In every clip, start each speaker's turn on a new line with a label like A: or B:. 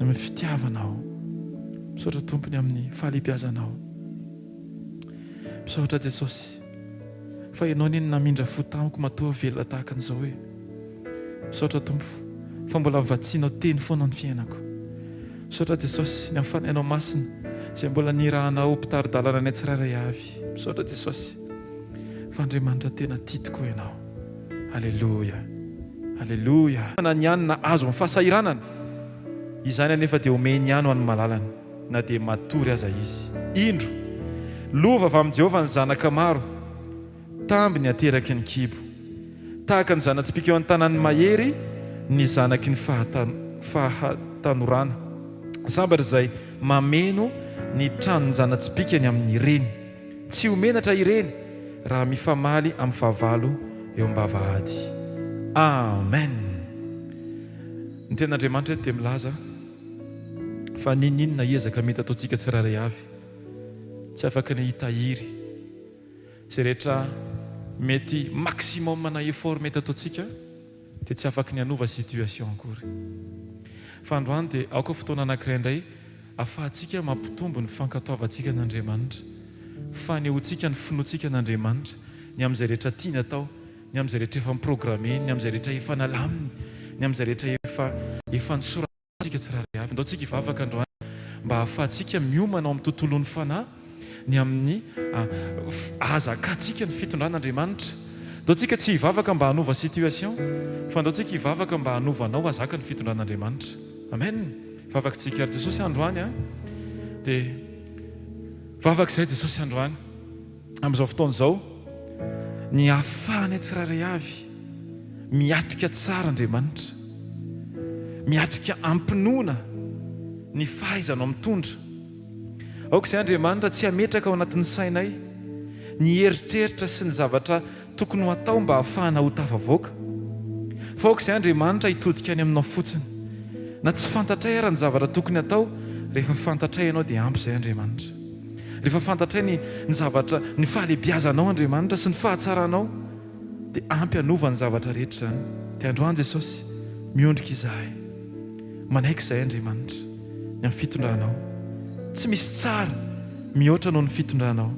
A: amin'ny fitiavanao. Misaotra tompony amin'ny fahalehibiazanao. Misaotra Jesosy fa ianao neny namindra fo tamiko matoa velona tahaka an'izao hoe. Misaotra Tompo fa mbola mivatsianao teny foana ny fiainako. Misaotra Jesosy ny amfanainao masina izay mbola nirahanao mpitaridalana ny tsirairay avy. Misaotra Jesosy fa Andriamanitra tena tia tokoa ianao. Alleluia, alleluia. Na ny anina azo amin'ny fahasahiranana, izany anefa dia omeny ihany ho an'ny malalany, na dia matory aza izy. Indro lova avy amin'ny Jehovah ny zanaka maro, tamby ny ateraky ny kibo. Tahaka ny zanatsipika eo an-tanan'ny mahery, ny zanaky ny fahatanorana. Sambatra izay mameno ny tranony zanatsipikany amin'ny reny. Tsy homenatra ireny raha mifamaly amin'ny fahavalo eo am-bavahady. Amen. Ny ten'Andriamanitra dia milaza fa ninona ezaka mety ataontsika tsirairay avy tsy afaka ny hitahiry. Izay rehetra mety maximum na effort mety ataontsika dia tsy afaka ny anova situation akory. Fa androany dia aoka fotoana anankiray indray ahafahantsika mampitombo ny fankatoavantsika n'Andriamanitra, fanehoantsika ny finoantsika n'Andriamanitra, ny amin'izay rehetra tiana atao, ny amin'izay rehetra efa miprograme, ny amin'izay rehetra efa nalaminy, ny amin'izay rehetra efa nisoratsika tsirairay avy. Ndao tsika hivavaka androany mba ahafahantsika miomana ao amin'ny tontolon'ny fanahy, ny amin'ny azakatsika ny fitondran'Andriamanitra. Ndao tsika tsy hivavaka mba hanova situation, fa ndao tsika hivavaka mba hanovanao azaka ny fitondran'Andriamanitra. Amen. Vavakantsika ary Jesosy androany dia vavaka izay Jesosy androany amin'izao fotoana izao, ny ahafahany tsirairay avy miatrika tsara Andriamanitra, miatrika ampinoana ny fahaizanao mitondra. Aoka izay Andriamanitra tsy hametraka ao anatin'ny sainay ny eritreritra sy ny zavatra tokony ho atao mba ahafahana ho tafavoaka, fa aoka izay Andriamanitra hitodika any aminao fotsiny. Na tsy fantatray ara ny zavatra tokony atao, rehefa fantatray ianao dia ampy izay Andriamanitra. Rehefa fantatray ny zavatra, ny fahalehibiazanao Andriamanitra sy ny fahatsaranao, dia ampy hanova ny zavatra rehetra izany. Dia androany Jesosy miondrika izahay, manaiky izay Andriamanitra ny amin'ny fitondranao. Tsy misy tsara mihoatra noho ny fitondranao,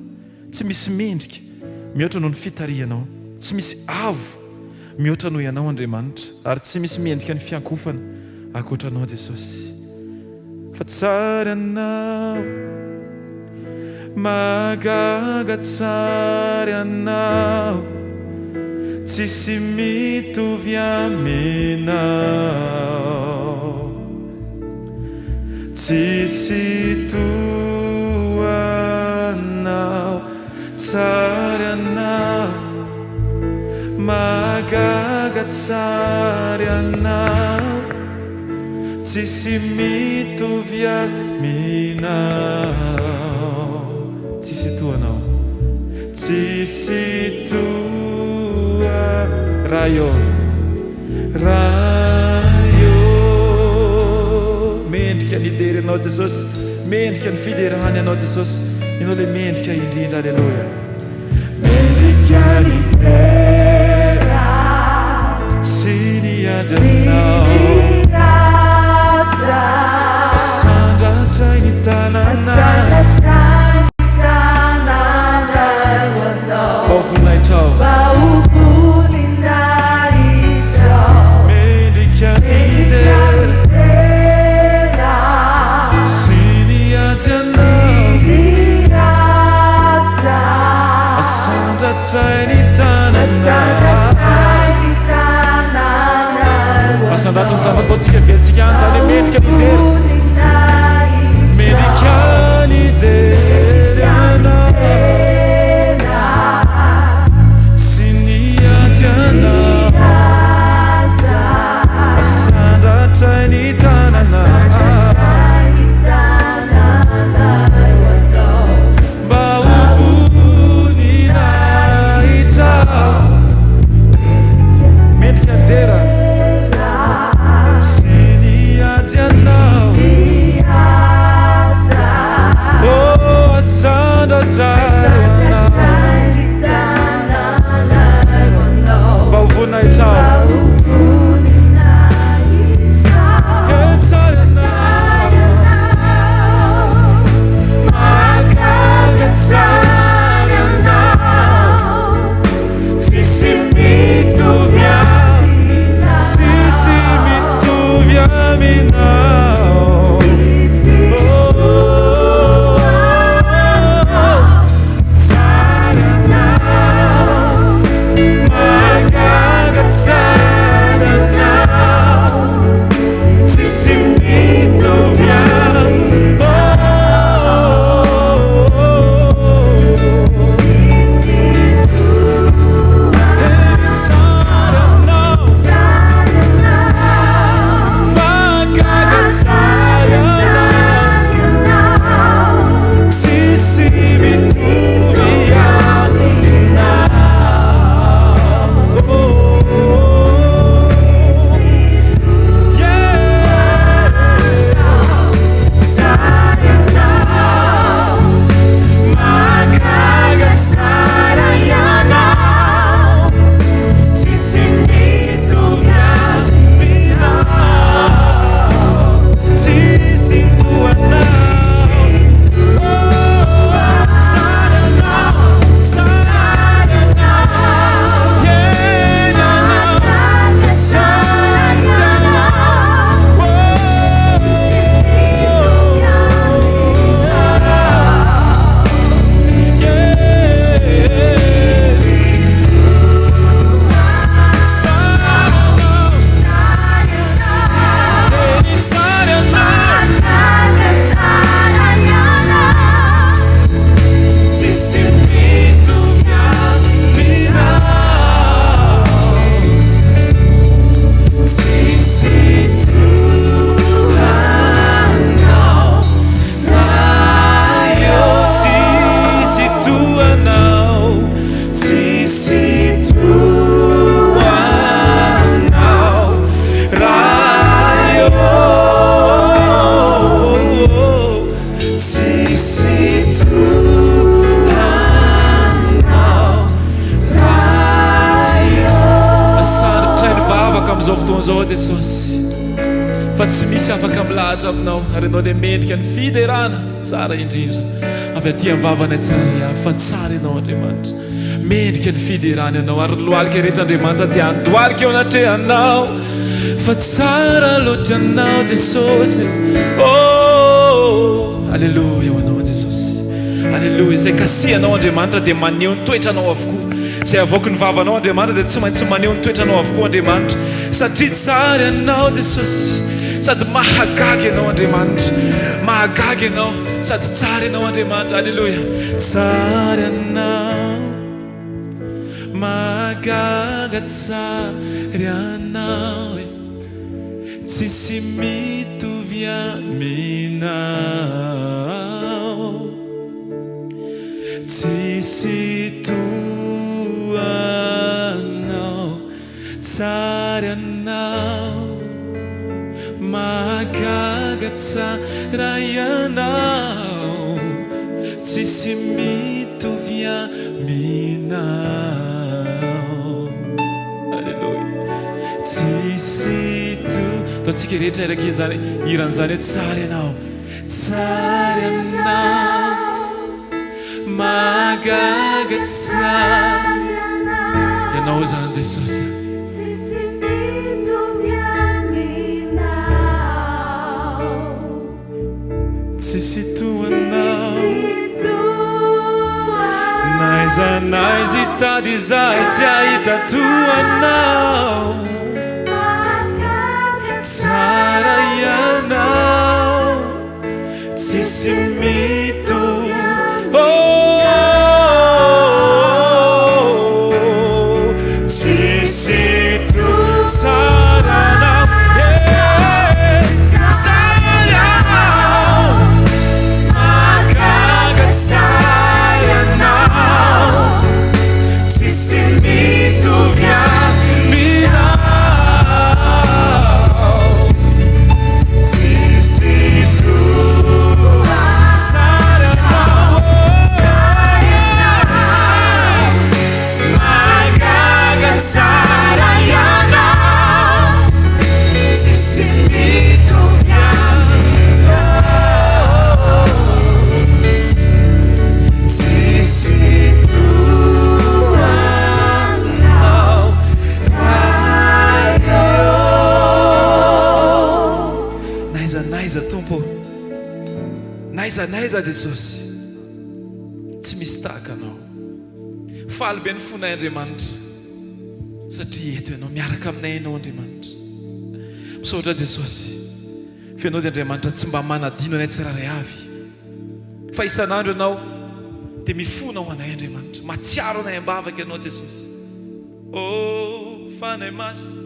A: tsy misy mendrika mihoatra noho ny fitarihanao, tsy misy avo mihoatra noho ianao Andriamanitra, ary tsy misy mendrika ny fiankofana akoatranao Jesosy. Fa tsara ianao, magaga tsara ianao, tsisy mitovy aminao, tsisy toanao. Tsara ianao, magaga tsara ianao, tsisy mitovy aminao, tsisy toanao, tsisy toa. Rayo mendrika ny idery anao Jesosy, mendrika ny fiderahany anao Jesosy, ianao le mendrika indrindra. Alleluia. Mendrika ny idera sy ny ajanao, asandratray ny tanàna, baovonaitrao, mendrika ny idera sy ny ajanao, asandratray ny tanàna, asandratray ny tanàna. Ataontsika velontsika any izany, mendrika ny idera, mendrika ny idera sy ny ajanao, asandratray ny tanàna, mba ho voninahitra. Mendrika ny idera sy ny ajanao, voalahatra aminao ary anao le mendrika ny fiderana tsara indrindra avy aty amin'ny vavana tsara fa tsara ianao Andriamanitra mendrika ny fiderana ianao ary lohalika rehetra Andriamanitra dia andohalika eo anatrehanao fa tsara loatra anao Jesosy alleluia ho anao Jesosy alleluia izay kasihanao Andriamanitra dia maneho ny toetranao avokoa izay avoaka ny vavanao Andriamanitra dia tsy maintsy maneho ny toetranao avokoa Andriamanitra satria tsara ianao Jesosy sady mahagaga ianao Andriamanitra mahagaga ianao sady tsara ianao Andriamanitra alleluia tsara ianao mahagaga tsara ianao tsisy mitovy aminao tsisy toanao tsara ianao mahagaga tsara ianao tsisy mitovy aminao alleluia tsisy toantsika rehetra eraky zany iran'izany hoe tsara ianao mahagaga tsara ianao zany Jesosy tsisy toanao naiza hitady izay tsy ahita toanao tsara ianao tsisy mitovy tsisy toanao tsara ianao mahagaga tsara ianao tsisy mitovy naiza Jesosy tsy misy tahaka anao faly be ny fonay Andriamanitra satria eto ianao miaraka aminay ianao Andriamanitra misaotra Jesosy fa ianao dia Andriamanitra tsy mba manadino anay tsiraray avy fa isan'andro ianao dia mifona ho anay Andriamanitra matsiaro anay ambavaka ianao Jesosy fanay masina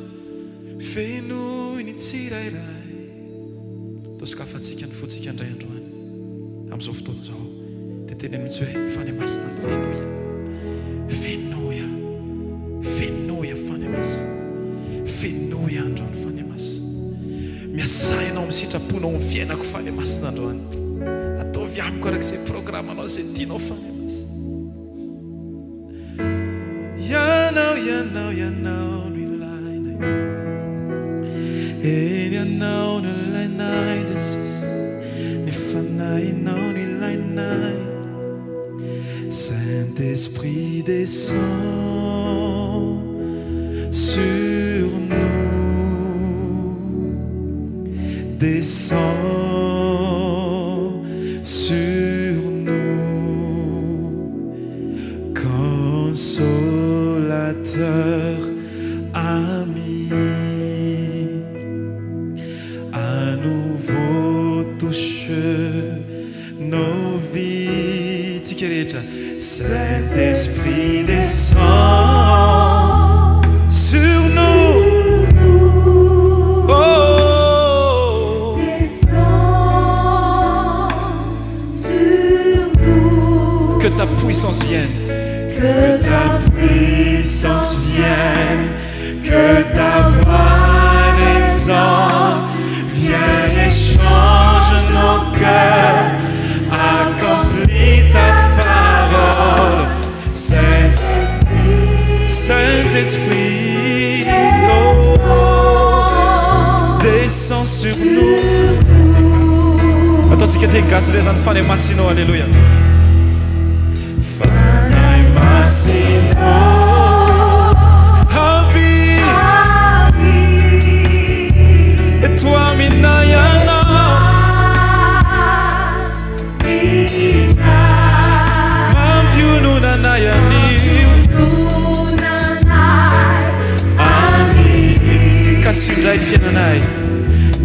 A: fenoy ny tsirairay tosokafatsika ny fotsika indray androany amin'izao fotoana izao dia teneny mihitsy hoe fanay masina fenoya fanay masina fenoya androany fanay masina miasay ianao misitraponao ny fiainako fanay masina androany ataovy amiko araka izay programanao izay tianao fanay masina ianao no ilainay eny ianao no ilainay Jesosy ny fanahinao no ilainay Saint-Esprit descend sur nous descend sur nous consolateur ami à nouveau touche nos vies Saint-Esprit descend sur nous que ta puissance vienne que ta puissance vienne que ta voix résonne viens et change nos cœurs accomplis ta parole Saint-Esprit oh, descends sur nous ataontsika te gasy re zany fanahy masinao alleloia fanahy masinao avy toi aminay anao mampiononanay anio kasindray ny fiainanay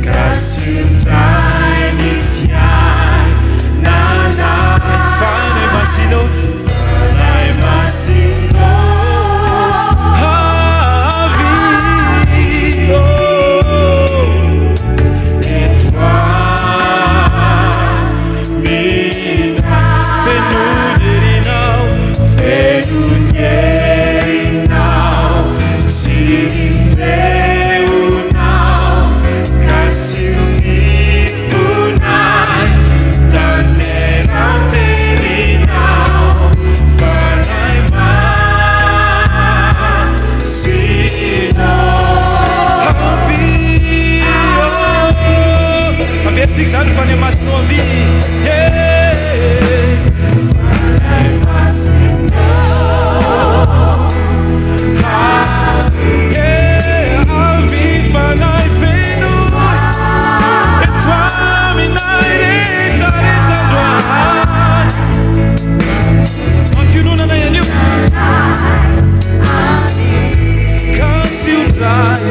A: kasindray ny fiainanay fanahy masinao fanahy masinao zany fanahy masinao avy fanahy masinao avy fanahy fenoy toi aminay rehetrarehetra mampiononanay anio kasindray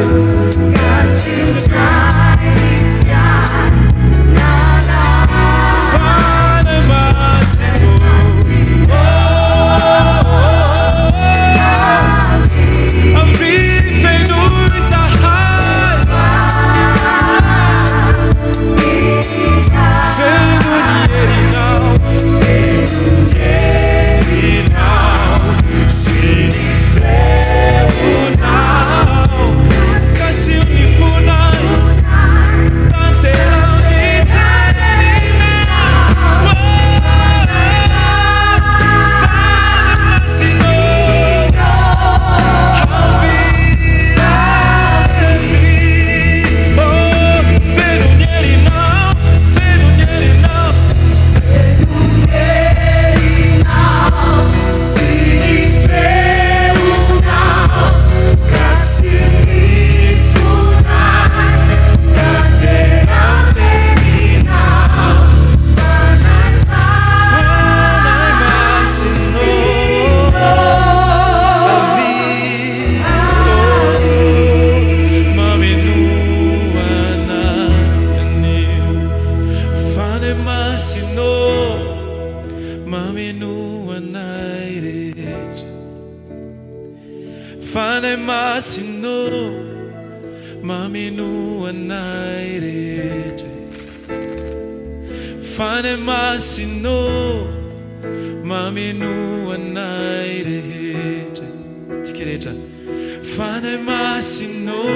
A: fanahy masinao mameno anay rehetra fanahy masinao mameno anay rehetra tsika rehetra fanahy masinao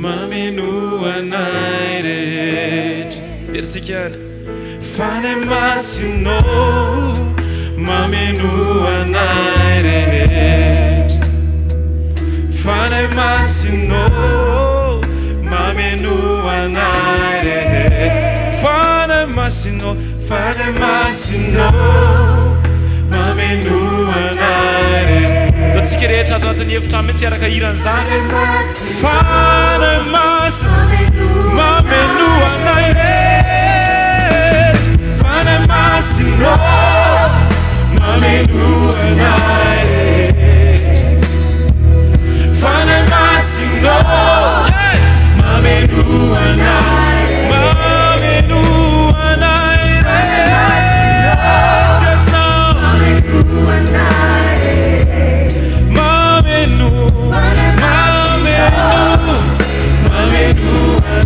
A: mameno anay rehetra erytsika any fanahy masinao mameno anay rehetra fanahy masinao mameno anay rehetra fanahy masinao mameno anay rehetra tsika rehetra ato anatin'ny hevitra mihitsy araka iran'izany fanahy masinao mameno anay rehetra fanahy masinao mameno anay rehetra fanahy masinao mameno anay mameno anay rehetra mameno anay mameno mameno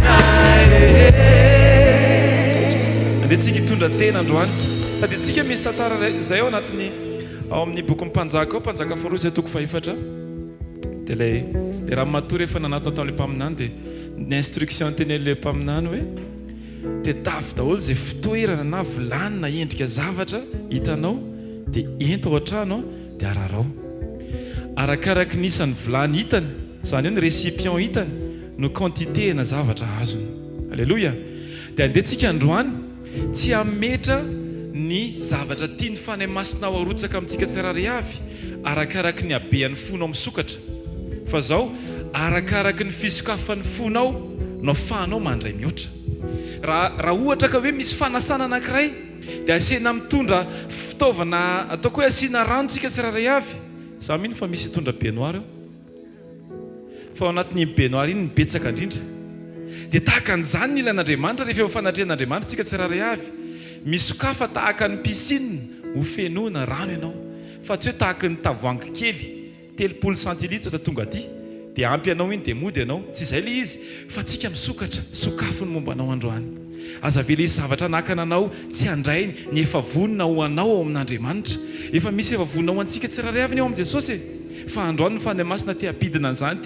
A: anay rehetra andehantsika hitondra tena androany sady tsika misy tantara zay ao anatiny ao amin'ny boky mpanjaka ao mpanjaka faharoa zay toko fahefatra dia le raha matory efa nanatona tamin'le mpaminany dia ny instruction tenen'le mpaminany hoe tedavy daholo zay fitoerana na vilany na endrika zavatra hitanao dia enta ao an-trano dia ararao arakaraky nisany vilany hitany zany hoe ny récipient hitany no quantité na zavatra azony alleloia dia andehantsika androany tsy ametra ny zavatra tiany fanay masina ao arotsaka amintsika tsirary avy arakaraky ny abean'ny fonao misokatra fa zao arakaraky ny fisokafan'ny fonao no afahanao mandray mihoatra. Raha ohatra ka hoe misy fanasana anankiray dia asena mitondra fitaovana ataoko hoe asiana ranontsika tsirary avy. Za mino fa misy hitondra benoir eo fa ao anatin'ny benoir iny nibetsaka indrindra. Dia tahaka an'izany ny ilan'Andriamanitra rehefa eo fanatrehan'Andriamanitra tsika tsirary avy. Misokafa tahaka ny piscine ho fenoana rano ianao fa tsy hoe tahaka ny tavoahangy kely 3 centilitre tonga aty dia ampy anao iny dia mody ianao. Tsy izay le izy fa tsika misokatra sokafo ny momba anao androany. Aza vele izy zavatra nakana anao tsy handrainy ny efa vonina ho anao ao amin'Andriamanitra. Efa misy efa vonina ho antsika tsirary avy ny ao amin'i Jesosy fa androany ny fanay masina te apidina an'izany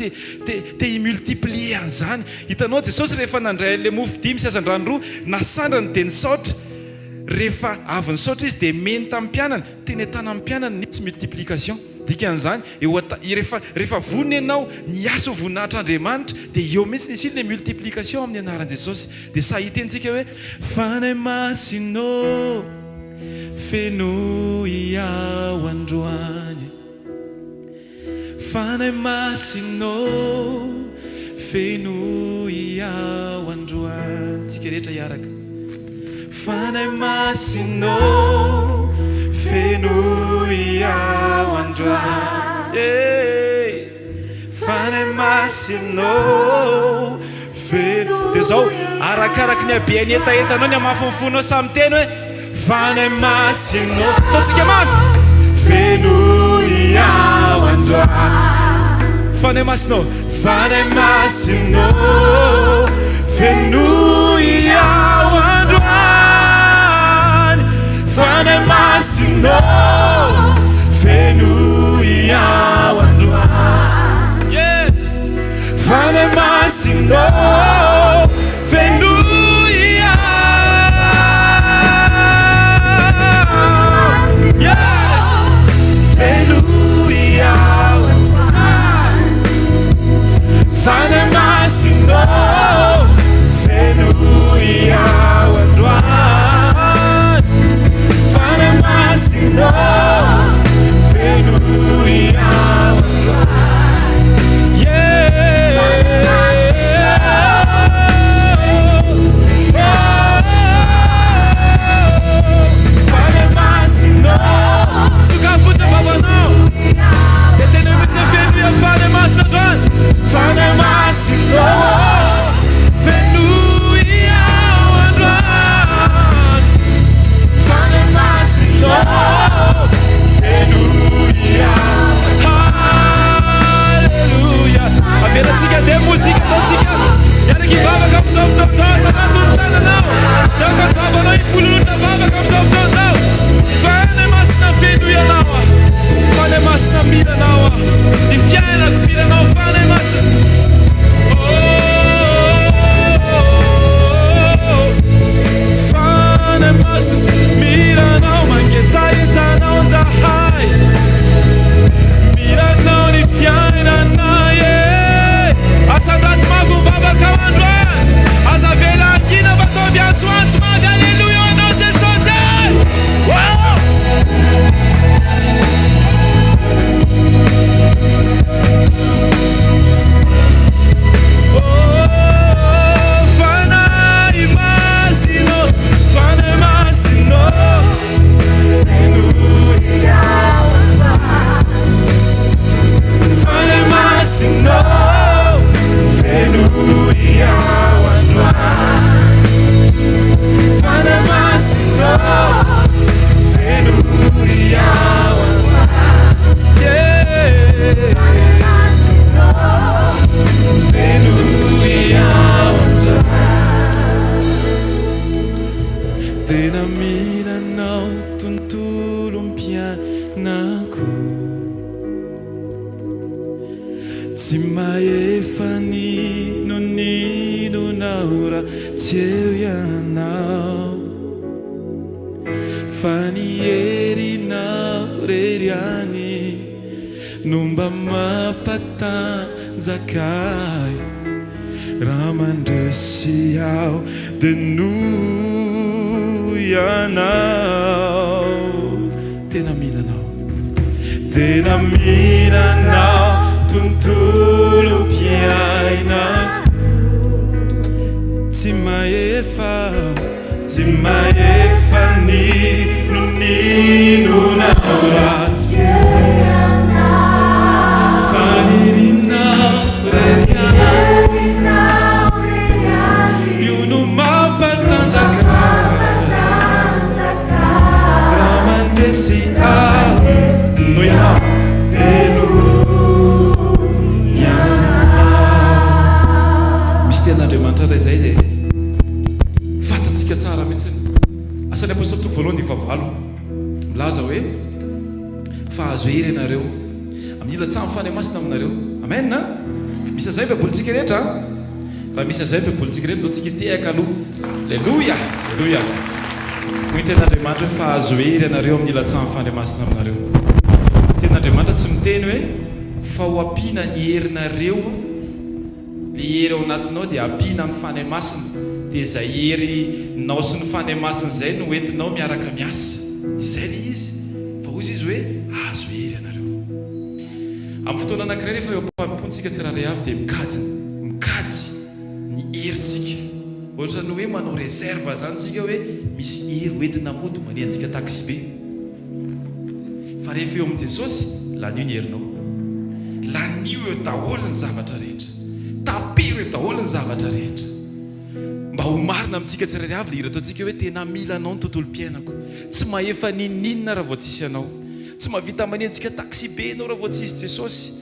A: te imultiplier an'izany. Hitanao Jesosy rehefa nandray le mofo 5 sy azan-drano 2 nasandrany dia nisaotra. Rehefa avy nisaotra izy dia meny tamin'ny mpianana teny tana amin'ny mpianana nisy multiplication. Dikan'izany rehefa vonina ianao ny asa ho voninahitr'Andriamanitra dia eo mihitsy nisy le multiplication amin'ny anaran'i Jesosy. Dia sahitentsika hoe fanay masinao feno iaho androany, fanay masinao feno iaho androany. Tsika rehetra hiaraka. Fanay masinao feno iaho androany, fanay masinao feno. Dia zao arakaraky ny abeany etaetanao ny amafonfonao samy teny hoe fanay masinao. Ataontsika mafy feno iaho androany, fanay masinao, fanay masinao feno iaho androany, fanay masinao feno iaho androany. Yes, fanay masinao feno iaho. Yes, feno iaho androany, fanay masinao feno iaho androany, fanay masinao feno iaho androany. Yeah, fanay masinao. Sukafuta babanao dia tena mitsy feno iaho fanay masina androany, fanay masinao feno iaho androany, fanay masinao feno iaho. Halleluja. Avelatsika dia mozika ataontsika iaraky hivavaka amin'izao fotoana izao sanatony tananao taoka ny vavanao hipololota vavaka amin'izao fotoana izao. Fanay masina feno ianao, fanay masina milanao, ny fiainako milanao fanay masina. Fanay masina milanao mangetaentanao zahay, milanao ny fiainanay. Asandraty mavo mivavaka ao androany, aza vela akina vatovy antsoantso mavy. Alleluia anao Jesosy. Fanay masinao, fanay masinao feno iaho androany, fanay masinao feno iaho androany, fanay masinao feno iaho androany. Yeah, feno iaho androany. Tena milanao tontolo mpianako, tsy maefa ninonao raha tsy eo ianao, fa ny herinao reriany no mba mampatanjakay. Raha mandresy aho dia ianao tena milanao tena milanao tontolo mpiaina tsy maefa ny noninonao ratsy fanirinao reriany io no mampatanjaka raha mandresy azy no ianao teno ianao misy ten'Andriamanitra ray zay zay fatatsika tsara mihitsiny asan'ny apôstôly toko voalohany favalo milaza hoe fahazo hery ianareo amin'ny ilatsamy fany masina aminareo amen na misy azay bebolitsika rehetra raha misy azay bebolitsika rehetra dao tsika tehaka aloha alleluia alleluia hoy ten'Andriamanitra hoe fahazo hery ianareo amin'ny ilatsamy fany masina aminareo ten'Andriamanitra tsy miteny hoe fa ho ampiana ny herinareo le hery ao anatinao dia ampiana ny fany masina dia izay herinao sy ny fany masina zay no entinao miaraka miasa tsy izay le izy fa ozy izy hoe azo hery ianareo amin'ny fotoana anankiray rehefa eo ampampontsika tsiraray avy dia mikajy ny heritsika ohatra ny hoe manao réserve zany tsika hoe misy hery hoentina mody manenjika taxi be fa rehefa eo amin'i Jesosy lanio ny herinao lanio eo daholo ny zavatra rehetra tapero eo daholo ny zavatra rehetra mba ho marina amintsika tsirairay avy le hira ataontsika hoe tena mila anao ny tontolo mpiainako tsy mahefa nininina raha vao tsisy anao tsy mahavita manenjika taxi be anao raha vao tsisy Jesosy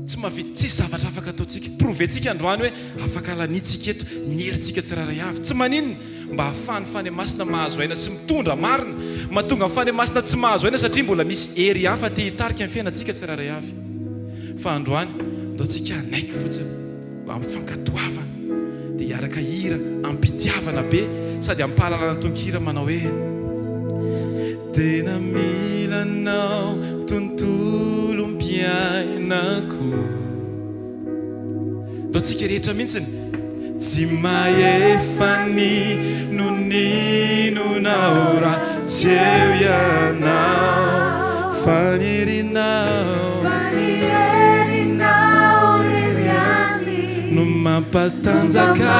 A: tsy mahavita tsisy zavatra afaka ataontsika proventsika androany hoe afaka lanitsika eto ny herintsika tsirairay avy tsy maninona mba hahafany fany masina mahazo aina sy mitondra marina mahatonga ny fany masina tsy mahazo aina satria mbola misy hery hafa te hitarika amin'ny fiainantsika tsirairay avy fa androany ndaontsika anaiky fotsiny amin'ny fankatoavana dia hiaraka hira ampitiavana be sady ampahalalana tonkira manao hoe tena milanao tontolo mpiainako ndaontsika rehetra mihitsiny tsy maefa ny noninonao raha tsy eo ianao fanirinao no mampatanjaka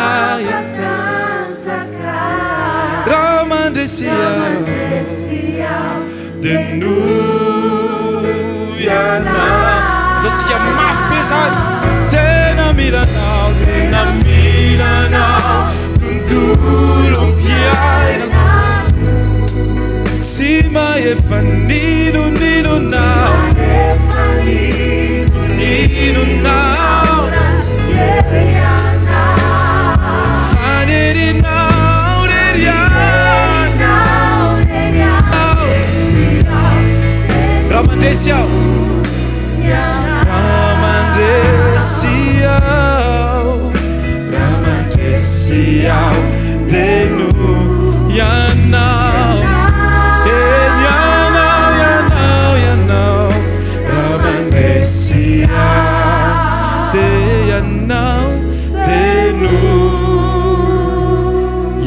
A: raha mandresy aho dia no ianao ndaontsika mafy be zany tena milanao tontolo mpiainako tsy maefa ny noninonao fanirinao reriany raha mandresy aho teno ianao ianao raha mandresy aho te ianao teno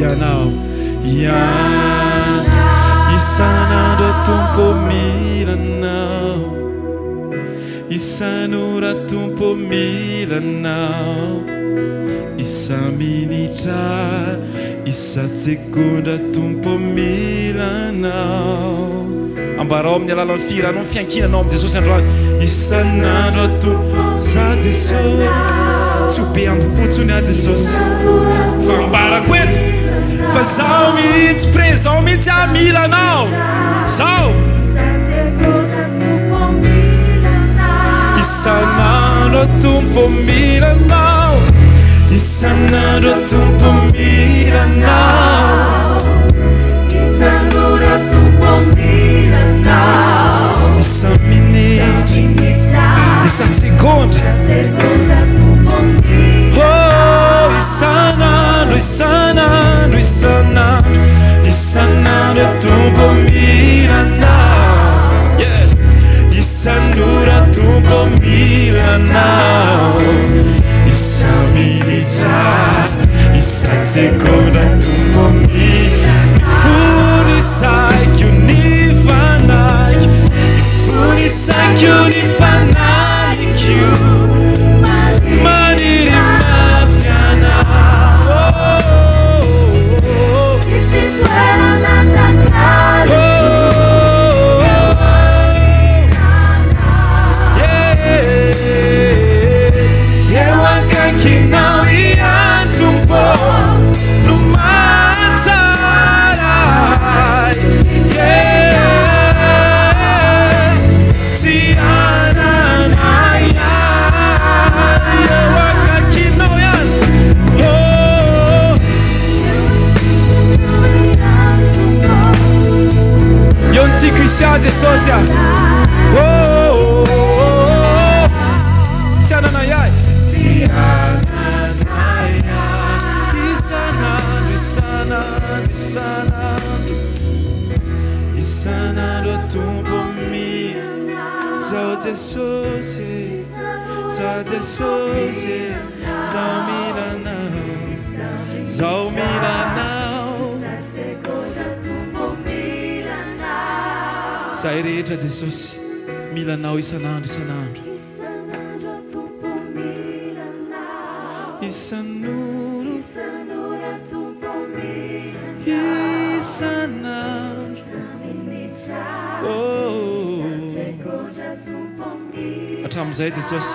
A: ianao isan'andro tompo milanao isan'ora tompo milanao isa minitra isa sekondra tompo milanao ambarao amin'ny alalan'ny firanao fiankinanao amin'i Jesosy androany isan'andro tompo za Jesosy tsy ho be ampopotsony a Jesosy fa ambarako eto fa zaho mihitsy présent mihitsy amilanao zaho isan'andro tompo milanao isan'andro tompo milanao isan'ora tompo milanao isa minitra isa seconda oh isan'andro tompo milanao isan'ora tompo milanao isa minitra isa seconda tompo milanao misy azy Jesosy a tsy anana iahy isanandro atompo mila zao Jesosy zao Jesosy zao milanao zahay rehetra Jesosy milanao isanandro isanandro isanoro isanandro hatramin'izay Jesosy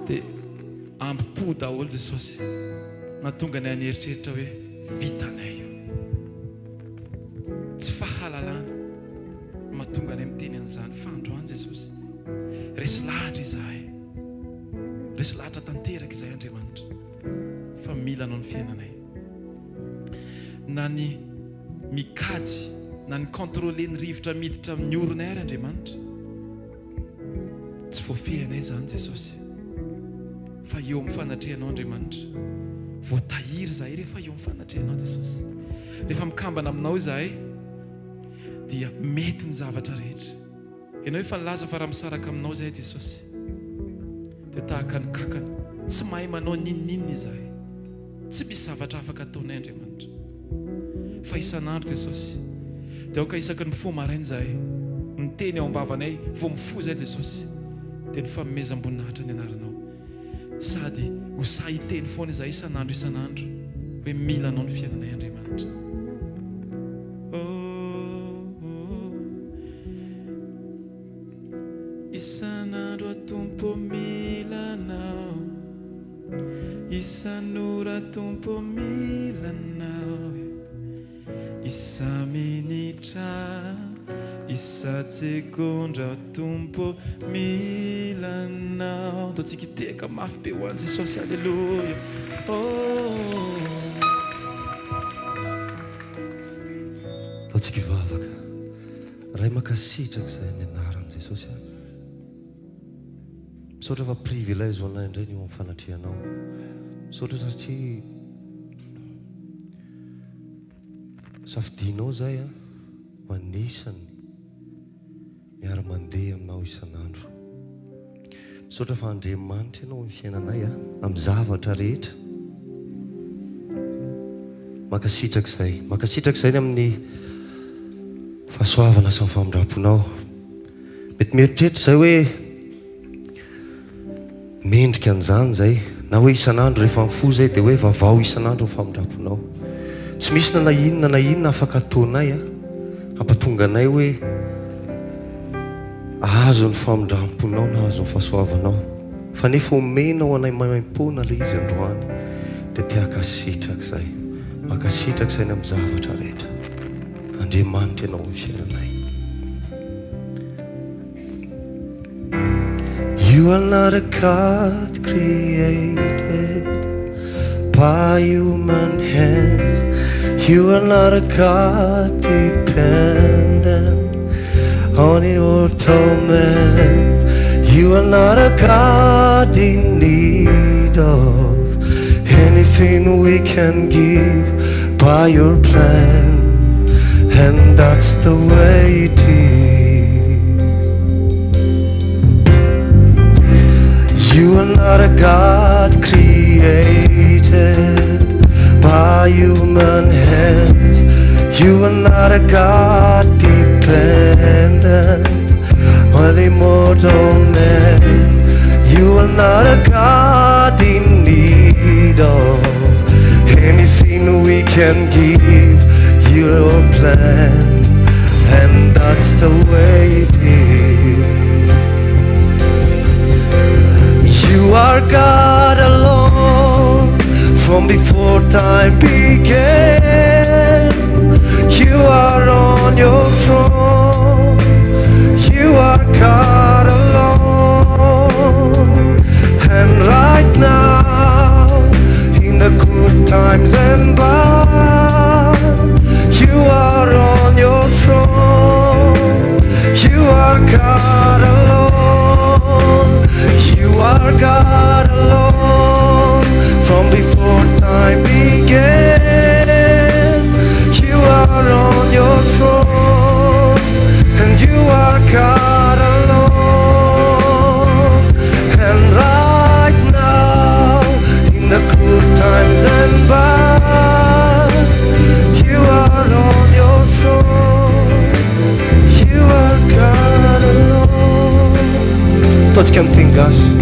A: dia ampipo daholo Jesosy natonga ny aneritreritra hoe vitanay io tsy fahalalana mahatonga ny miteny an'izany fandroany Jesosy resy lahatra izahay resy lahatra tanteraka izahay Andriamanitra fa milanao ny fiainanay na ny mikajy na ny contrôler ny rivotra miditra amin'ny oronay ary Andriamanitra tsy voafehanay zany Jesosy fa eo amin'ny fanatrehanao Andriamanitra voatahiry izahay rehefa eo amin'ny fanatrehanao Jesosy rehefa mikambana aminao izahay dia mety ny zavatra rehetra ianao efa nilaza fa raha misaraka aminao izahay Jesosy dia tahaka ny kakana tsy mahay manao ninninina izahay tsy misy zavatra afaka ataonay Andriamanitra fa isanandro Jesosy dia aoka isaky ny fo maraina izahay miteny ao am-bavanay vao mifo izahay Jesosy dia ny fanomezam-boninahitra ny anaranao sady ho sahiteny foana izahay isanandro hoe milanao ny fiainanay Andriamanitra isanandro atompo milanao isanora atompo milanao isa-minitra isa-tsekondra atompo milanao atao tsika hiteka mafy be ho an'i Jesosy alleluia
B: atao tsika hivavaka ray makasitraka izay amin'ny anaran'i Jesosy misaotra fa privilège ho anay indray ny eo amin'ny fanatrehanao misaotra satria safidinao zay manisany miara-mandeha aminao isanandro misaotra fa Andriamanitra ianao amin'ny fiainanay amin'ny zavatra rehetra makasitraka izay ny amin'ny fahasoavana sy ny famindraponao mety mieritreritra zay hoe mendrika an'izany zay na hoe isanandro rehefa mifo zay dia hoe vavao isanandro ny famindraponao tsy misy na inona afaka ataonay hampatonga anay hoe azo ny famindramponao na azo ny fahasoavanao fa nefa omenao anay maimpo-na le izy androany dia tiakasitraka izay makasitraka izay ny amin'ny zavatra rehetra Andriamanitra ianao amin'ny fiainanay You are not a God created by human hands. You are not a God dependent on your torment. You are not a God in need of anything we can give by your plan, and that's the way it is. You are not a God created by human hands. You are not a God dependent on a mortal man. You are not a God in need of anything we can give. Your plan, and that's the way it is. You are God alone from before time began. You are on your throne. You are God alone. And right now, in the good times and bad, you are on your throne. Tsika miteny gasy.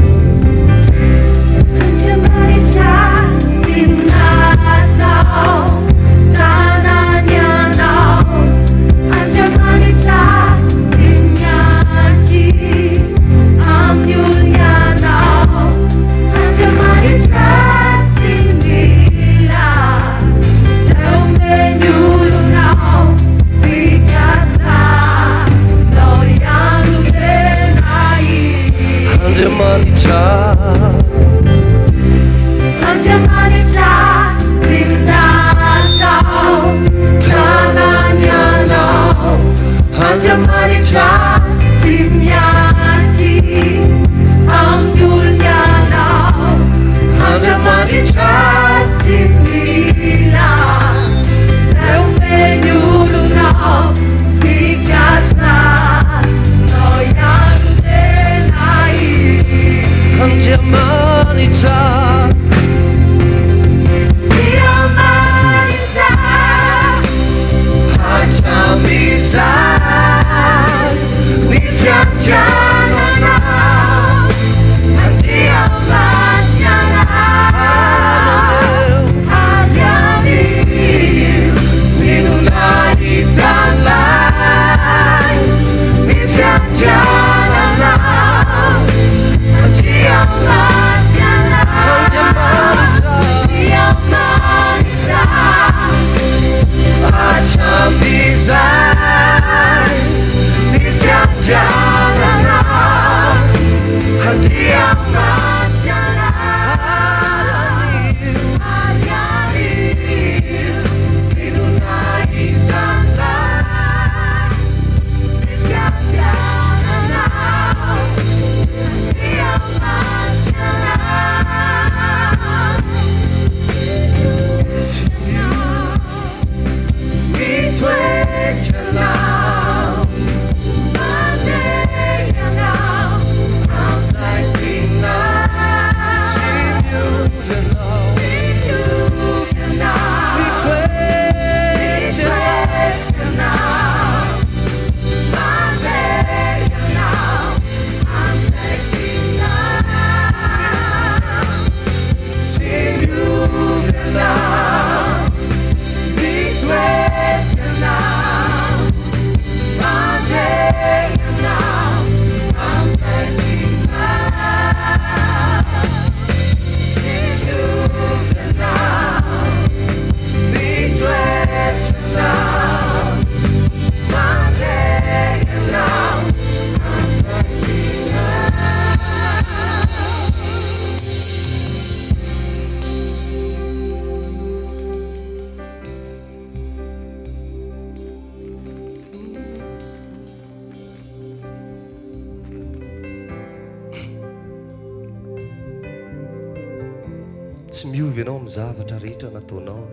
B: Tsy miovy ianao amin'ny zavatra rehetra nataonao,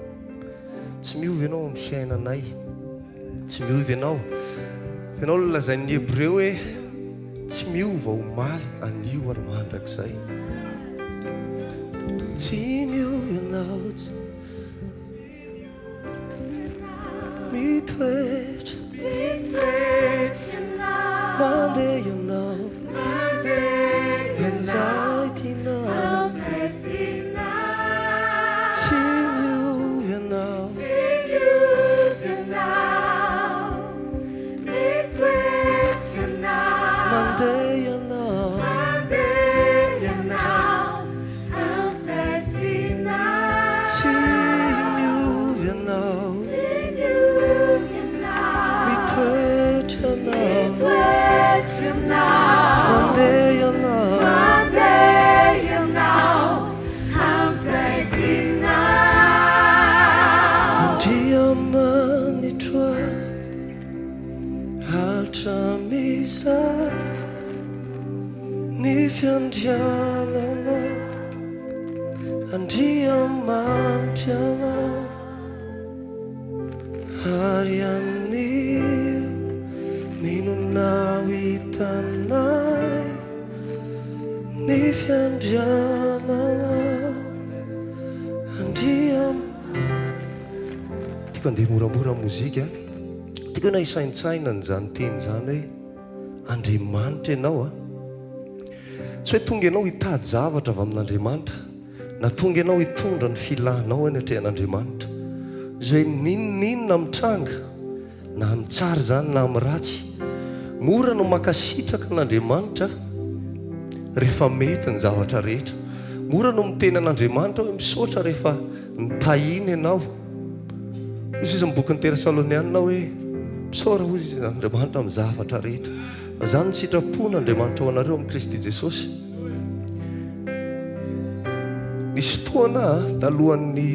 B: tsy miovy ianao amin'ny fiainanay, tsy miovy ianao lazain'ny Hébreu hoe tsy miova omaly anio ary mandrakizay. Tsy miovy ianao, mitoetra mandeha ianao amin'izay tianao. Fiandrianana andriamanitra ary anio ninonao hitanay ny fiandrianana tiako andeha moramora mozika, tiako na hisaintsaina n'izany teny zany hoe Andriamanitra ianao tsy hoe tonga ianao hitady zavatra avy amin'Andriamanitra na tonga ianao hitondra ny filanao eny atrehan'Andriamanitra zay ninninona mitranga na mitsara zany na miratsy mora no makasitraka an'Andriamanitra rehefa mety ny zavatra rehetra mora no miteny an'Andriamanitra hoe misaotra rehefa nitahiny ianao izy izy mibokyn'ny Tesalonianina hoe misaora hozy izy Andriamanitra amin'ny zavatra rehetra zany ny sitrapon'Andriamanitra ho anareo amin'ny Kristy Jesosy. Nisy fotoana talohan'ny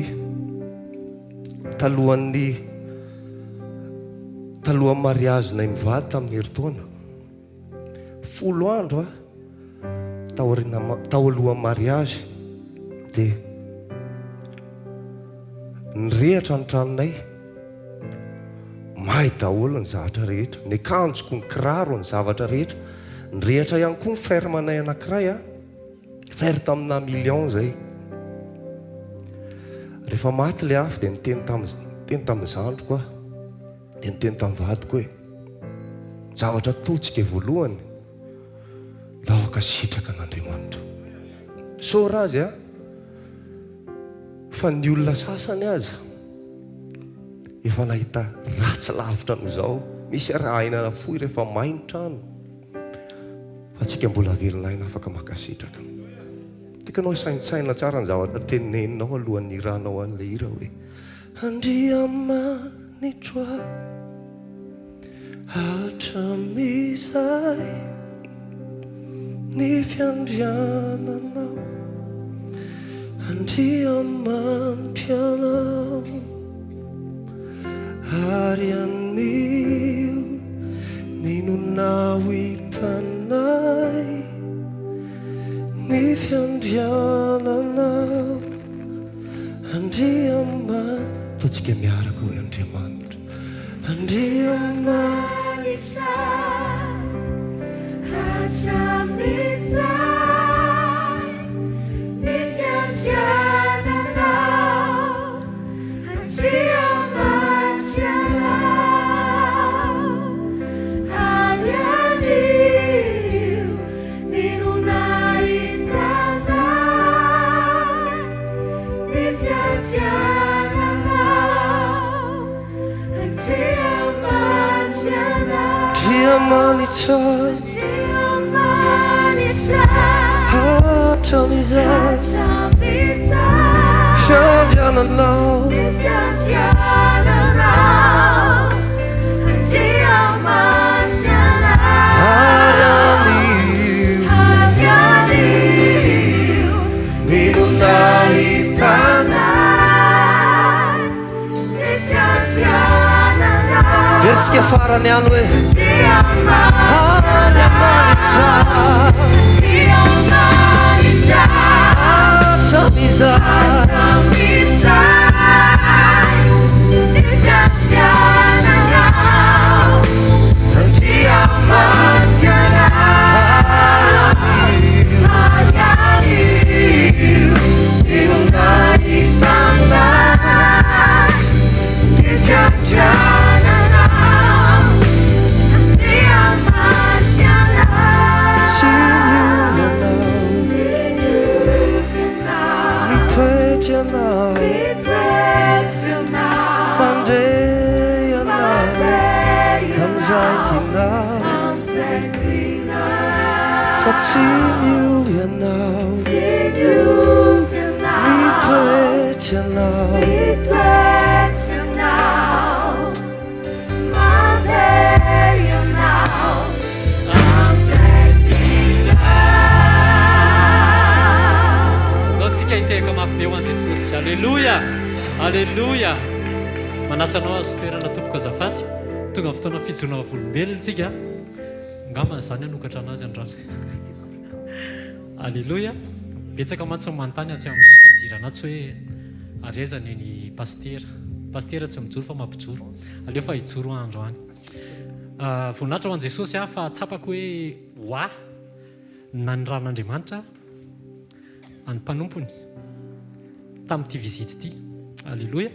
B: mariazy nay mivady tamin'ny herintaona 10 andro tao alohan'ny mariazy dia nirehatra ny tranonay mahay daholo ny zavatra rehetra ny akanjoko ny kiraro ny zavatra rehetra nirehatra ihany koa ny fermanay anankiray fer tamina million zay rehefa maty le afo dia niteny tamin'ny zandroko dia niteny tamin'ny vadiko hoe zavatra totsika voalohany lavaka sitraka an'Andriamanitra sora azy fa ny olona sasany aza efa nahita ratsy lavitra no zao misy raha ainana foy rehefa mainy trano fa tsika mbola velon'aina afaka makasitraka tikanao saintsaina tsara ny zavatra teneninao alohan'ny iranao an'le hira hoe andriamanitra hatramizay ny fiandriananao andriamanitra anao ary anio ninonao hitanay ny fiandriananao andriamanitra totsika miaraka hoe andriamanitra andriamanitra hatramizay ny fiandriananao andriamanitra anao ary anio ninonao hitanay ny fiandriananao andriamanitra hatramizay fiandriananao ary anio ninonao hitanay ny fiandriananao veritsika farany any hoe andriamanitra
C: Alléluia, alléluia. Manasanao azy toerana tompoka azafady tonga amin'ny fotoana fijonao volombelona tsika ngamba zany anokatra anazy androany. Alléluia. Betsaka mantsy manontany atsy amin'ny fidirana tsy hoe arezany ny pastera tsy mijoro fa mampijoro aleo fa hijoro androany. Voninahitra ho an Jesosy fa tsapako hoe hoa na ny ran'Andriamanitra any mpanompony tamin'ity vizity ity. Alléluia.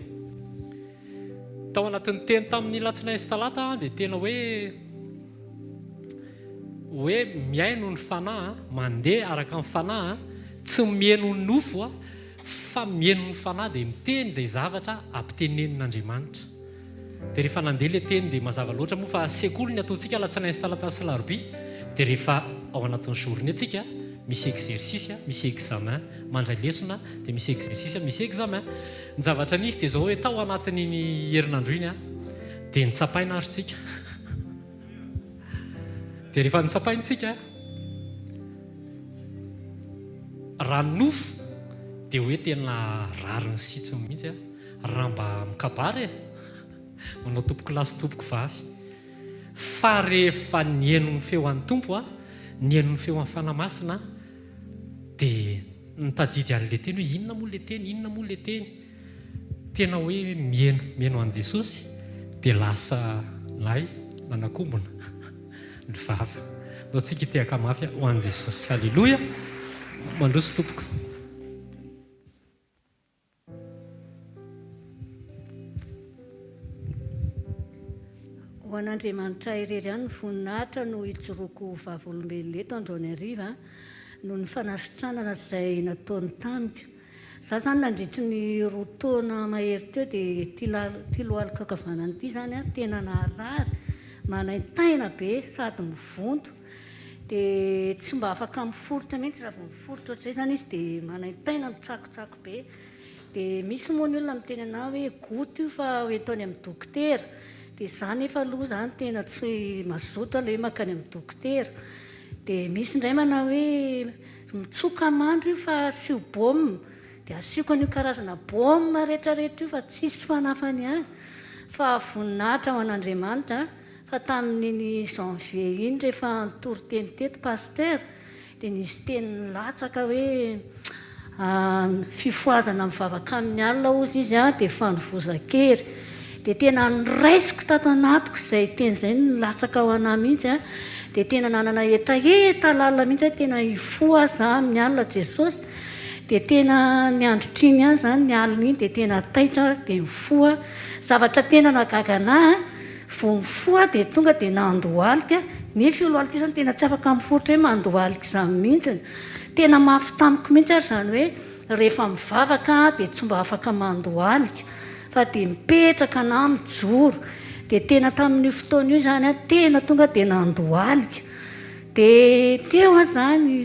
C: Tao anatin'ny teny tamin'ny latsinainy sy talata dia tena hoe hoe miaino ny fanahy mandeha araka ny fanahy tsy mieno ny nofo fa mieno ny fanahy dia miteny zay zavatra ampitenenin'Andriamanitra. Dia rehefa nandeha le teny dia mazava loatra moa fa sekoly ny ataontsika latsanainy talata sy larobia. Dia rehefa ao anatin'ny journée antsika misy exercice, misy examen, mandray lesona dia misy exercice, misy examen. Ny zavatra nisy dia zao hoe tao anatin'iny herinandro iny dia nitsapaina ary tsika. Dia rehefa nitsapaintsika raha nofo dia hoe tena rariny sitsiny mihitsy raha mba mikabary manao tompoko lasy tompoko vavy. Fa rehefa nieno ny feo an'ny tompo nieno ny feo amin'ny fanamasina dia nitadidy an'le teny hoe inona moa le teny, inona moa le teny. Tena hoe mieno an' Jesosy dia lasa lay nanakombona ny vava. Nao tsika hitehaka mafy ho an' Jesosy. Halleloia. Mandroso tompoko.
D: Ho an'Andriamanitra irery ihany ny voninahitra no hijoroako vavolombelona eto androany hariva noho ny fanasitranana izay nataony tamiko. Izaho izany nandritry ny roa taona mahery teo dia tia lohalika ankavanana ity izany tena naharary, manaintaina be sady mivonto. Dia tsy mba afaka miforotra mihitsy raha vao miforotra ohatr'izay izany izy dia manaintaina mitsakotsako be. Dia misy moa ny olona miteny anahy hoe goto io fa hoentaony amin'ny dokotera. Dia izaho nefa aloha izany tena tsy mazoto ilay makany amin'ny dokotera. Dia misy indray manao hoe mitsoka mandro io fa asio baume. Dia asioko an'io karazana baume rehetrarehetra io fa tsisy fanafany ihany. Fa voninahitra ho an'Andriamanitra fa tamin'iny janvier iny rehefa nitory teny teto pasteur dia nisy teny latsaka hoe fifoazana mivavaka amin'ny alina ozy izy dia fanovozan-kery. Dia tena niraisiko tato anatiko izay teny izay nilatsaka ho anahy mihitsy dia tena nanana etaeta lalina mihitsy tena hifoaza amin'ny alina Jesosy. Dia tena ny androtriny ihany izany ny alina iny dia tena taitra dia mifoa. Zavatra tena nagaga anahy vao mifoa dia tonga dia nandohalika. Nefa io lohalika izany tena tsy afaka miforotra hoe mandohalika izany mihitsy. Tena mafy tamiko mihitsy ary izany hoe rehefa mivavaka dia tsy mba afaka mandohalika fa dia mipetraka na mijoro. Dia tena tamin'io fotoana io izany tena tonga dia nandohalika. Dia teo izany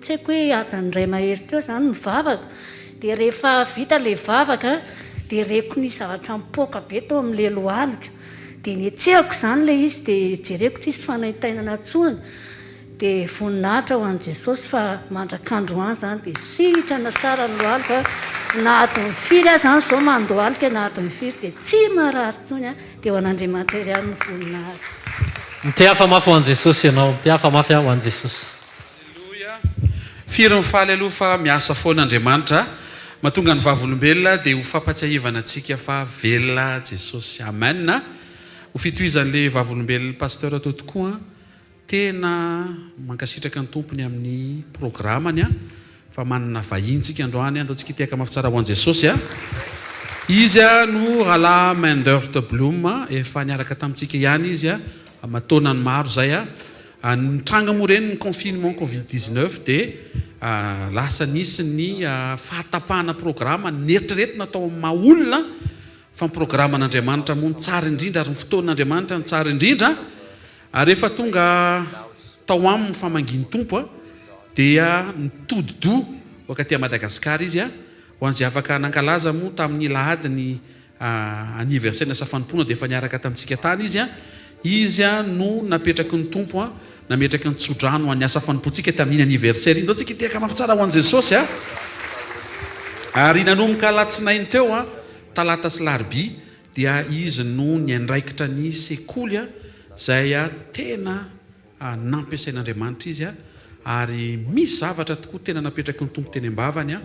D: tsy haiko hoe adiny iray mahery teo izany mivavaka. Dia rehefa vita ilay vavaka dia reko ny zavatra mipoaka be tao amin'ilay lohalika. Dia nietsehako izany ilay izy dia jereko tsisy fanaintainana intsony. Dia voninahitra ho an'i Jesosy fa mandrak'andro any izany dia sitrana tsara ny lohalika. Na adiny firy aza izany izao mandohalika na adiny firy dia tsy marary intsony dia ho an'Andriamanitra irery ihany ny voninahitra.
C: Mitehafa mafy ho an' Jesosy ianao, mitehafa mafy ho an' Jesosy.
E: Halleluia. Firy mifaly aloha fa miasa foana Andriamanitra mahatonga ny vavolombelona dia ho fampatsiahivana antsika fa velona Jesosy. Amen. Ho fitohizan'ilay vavolombelona pasteur atao tokoa tena mankasitraka ny tompony amin'ny programany fa manana vahintsika androany andaontsika hitehaka mafy tsara ho an' Jesosy izy no Brother Myndert Bloem efa niaraka tamintsika ihany izy mataonany maro zay nitranga moa reny ny confinement covid-19 dia lasa nisy ny fahatapahana programa neritreretina atao amin'ny maha-olona fa ny programan'Andriamanitra moa ny tsara indrindra ary ny fotoan'Andriamanitra ny tsara indrindra ary rehefa tonga tao aminy ny famanginy tompo dia nitodi-do wakati Madagasikara izy ho an'izay afaka nankalaza moa tamin'ny lahady ny anniversaire na safanompoana dia efa niaraka tamintsika tany izy no napetraky ny tompo nametraky ny tsodrano an'ny asa fanompontsika tamin'iny anniversaire iny. Ntsika hitehaka mafy tsara ho an' Jesosy ary nanomboka alatsinainy teo talata sy larobia dia izy no ny andraikitra ny sekoly zay tena nampiasain'Andriamanitra izy ary misy zavatra tokoa tena napetraky ny tompo teny ambavany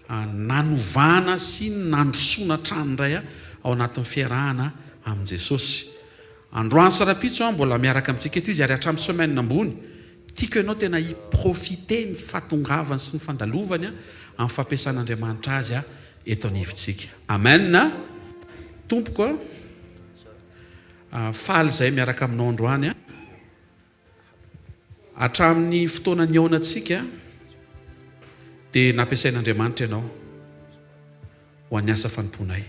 E: nanovana sy nandrosoana tranondray ao anatin'ny fiarahana amin' Jesosy. Androany sarapitso mbola miaraka amintsika eto izy ary hatramin'ny semaine ambony tiako ianao tena hiprofite ny fatongavany sy ny fandalovany amin'ny fampiasan'Andriamanitra azy eto anivontsika. Amen. Tompoko faly zay miaraka aminao androany hatramin'ny fotoana ny aonatsika dia nampiasain'Andriamanitra ianao ho an'ny asa fanomponay.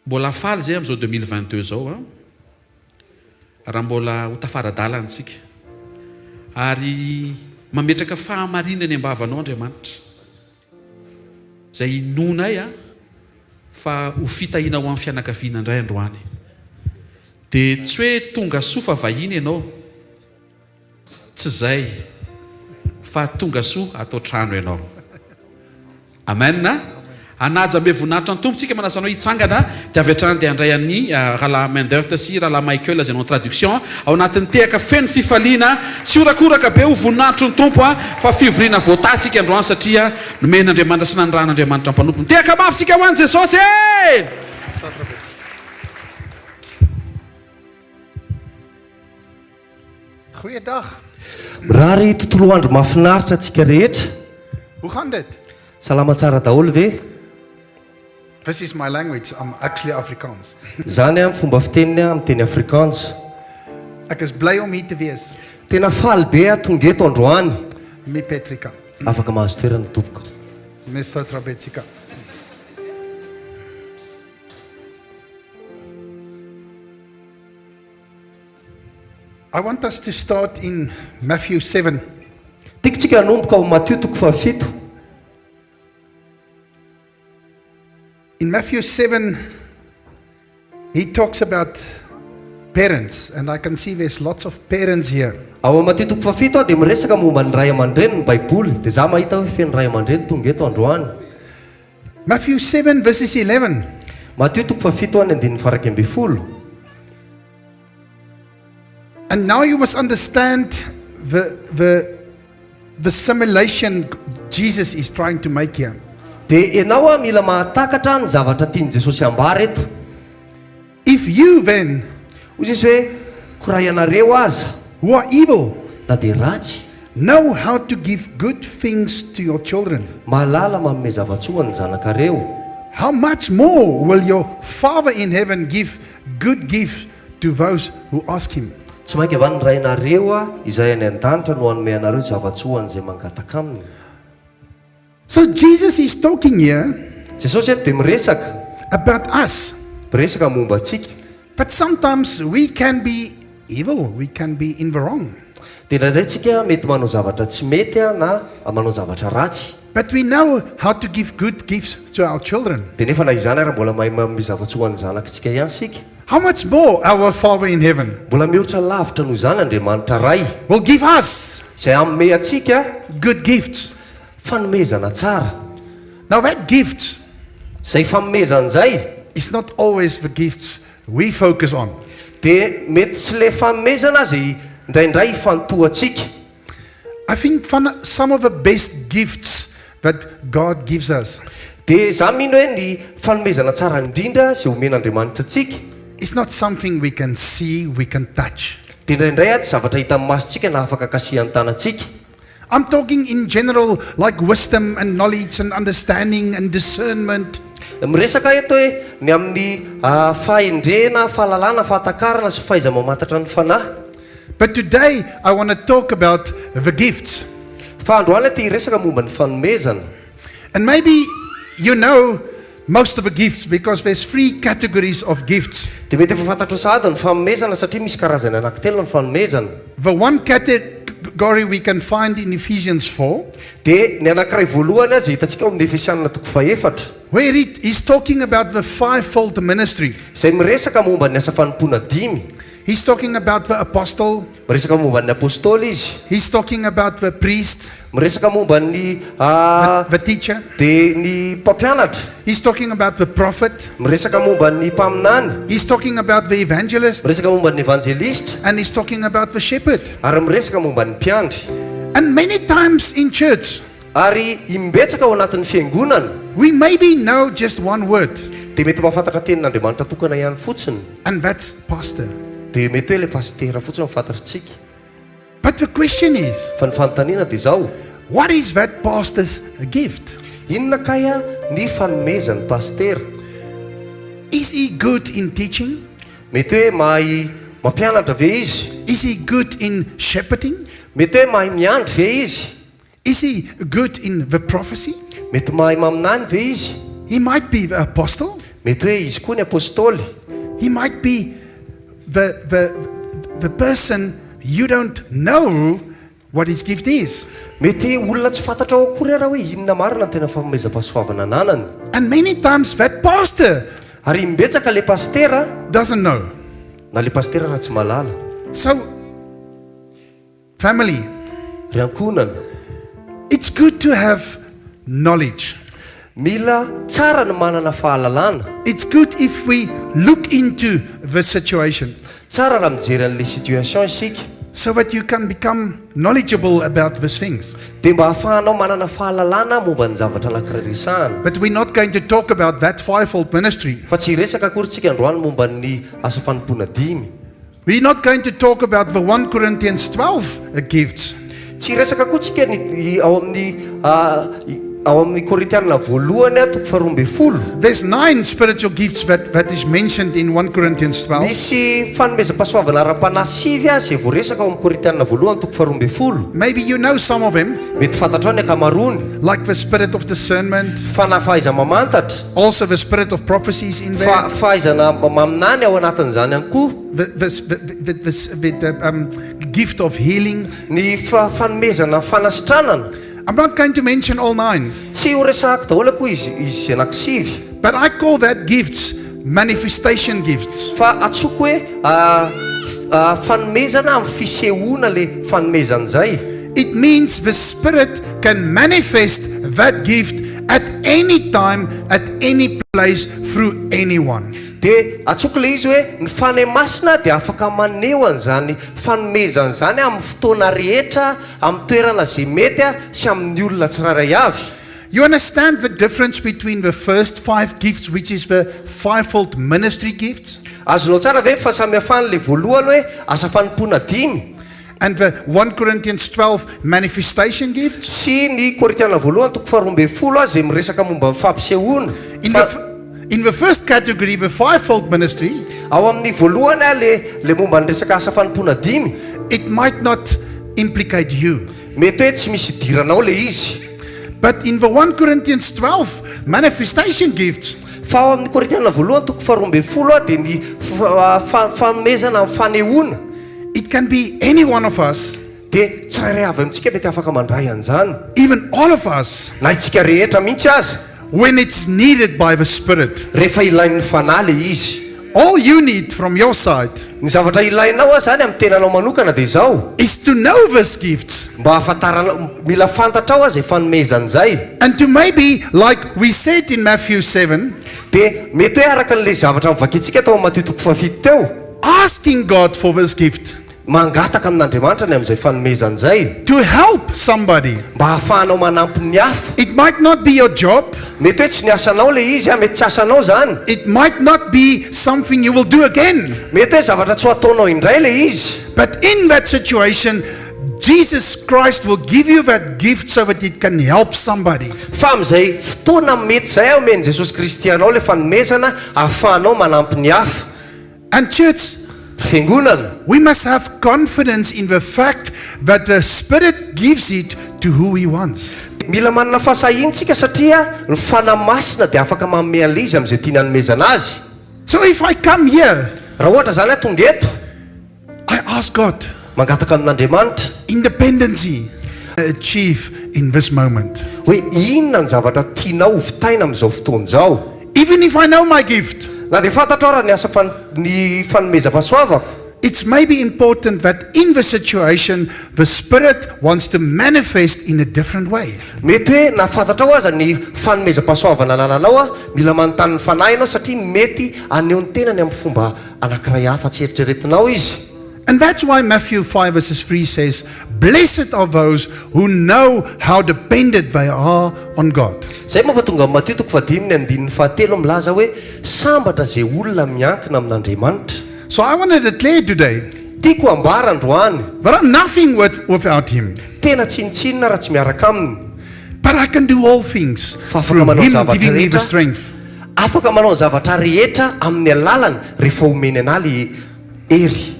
E: Mbola faly zay amin'izao 2022 zao raha mbola ho tafaradalanytsika ary mametraka fahamarinany ambavanao Andriamanitra zay inonay fa ho fitahina ho amin'ny fianakaviana indray androany. Dia tsy hoe tonga soa fa vahiny ianao, tsy zay fa tonga soa atao trano ianao. Amen. Anaja me voninahitra ny tompontsika manasanao hitsangana dia avy hatrany dia handray an'ny rahalahy Myndert sy rahalahy hvkl zay nao traduction ao anatin'ny tehaka feno fifaliana sy orakoraka be ho voninahitro ny tompo fa fivoriana voatantsika androany satria nomen'Andriamanitra sy nanran'Andriamanitra mpanompo. Tehaka mafisika ho an'i Jesosy e!
F: Goeiedag.
B: Rary tontolo andro mahafinaritra atsika rehetra.
F: Hoe gaan dit?
B: Salama tsara daholo ve?
F: This is my language. I'm actually Afrikaans.
B: Zany fomba fiteniny amin'ny teny Afrikaans.
F: Ek is bly om hier te wees.
B: Tena faly be tonga eto androany.
F: Mi Petrika.
B: Afaka mahazo toerana tompoko.
F: Mes Sotrabetsika. I want us to start in Matthew 7.
B: Tikitsika hanomboka ao Mateo 7.
F: In Matthew 7, he talks about parents, and I can see there's lots of parents here.
B: Ao Mateo 7 dia miresaka momba ny ray aman-dreny ny Baiboly. Dia za mahita hoe feno ray aman-dreny tonga eto androany.
F: Matthew 7 verses 11.
B: Mateo 7 any andininy faraky amby folo.
F: And now you must understand the simulation Jesus is trying to make here.
B: Dia ianao mila mahatakatra ny zavatra tiany Jesosy ambara eto.
F: If you then,
B: Hoy izy hoe koraha ianareo aza
F: who are evil,
B: na dia ratsy,
F: know how to give good things to your children,
B: mahalala manome zavatsoa ny zanakareo,
F: how much more will your Father in heaven give good gifts to those who ask him?
B: tsy mainka avany ray nareo izay any an-danitra no hanome anareo zavatsoa an'izay mangataka aminy.
F: So Jesus is talking here
B: Jesosy eto dia miresaka
F: about us.
B: miresaka momba antsika.
F: But sometimes we can be evil, we can be in the wrong.
B: Dia indraindray tsika mety manao zavatra tsy mety na manao zavatra ratsy.
F: But we know how to give good gifts to our children.
B: Dia nefa na izany ary mbola mahay manome zavatsoa ny zanakitsika ihany sika.
F: How much more our Father in heaven
B: Mbola mihoatra lavitra noho izany Andriamanitra ray
F: will give us
B: izay amome atsika
F: good gifts.
B: fanomezana tsara.
F: Now that gift
B: Izay fanomezana izay
F: is not always the gifts we focus on.
B: dia mety tsy le fanomezana azy indraindray fantohatsika.
F: I think some of the best gifts that God gives us
B: Dia za mino hoe ny fanomezana tsara indrindra izay omen'Andriamanitra antsika
F: is not something we can see, we can touch.
B: dia indraindray tsy zavatra hita amin'ny masontsika na afaka kasihan'ny tanantsika.
F: I'm talking in general like wisdom and knowledge and understanding and discernment.
B: Miresaka eto hoe ny amin'ny fahendrena, fahalalana, fahatakarana sy fahaiza-mamantatra ny fanahy.
F: But today I want to talk about the gifts.
B: Fa androany ty hiresaka momba ny fanomezana.
F: And maybe you know most of the gifts because there's 3 categories of gifts.
B: Dia mety efa fantatro sahady ny fanomezana satria misy karazany anankitelo ny fanomezana.
F: The one category we can find in Ephesians 4,
B: Dia ny anankiray voalohany azy hitantsika ao amin'ny Efesianina 4
F: where he's talking about the fivefold ministry.
B: izay miresaka momba ny asa fanompona 5.
F: He's talking about the apostle,
B: Miresaka momba ny apôstôly izy.
F: he's talking about the priest,
B: Miresaka momba ny
F: the teacher,
B: dia ny mpampianatra.
F: he's talking about the prophet,
B: Miresaka momba ny mpaminany.
F: he's talking about the evangelist,
B: Miresaka momba ny evangelista.
F: and he's talking about the shepherd.
B: Ary miresaka momba ny mpiandry.
F: And many times in church,
B: Ary imbetsaka ao anatin'ny fiangonana
F: we maybe know just one word,
B: dia mety mahafantatra tenin'Andriamanitra tokana ihany fotsiny.
F: and that's pastor.
B: Dia mety hoe le pastera fotsiny mahafantatritsika.
F: But the question is,
B: Fa ny fanontaniana dia izao,
F: what is that pastor's gift?
B: inona kaya ny fanomezan'ny pastera?
F: Is he good in teaching?
B: Mety hoe mahay mampianatra ve izy?
F: Is he good in shepherding?
B: Mety hoe mahay miandry ve izy?
F: Is he good in the prophecy?
B: Mety mahay maminany ve izy?
F: He might be the apostle.
B: Mety hoe izy koa ny apôstôly.
F: He might be the person you don't know what his gift is.
B: Mety olona tsy fantatra ao akory raha hoe inona marina tena fanomezam-pahasoavana ananany.
F: And many times that pastor
B: Ary mbetsaka le pastera
F: doesn't know.
B: na le pastera raha tsy malala.
F: So, family,
B: Ry ankonana,
F: it's good to have knowledge.
B: mila tsara ny manana fahalalana.
F: It's good if we look into the situation
B: Tsara raha mijery an'le situation isika,
F: so that you can become knowledgeable about these things.
B: dia mba hahafahanao manana fahalalana momba ny zavatra anankireresahana.
F: But we're not going to talk about that fivefold ministry.
B: Fa tsy resaka akory tsika androany momba ny asa fanompoana 5.
F: We're not going to talk about the 1 Corinthians 12 gifts.
B: Tsy resaka koa tsika ao amin'ny Korintianina voalohany toko 12.
F: There's 9 spiritual gifts that is mentioned in 1 Corinthians 12.
B: Misy fanomezam-pahasoavana ara-panahy 7 izay voaresaka ao amin'ny Korintianina voalohany toko 12.
F: Maybe you know some of them,
B: Mety fantatrao ny ankamaroany.
F: like the spirit of discernment,
B: Fanahy fahaizana mamantatra,
F: also the spirit of prophecies in there,
B: fahaizana maminany ao anatin'izany ihany koa.
F: the gift of healing.
B: Ny fanomezana fanasitranana.
F: I'm not going to mention all 9,
B: Tsy ho resahako daholo koa izy anankisivy.
F: but I call that gifts manifestation gifts.
B: Fa atsoko hoe fanomezana amin'ny fisehoana le fanomezana izay.
F: It means the Spirit can manifest that gift at any time, at any place, through anyone.
B: Dia atsoko le izy hoe ny fanahy masina dia afaka maneho an'izany fanomezana izany amin'ny fotoana rehetra, amin'ny toerana izay mety sy amin'ny olona tsirairay avy.
F: You understand the difference between the first 5 gifts, which is the fivefold ministry gifts,
B: Azonao tsara ve fa samihafany le voalohany hoe asa fanompoana 5
F: and the 1 Corinthians 12 manifestation gifts?
B: sy ny Korintianina voalohany toko 12 izay miresaka momba ny fampisehoana.
F: In the first category, the fivefold ministry,
B: Ao amin'ny voalohany le momba ny resaka asa fanompoana 5,
F: it might not implicate you.
B: mety hoe tsy misy idiranao le izy.
F: But in the 1 Corinthians 12 manifestation gifts,
B: Fa ao amin'ny Korintianina voalohany toko 12 dia ny fanomezana amin'ny fanehoana.
F: it can be any one of us,
B: Dia tsirairay avy amintsika mety afaka mandray an'izany,
F: even all of us,
B: na itsika rehetra mihitsy aza,
F: when it's needed by the Spirit.
B: rehefa ilain'ny fanahy le izy.
F: All you need from your side
B: Ny zavatra ilainao zany amin'ny tenanao manokana dia izao,
F: is to know these gifts
B: mba hafantarana, mila fantatrao aza fanomezana izay.
F: and to maybe, like we said in Matthew 7,
B: Dia mety hoe araka n'le zavatra mivakintsika tao amin'ny Mateo toko 7 teo,
F: asking God for this gift
B: mangataka amin'Andriamanitra ny amin'izay fanomezana izay,
F: to help somebody.
B: mba hahafahanao manampy ny hafa.
F: It might not be your job,
B: Mety hoe tsy ny asanao le izy, mety tsy asanao zany.
F: it might not be something you will do again,
B: Mety hoe zavatra tsy ho ataonao indray le izy.
F: but in that situation, Jesus Christ will give you that gift so that it can help somebody.
B: Fa amin'izay fotoana mety izay omen'i Jesosy Kristy anao le fanomezana ahafahanao manampy ny hafa.
F: And church,
B: Fiangonana,
F: we must have confidence in the fact that the Spirit gives it to who He wants.
B: mila manana fahasahiantsika satria ny fanahy masina dia afaka manome an'le izy amin'izay tiana hanomezana azy.
F: So if I come here,
B: Raha ohatra zany hoe tonga eto,
F: I ask God
B: mangataka amin'Andriamanitra
F: independency achieve in this moment.
B: hoe inona ny zavatra tianao hovitaina amin'izao fotoana izao.
F: Even if I know my gift,
B: Na dia fantatrao raha ny asa ny fanomezam-pahasoavako,
F: it's maybe important that in the situation, the Spirit wants to manifest in a different way.
B: mety hoe na fantatrao aza ny fanomezam-pahasoavana anananao mila manontany ny fanahy ianao satria mety aneho ny tenany amin'ny fomba anankiray hafa tsy eritreretinao izy.
F: And that's why Matthew 5 verses 3 says, blessed are those who know how dependent they are on God.
B: Zay mampatonga amin'ny Mateo toko 5:7 milaza hoe sambatra zay olona miankina amin'Andriamanitra.
F: So I want to declare today
B: Tiako ambara androany,
F: that I'm nothing without Him,
B: tena tsinitsinina raha tsy miaraka aminy.
F: but I can do all things
B: Fa afaka
F: through
B: manao
F: Him
B: zavatra
F: giving me the
B: rehetra.
F: strength.
B: Afaka manao zavatra rehetra amin'ny alalany rehefa omeny anahy le hery.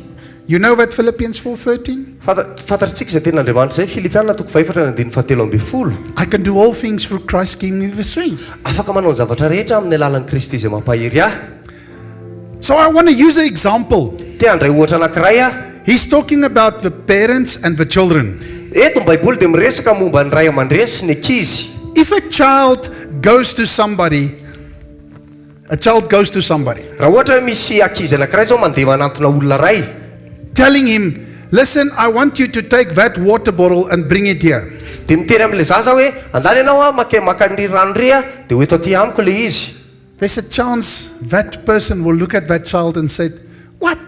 F: You know that Philippians 4:13?
B: Fantatritsika izay tenaandriamanitra zay Filipiana 4:7.
F: I can do all things through Christ giving me the strength.
B: Afaka manao ny zavatra rehetra amin'ny alalan'i Kristy izay mampahery ahy.
F: So I want to use an example.
B: Te handray ohatra anankiray aho.
F: He's talking about the parents and the children.
B: Eto ny Baiboly dia miresaka momba ny ray aman-dreny sy ny ankizy.
F: If a child goes to somebody,
B: Raha ohatra hoe misy ankizy anankiray zao mandeha manantona olona ray,
F: telling him, listen, I want you to take that water bottle and bring it here.
B: dia miteny amin'ilay zaza hoe andany ianao a maka ny rano ry a dia ho eto aty amiko le izy.
F: There's a chance that person will look at that child and say, what?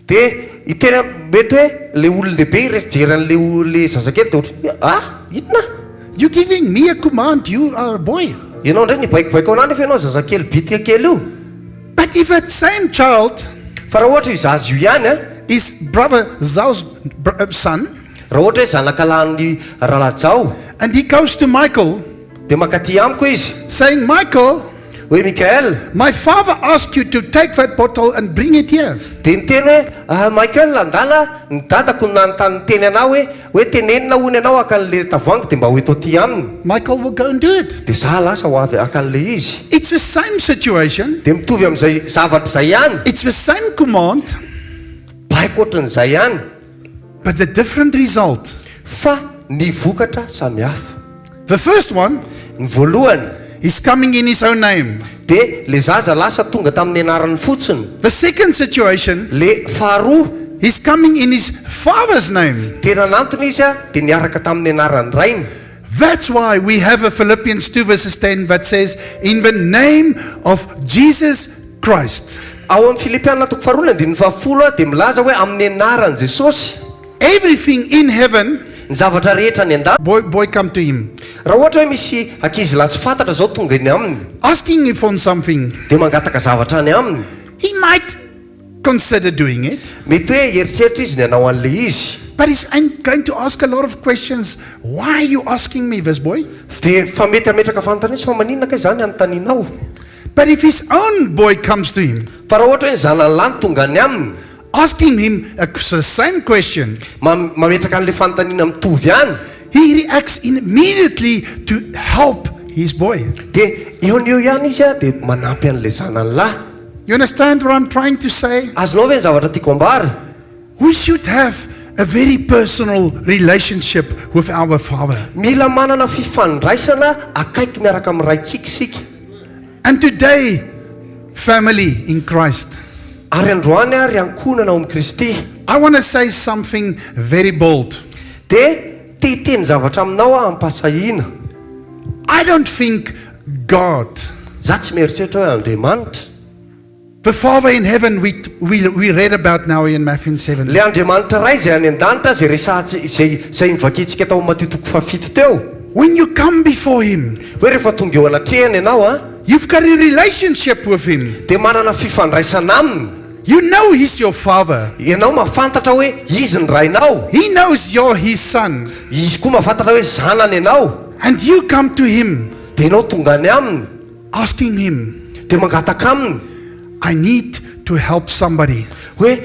B: Dia iteny mety hoe le olon-dehibe resy jeran'le zazakely dia ohatry inona?
F: You giving me a command, you are a boy.
B: Ianao ndray nibaikobaiko anany efa ianao zazakely bitika kely io.
F: But if that same child
B: Fa raha ohatra io zaza io ihany a,
F: is Brother Zau's son,
B: raha ohatra hoe zanakalahan'ny Ralajao,
F: and he goes to Michael,
B: dia makaty amiko izy
F: saying, Michael,
B: hoe Mikael,
F: my father asked you to take that bottle and bring it here.
B: dia niteny hoe Michael andala ny dadako nanontany teny anao hoe tenenina hoy ianao aka an'le tavoahangy dia mba ho eto aty aminy.
F: Michael will go and do it.
B: Dia za lasa ho avy aka an'le izy.
F: It's the same situation.
B: Dia mitovy amin'izay zavatra izay ihany,
F: It's the same command,
B: baiko ohatran'izay ihany,
F: but the different result.
B: fa ny vokatra samihafa.
F: The first one
B: Ny voalohany
F: is coming in his own name.
B: dia le zaza lasa tonga tamin'ny anarany fotsiny.
F: The second situation
B: Le faharoa
F: is coming in his father's name.
B: tena nantony izy a dia niaraka tamin'ny anarany rainy.
F: That's why we have a Philippians 2 verses 10 that says, in the name of Jesus Christ.
B: Ao amin'ny Filipiana 4:10 dia milaza hoe amin'ny anaran'i Jesosy
F: Everything in heaven,
B: ny zavatra rehetra ny an-dava.
F: boy come to him,
B: Raha ohatra hoe misy ankizy lahy tsy fantatra zao tonga eny aminy
F: asking him for something.
B: dia mangataka zavatra any aminy,
F: He might consider doing it,
B: mety hoe eritreritra izy ny anao an'le izy.
F: but he's going to ask a lot of questions. Why are you asking me this, boy?
B: Dia fa mety ametraka fanontaniana fa maninona kay zany anontanianao.
F: But if his own boy comes to him,
B: Fa raha ohatra hoe ny zanany lahy tonga any aminy
F: asking him the same question,
B: mametraka an'le fanontaniana mitovy ihany,
F: he reacts immediately to help his boy.
B: dia eo ny eo ihany izy a dia manampy an'le zanany lahy.
F: You understand what I'm trying to say?
B: Azonao ve ny zavatra tiako ambary?
F: We should have a very personal relationship with our Father.
B: Mila manana fifandraisana akaiky miaraka amin'ny raintsika isika.
F: And today, family in Christ,
B: Ary androany a ry ankonana ao amin'ny Kristy.
F: I want to say something very bold.
B: Dia teteny zavatra aminao a ampasahina.
F: I don't think God,
B: Za tsy mieritreritra hoe Andriamanitra.
F: the Father in heaven, we read about now in Matthew 7.
B: Le Andriamanitra ray izay any an-danitra izay resahatsy izay nivakintsika tao Matteo 7 teo.
F: When you come before Him,
B: Hoe rehefa tonga eo anatrehany ianao a,
F: you've got a relationship with Him.
B: dia manana fifandraisana aminy.
F: You know He's your Father.
B: Ianao mafantatra hoe izy ny rainao.
F: He knows you're His son.
B: Izy koa mafantatra hoe zanany ianao.
F: And you come to Him
B: Dia ianao tonga any aminy
F: asking Him,
B: dia mangataka aminy
F: I need to help somebody.
B: hoe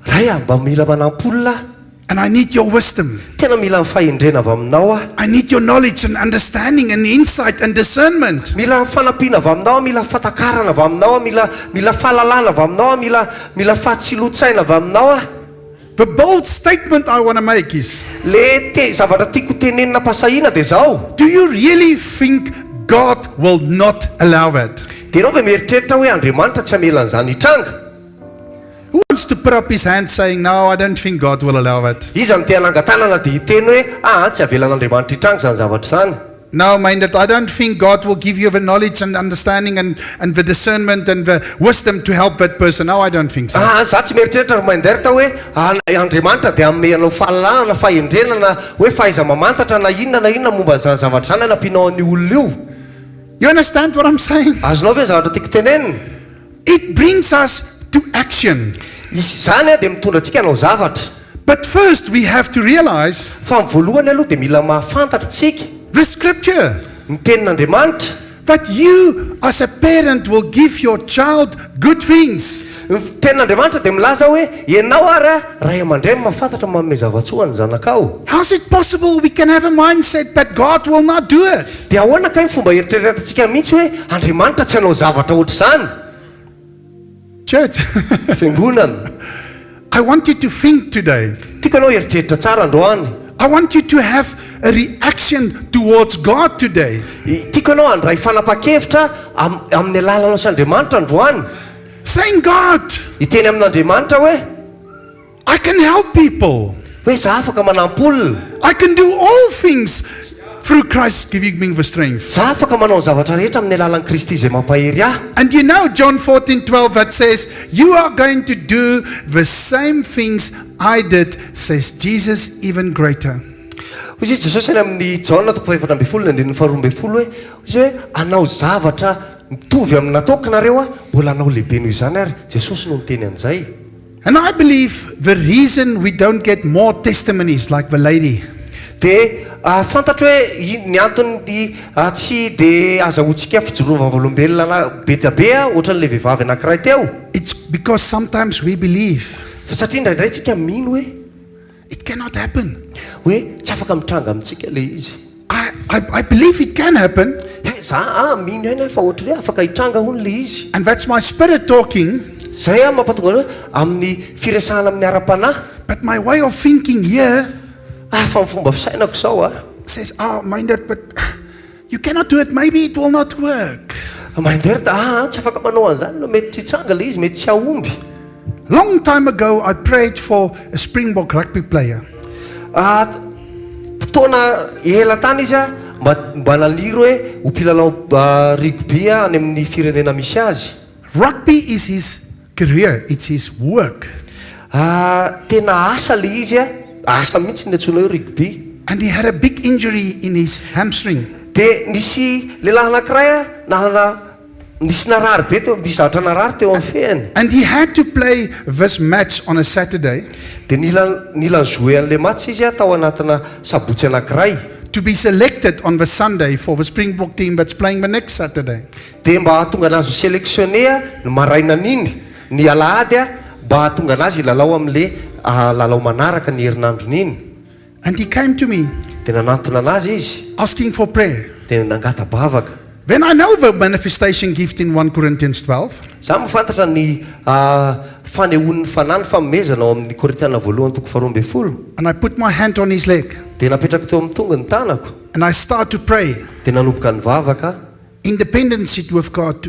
B: ray a mba mila manampolona,
F: And I need your wisdom.
B: tena mila ny fahendrena avy aminao a,
F: I need your knowledge and understanding and insight and discernment.
B: mila fanampiana avy aminao a, mila fatakarana avy aminao a, mila fahalalana avy aminao a, mila fahatsilotsaina avy aminao a.
F: The bold statement I want to make is,
B: Le zavatra tiako tenenina pasahina dia zao,
F: do you really think God will not allow that?
B: dia ianao ve mieritreritra hoe Andriamanitra tsy hamela an'izany hitranga?
F: Who wants to put up his hand saying, no, I don't think God will allow that?
B: Iza no te hanangatanana dia hiteny hoe tsy avelan'Andriamanitra hitranga zany zavatra zany.
F: No, Myndert, I don't think God will give you the knowledge and understanding and the discernment and the wisdom to help that person. No, I don't think so.
B: Za tsy mieritreritra Myndert hoe Andriamanitra dia ameanao fahalalana na fahendrenana hoe fahaiza mamantatra na inona momba n'izany zavatra zany anampianao an'io olona io.
F: You understand what I'm saying?
B: Azonao ve ny zavatra tiako tenenina?
F: It brings us to action.
B: Zany a dia mitondra antsika hanao zavatra.
F: But first, we have to realize
B: Fa ny voalohany aloha dia mila mahafantatra tsika
F: the scripture
B: ny tenin'Andriamanitra
F: that you, as a parent, will give your child good things.
B: Tenin'Andriamanitra dia milaza hoe ianao ary ray aman-dray mahafantatra manome zavatsoa ny zanakao.
F: How's it possible we can have a mindset but God will not do it?
B: Dia ahoana kay ny fomba eritreretantsika mihitsy hoe Andriamanitra tsy hanao zavatra ohatr'izany?
F: Church,
B: Fiangonana,
F: I want you to think today.
B: tiako anao eritreritra tsara androany.
F: I want you to have a reaction towards God today.
B: Tiako anao handray fanapa-kevitra amin'ny alalanao sy Andriamanitra androany.
F: Saying, God,
B: Iteny amin'Andriamanitra hoe
F: I can help people.
B: hoe za afaka manampy olona.
F: I can do all things through Christ giving me the strength.
B: Za afaka manao zavatra rehetra amin'ny alalan'i Kristy izay mampahery ahy.
F: And you know John 14:12 that says, you are going to do the same things I did, says Jesus, even greater.
B: Hoy izy Jesosy any amin'ny Jaona 4:12 hoe izy hoe anao zavatra mitovy amin'ny nataoko nareo mbola anao lehibe noho izany ary Jesosy no miteny an'izay.
F: And I believe the reason we don't get more testimonies like the lady,
B: Dia fantatra hoe ny antony tsy dia azahoantsika fijorovam-bolombelona betsabe ohatran'ilay vehivavy anankiray teo.
F: it's because sometimes we believe
B: Fa satria indraindray tsika mino hoe
F: it cannot happen.
B: tsy afaka mitranga amintsika le izy.
F: I believe it can happen,
B: Za mino ihany fa ohatra hoe afaka hitranga hono le izy.
F: and that's my spirit talking,
B: Zay mampatonga hoe amin'ny firesahana amin'ny ara-panahy.
F: but my way of thinking here
B: Fa ny fomba fisainako zao
F: says, oh, Myndert, but you cannot do it, maybe it will not work.
B: Myndert, tsy afaka manao an'izany no mety tsy hitsanga le izy, mety tsy ahomby.
F: Long time ago, I prayed for a Springbok rugby player.
B: Fotoana ela tany izy mba naliry hoe ho mpilalao rugby any amin'ny firenena misy azy.
F: Rugby is his career, it's his work.
B: Tena asa le izy asa mihitsy ny antsoina hoe rugby.
F: And he had a big injury in his hamstring.
B: Dia nisy lehilahy anankiray nisy narary be teo, nisy zavatra narary teo amin'ny fehany.
F: And he had to play this match on a Saturday
B: Dia nila jouer an'ilay match izy tao anatina sabotsy anankiray.
F: to be selected on the Sunday for the Springbok team that's playing the next Saturday.
B: Dia mba hahatonga anazy ho sélectionné ny maraina n'iny ny alahady mba hahatonga anazy lalao amin'le lalao manaraka ny herinandron'iny.
F: And he came to me
B: Dia nanantona anazy izy
F: asking for prayer.
B: dia nangata-bavaka.
F: Then I know the manifestation gift in 1 Corinthians 12.
B: Za mifantatra ny fanehoan'ny fanahy ny famomezana ao amin'ny Korintiana 1:12.
F: And I put my hand on his leg
B: Dia napetraka teo amin'ny tonga ny tanako.
F: and I start to pray.
B: Dia nanomboka ny vavaka.
F: Independency with God.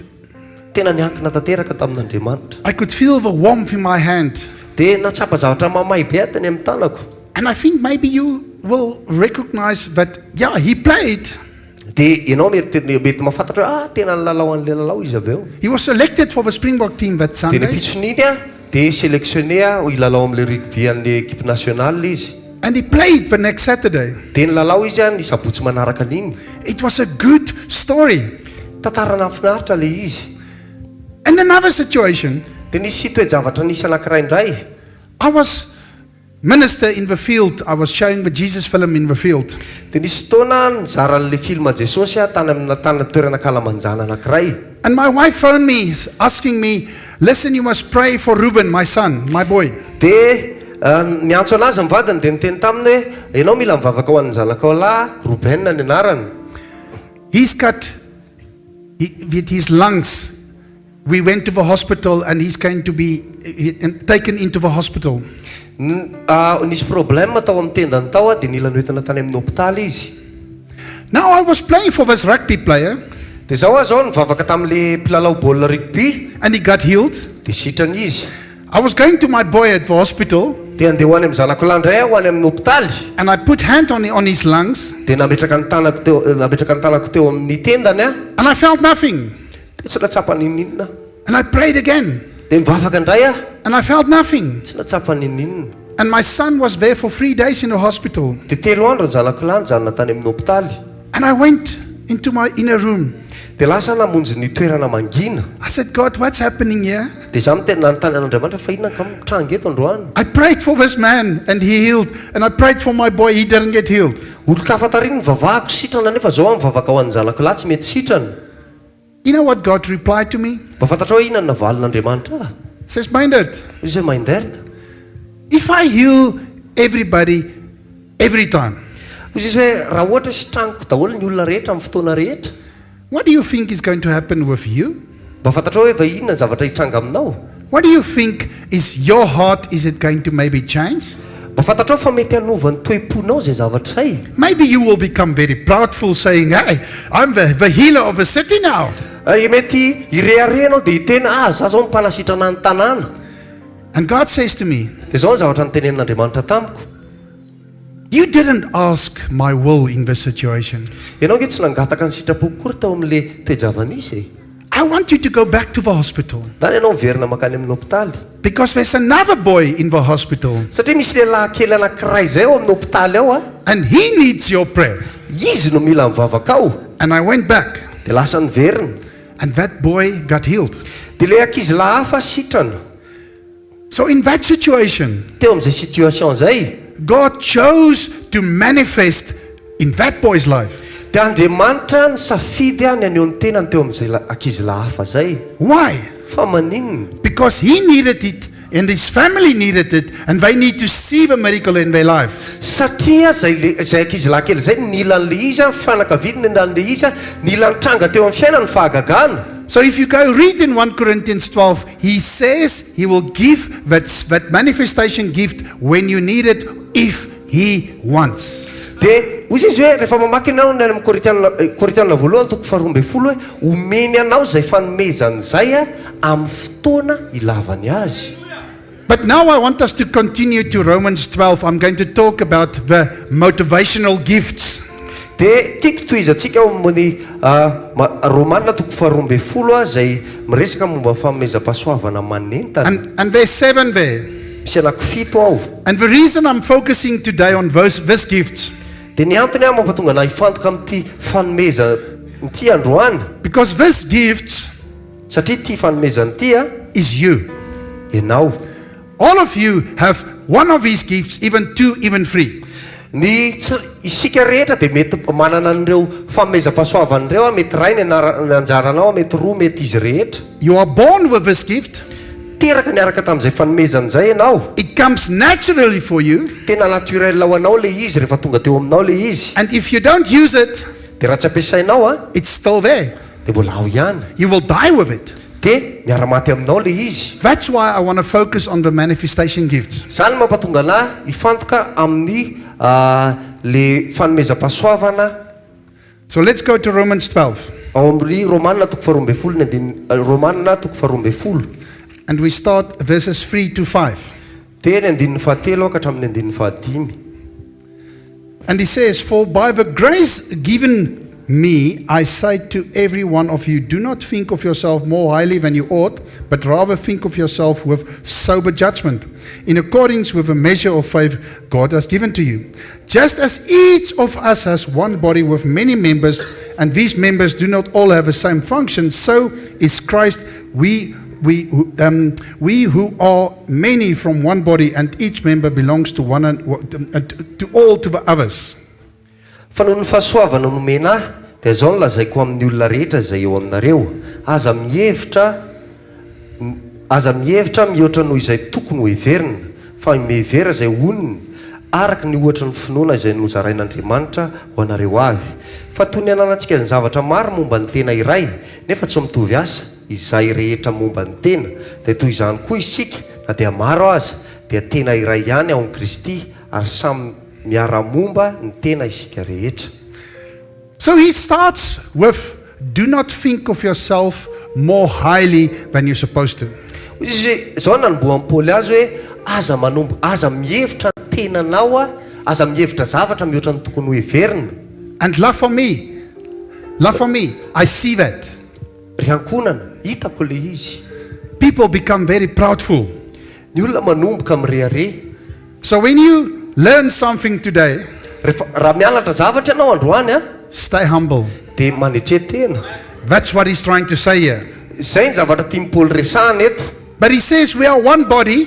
B: Tena niankina tanteraka tamin'Andriamanitra.
F: I could feel the warmth in my hand.
B: Dia natsapa zavatra mamay be tany amin'ny tanako.
F: And I think maybe you will recognize that, yeah, he played.
B: Dia ianao mety mahafantatra hoe tena nilalao an'ilay lalao izy avy eo.
F: He was selected for the Springbok team that
B: Dia
F: Sunday.
B: nipitson'iny dia sélectionné ho hilalao amin'ilay rugby an'ilay équipe nationale izy.
F: And he played the next Saturday.
B: Dia nilalao izy ny sabotsy manaraka an'iny.
F: It was a good story.
B: Tantara nafinaritra le izy.
F: And another situation,
B: Dia nisy toe-javatra nisy anankiray indray.
F: I was minister in the field. I was showing the Jesus film in the field.
B: Dia nisy fotoana nizara an'ilay filma Jesosy tany amin'ny toerana kalamanjana anankiray.
F: And my wife phoned me asking me, listen, you must pray for Ruben, my son, my boy.
B: Dia niantso anazy ny vadiny dia niteny taminy hoe ianao mila mivavaka ho an'ny zanakao lahy Ruben ny anarany.
F: He's cut with his lungs. We went to the hospital and he's going to be taken into the hospital.
B: Nisy problème tao amin'ny tendany tao dia nila noentina tany amin'ny hôpitaly izy.
F: Now I was playing for this rugby player
B: Dia zao nivavaka tamin'ilay mpilalao baolina rugby
F: and he got healed.
B: dia sitrany izy.
F: I was going to my boy at the hospital
B: Dia andeha ho any amin'ny zanako lahy indray ho any amin'ny hôpitaly.
F: and I put hand on his lungs
B: Dia nametraka ny tanako teo amin'ny tendany
F: and I felt nothing.
B: dia tsy natsapa ninninina.
F: And I prayed again
B: Dia mivavaka indray
F: and I felt nothing.
B: tsy natsapa ninninina.
F: And my son was there for 3 days in the hospital.
B: Dia 3 andro ny zanako lahy nijanona tany amin'ny hôpitaly.
F: And I went into my inner room.
B: Dia lasa namonjy ny toerana mangina.
F: I said, God, what's happening here?
B: Dia za miteny nanontany an'Andriamanitra fa inona ka mitranga eto androany.
F: I prayed for this man and he healed. And I prayed for my boy, he didn't get healed.
B: Olo-kafa tariny vavahako sitrana nefa zao mivavaka ho an'ny zanako lahy tsy mety sitrana.
F: You know what God replied to me?
B: Mba fantatrao hoe inona ny navalin'Andriamanitra?
F: Says Myndert,
B: Izy hoe Myndert.
F: if I heal everybody every time,
B: Izy hoe raha ohatra sitrangiko daholo ny olona rehetra amin'ny fotoana rehetra,
F: what do you think is going to happen with you?
B: mba fantatrao hoe va inona ny zavatra hitranga aminao?
F: What do you think is your heart? Is it going to maybe change?
B: Mba fantatrao fa mety hanova ny toe-ponao zay zavatra izay.
F: Maybe you will become very proudful saying, hey, I'm the healer of a city now.
B: Mety ireharehanao dia hitena za zao mpanasitrana ny tanàna.
F: And God says to me,
B: Dia zao ny zavatra nitenenin'Andriamanitra tamiko.
F: you didn't ask my will in this situation.
B: Ianao nge tsy nangataka ny sitrapoko kory tao amin'ilay toe-javanisy e.
F: I want you to go back to the hospital.
B: Zany ianao miverina makany amin'ny hopitaly.
F: Because there's another boy in the hospital
B: Satria misy lehilahy kely anankiray zay ao amin'ny hopitaly ao a.
F: and he needs your prayer.
B: Izy no mila mivavaka ao.
F: And I went back
B: Dia lasa niverina.
F: and that boy got healed.
B: Dia le ankizilahy hafa sitrana.
F: So in that situation,
B: Teo amin'izay situation zay,
F: God chose to manifest in that boy's life.
B: dia Andriamanitra ny safidy a ny aneho ny tenany teo amin'izay ankizilahy hafa zay.
F: Why?
B: Fa maninona?
F: Because he needed it and his family needed it and they need to see the miracle in their life.
B: Satria zay ankizilahy kely zay nila an'le izy a, fianakavidy ny an'le izy a, nila nitranga teo amin'ny fiainany fahagagana.
F: So if you go read in 1 Corinthians 12, he says he will give that manifestation gift when you need it if he wants.
B: Dia hoy izy hoe rehefa mamaky anao ny amin'ny Korintianina voalohany toko 12 hoe omeny anao zay fanomezany zay a amin'ny fotoana ilavany azy.
F: But now I want us to continue to Romans 12. I'm going to talk about the motivational gifts.
B: Dia tiako tohizatsika ao amin'ny Romanina toko 12 a zay miresaka momba fanomezam-pahasoavana manentana.
F: And there's 7 there.
B: Misy anankifito ao.
F: And the reason I'm focusing today on this gifts,
B: Dia ny antony a mampatonga na hifantoka amin'ity fanomeza ity androany.
F: because this gifts
B: Satria ity fanomezana ity a,
F: is you.
B: ianao.
F: All of you have one of these gifts, even 2, even 3.
B: Isika rehetra dia mety manana an'ireo fanomezam-pahasoavan'ireo a, mety ray ny anjaranao, mety roa, mety izy rehetra.
F: You are born with this gift.
B: Teraka niaraka tamin'izay fanomezana izay ianao.
F: It comes naturally for you.
B: Tena naturel ao anao le izy rehefa tonga teo aminao le izy.
F: And if you don't use it,
B: Dia raha tsy ampiasainao a,
F: it's still there.
B: dia mbola ao ihany.
F: You will die with it.
B: Dia miara-maty aminao le izy.
F: That's why I want to focus on the manifestation gifts.
B: Zany mampatonga anahy hifantoka amin'ny le fanomezam-pahasoavana.
F: So let's go to Romans 12.
B: Ao amin'ny Romanina toko 12 ny Romanina toko 12.
F: And we start verses 3 to 5.
B: Dia ny 17 ka hatramin'ny 15.
F: And he says, for by the grace given me, I say to every one of you, do not think of yourself more highly than you ought, but rather think of yourself with sober judgment, in accordance with the measure of faith God has given to you. Just as each of us has one body with many members, and these members do not all have the same function, so is Christ. We who are many from one body, and each member belongs to one to all to the others.
B: Fa noho ny fahasoavana nomena ahy, dia zao no lazaiko amin'ny olona rehetra izay eo aminareo. Aza mihevitra mihoatra noho izay tokony ho heverina, fa mihevera izay onony, araka ny ohatra ny finoana izay nozarain'Andriamanitra ho anareo avy. Fa toy ny ananantsika ny zavatra maro momba ny tena iray, nefa tsy mitovy asa izay rehetra momba ny tena. Dia toy izany koa isika, na dia maro aza, dia tena iray ihany ao amin'i Kristy, ary samy miara-momba ny tena isika rehetra.
F: So he starts with, do not think of yourself more highly than you're supposed to.
B: Izy zao nanomboan'i Paoly azy hoe aza mihevitra ny tenanao a, aza mihevitra zavatra mihoatra ny tokony ho heverina.
F: And love for me, I see that.
B: Ry ankonana, hitako le izy.
F: People become very proudful.
B: Ny olona manomboka mirehare.
F: So when you learn something today,
B: Raha mianatra zavatra ianao androany a,
F: stay humble.
B: dia manetretena.
F: That's what he's trying to say here.
B: Izay ny zavatra tian'i Paoly resahana eto.
F: But he says we are one body,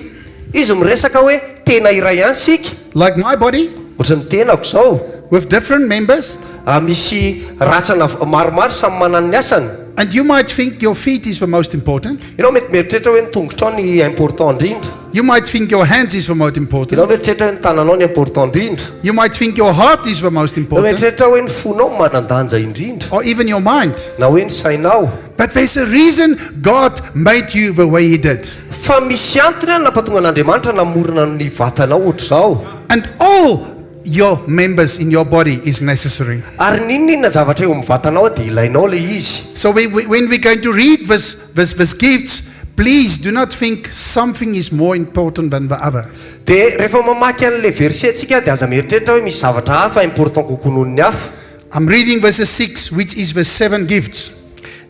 B: Izy miresaka hoe tena iray ihany sika,
F: like my body,
B: ohatra ny tenako zao.
F: with different members,
B: Misy ratsana maromaro samy manana ny asany.
F: And you might think your feet is the most important.
B: Ianao mety mieritreritra hoe ny tongotrao ny important indrindra.
F: You might think your hands is the most
B: Ianao
F: important.
B: mieritreritra hoe ny tananao ny important indrindra.
F: You might think your heart is the most
B: Ianao
F: important.
B: mieritreritra hoe ny fonao manandanja indrindra.
F: Or even your mind.
B: Na hoe ny sainao.
F: But there's a reason God made you the way He did.
B: Fa misy antony any nampatonga an'Andriamanitra namorona ny vatanao ohatr' zao.
F: And all your members in your body is necessary.
B: Ary ninona zavatra eo amin'ny vatanao dia ilainao le izy.
F: So when we're going to read this gifts, please do not think something is more important than the other.
B: Dia rehefa mamaky an'le verset tsika dia aza mieritreritra hoe misy zavatra hafa important kokoa noho ny hafa.
F: I'm reading verses 6, which is the 7 gifts.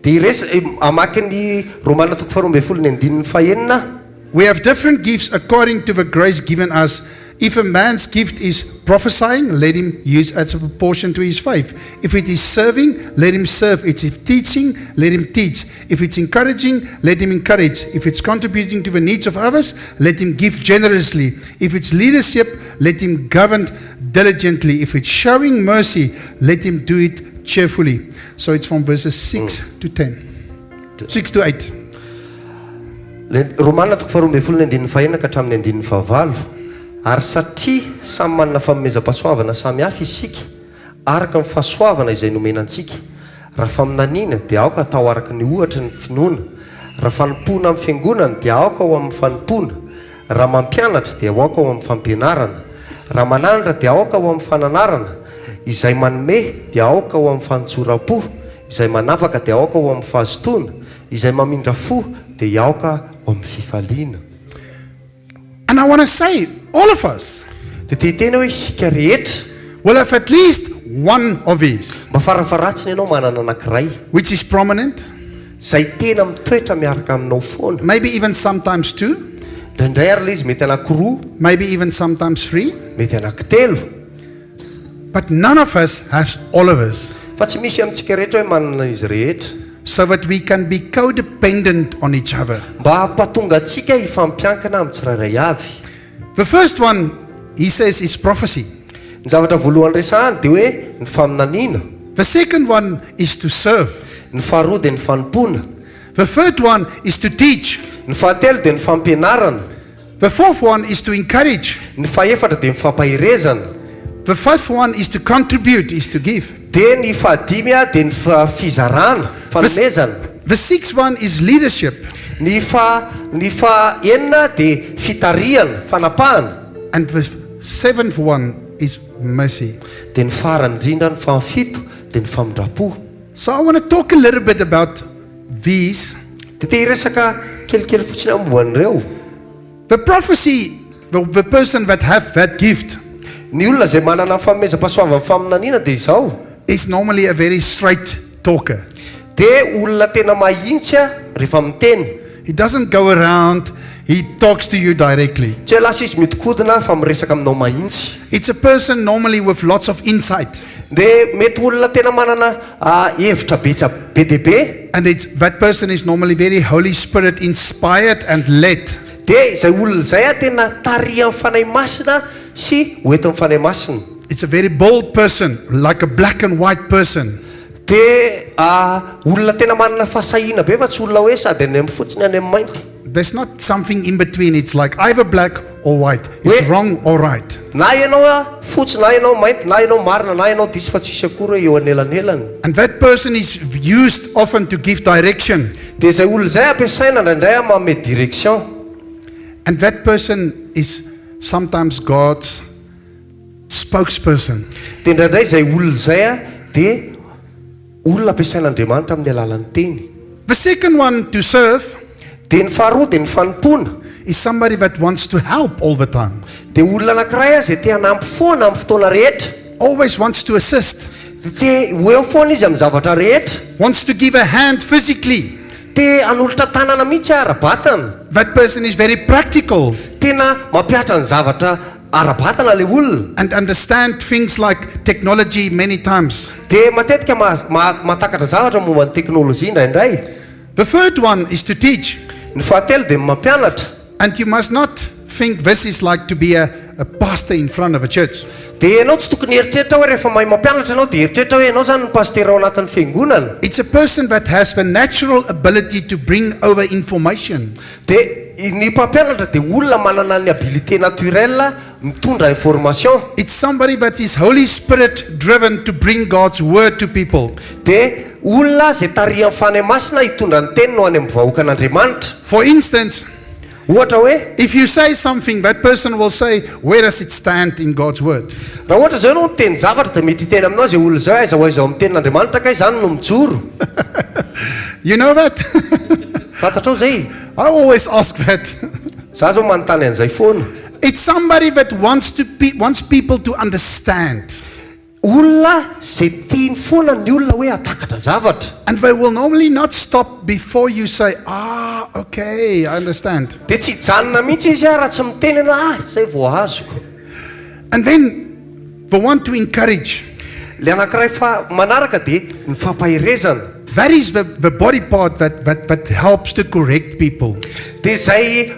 B: Dia amaky ny Romana 12:5.
F: We have different gifts according to the grace given us. If a man's gift is prophesying, let him use as a proportion to his faith. If it is serving, let him serve. If it's teaching, let him teach. If it's encouraging, let him encourage. If it's contributing to the needs of others, let him give generously. If it's leadership, let him govern diligently. If it's showing mercy, let him do it cheerfully. So it's from verses 6 to 10. 6 to 8.
B: Romana 12:5 ka hatramin'ny 9:9. Ary satria samy manana fanomezam-pahasoavana samy hafa isika araka ny fahasoavana izay nomenantsika. Raha faminaniana dia aoka atao araka ny ohatra ny finoana. Raha fanompona amin'ny fiangonana dia aoka ho amin'ny fanompona. Raha mampianatra dia aoka ho amin'ny fampianarana. Raha mananatra dia aoka ho amin'ny fananarana. Izay manome dia aoka ho amin'ny fanotsoram-po. Izay manavaka dia aoka ho amin'ny fahazotoana. Izay mamindra fo dia aoka ho amin'ny fifaliana.
F: And I want to say, all of us
B: Dia tena hoe isika rehetra
F: will have at least one of these,
B: mba farafaratsiny ianao manana anankiray
F: which is prominent,
B: zay tena mitoetra miaraka aminao foana.
F: maybe even sometimes two,
B: Indraindray ary le izy mety anankiroa,
F: maybe even sometimes three,
B: mety anankitelo.
F: but none of us has all of us,
B: Fa tsy misy amintsika rehetra hoe manana izy rehetra.
F: so that we can be codependent on each other.
B: Mba hampatonga antsika hifampiankina amin'ny tsirairay avy.
F: The first one, he says, is prophecy.
B: Ny zavatra voalohany resahany dia hoe ny faminaniana.
F: The second one is to serve.
B: Ny faharoa dia ny fanompona.
F: The third one is to teach.
B: Ny fahatelo dia ny fampianarana.
F: The fourth one is to encourage.
B: Ny fahaefatra dia ny fampahirezana.
F: The fifth one is to contribute, is to give.
B: Dia ny fahadimy dia ny fizarana, fanomezana.
F: The sixth one is leadership.
B: Ny fahaenina dia fitariana, fanapahana.
F: And the seventh one is mercy.
B: Dia ny farany indrindra ny fahafito dia ny famindrapo.
F: So I want to talk a little bit about these.
B: Dia te hiresaka kelikely fotsiny amboan'ireo.
F: The prophecy, the person that have that gift
B: Ny olona izay manana fanomezam-pahasoavana faminaniana dia izao.
F: is normally a very straight talker.
B: Dia olona tena mahintsy rehefa miteny.
F: He doesn't go around, he talks to you directly.
B: Tsy hoe lasa izy mitikodina fa miresaka aminao mahintsy.
F: It's a person normally with lots of insight.
B: Dia mety olona tena manana hevitra be dia be.
F: And that person is normally very Holy Spirit inspired and led.
B: Dia izay olona izay tena tarihy amin'ny fanahy masina sy hoentin'ny fanahy masina.
F: It's a very bold person, like a black and white person.
B: Dia olona tena manana fahasahiana be fa tsy olona hoe sady any amin'ny fotsiny any amin'ny mainty.
F: There's not something in between. It's like either black or white. It's wrong or right.
B: Na ianao fotsy, na ianao mainty, na ianao marina, na ianao diso fa tsisy akory hoe eo anelanelany.
F: And that person is used often to give direction.
B: Dia izay olona izay ampiasaina indraindray manome direction.
F: And that person is sometimes God's spokesperson.
B: Dia indraindray izay olona izay dia olona ampiasain'Andriamanitra amin'ny alalan'ny teny.
F: The second one, to serve,
B: Dia ny faharoa dia ny fanompona.
F: is somebody that wants to help all the time.
B: Dia olona anankiray izay te hanampy foana amin'ny fotoana rehetra.
F: Always wants to assist.
B: Dia ho eo foana izy amin'ny zavatra rehetra.
F: Wants to give a hand physically.
B: Dia hanolotra tanana mihitsy ara-batana.
F: That person is very practical
B: Tena mampiatra ny zavatra ara-batana le olona.
F: and understand things like technology many times.
B: Dia matetika matakatra zavatra momba ny teknôlôjia indraindray.
F: The third one is to teach.
B: Ny fahatelo dia mampianatra.
F: And you must not think this is like to be a a pastor in front of a church.
B: Dia ianao tsy tokony eritreritra hoe rehefa mahay mampianatra ianao dia eritreritra hoe ianao zany ny pasteur ao anatin'ny fiangonana.
F: It's a person that has the natural ability to bring over information.
B: Dia ny mpampianatra dia olona manana ny habilité naturelle mitondra information.
F: It's somebody that is Holy Spirit driven to bring God's word to people.
B: Dia olona zay tarihan'ny fanahy masina hitondra ny teny no any amin'ny vahoakan'Andriamanitra.
F: For instance,
B: Ohatra hoe
F: if you say something, that person will say, where does it stand in God's word?
B: raha ohatra zao ianao miteny zavatra dia mety hiteny aminao zay olona zao aiza ho aiza ao amin'ny tenin'Andriamanitra kay zany no mijoro.
F: You know that?
B: Fantatrao zay?
F: I always ask that.
B: Za zao manontany an'izay foana.
F: It's somebody that wants people to understand.
B: Olona zay tiany foana ny olona hoe hatakatra zavatra.
F: And they will normally not stop before you say, okay, I understand.
B: Dia tsy hijanona mihitsy izy raha tsy miteny ianao zay vao azoko.
F: And then they want to encourage.
B: Le anankiray manaraka dia ny fampahirezana.
F: That is the body part that helps to correct people.
B: Dia zay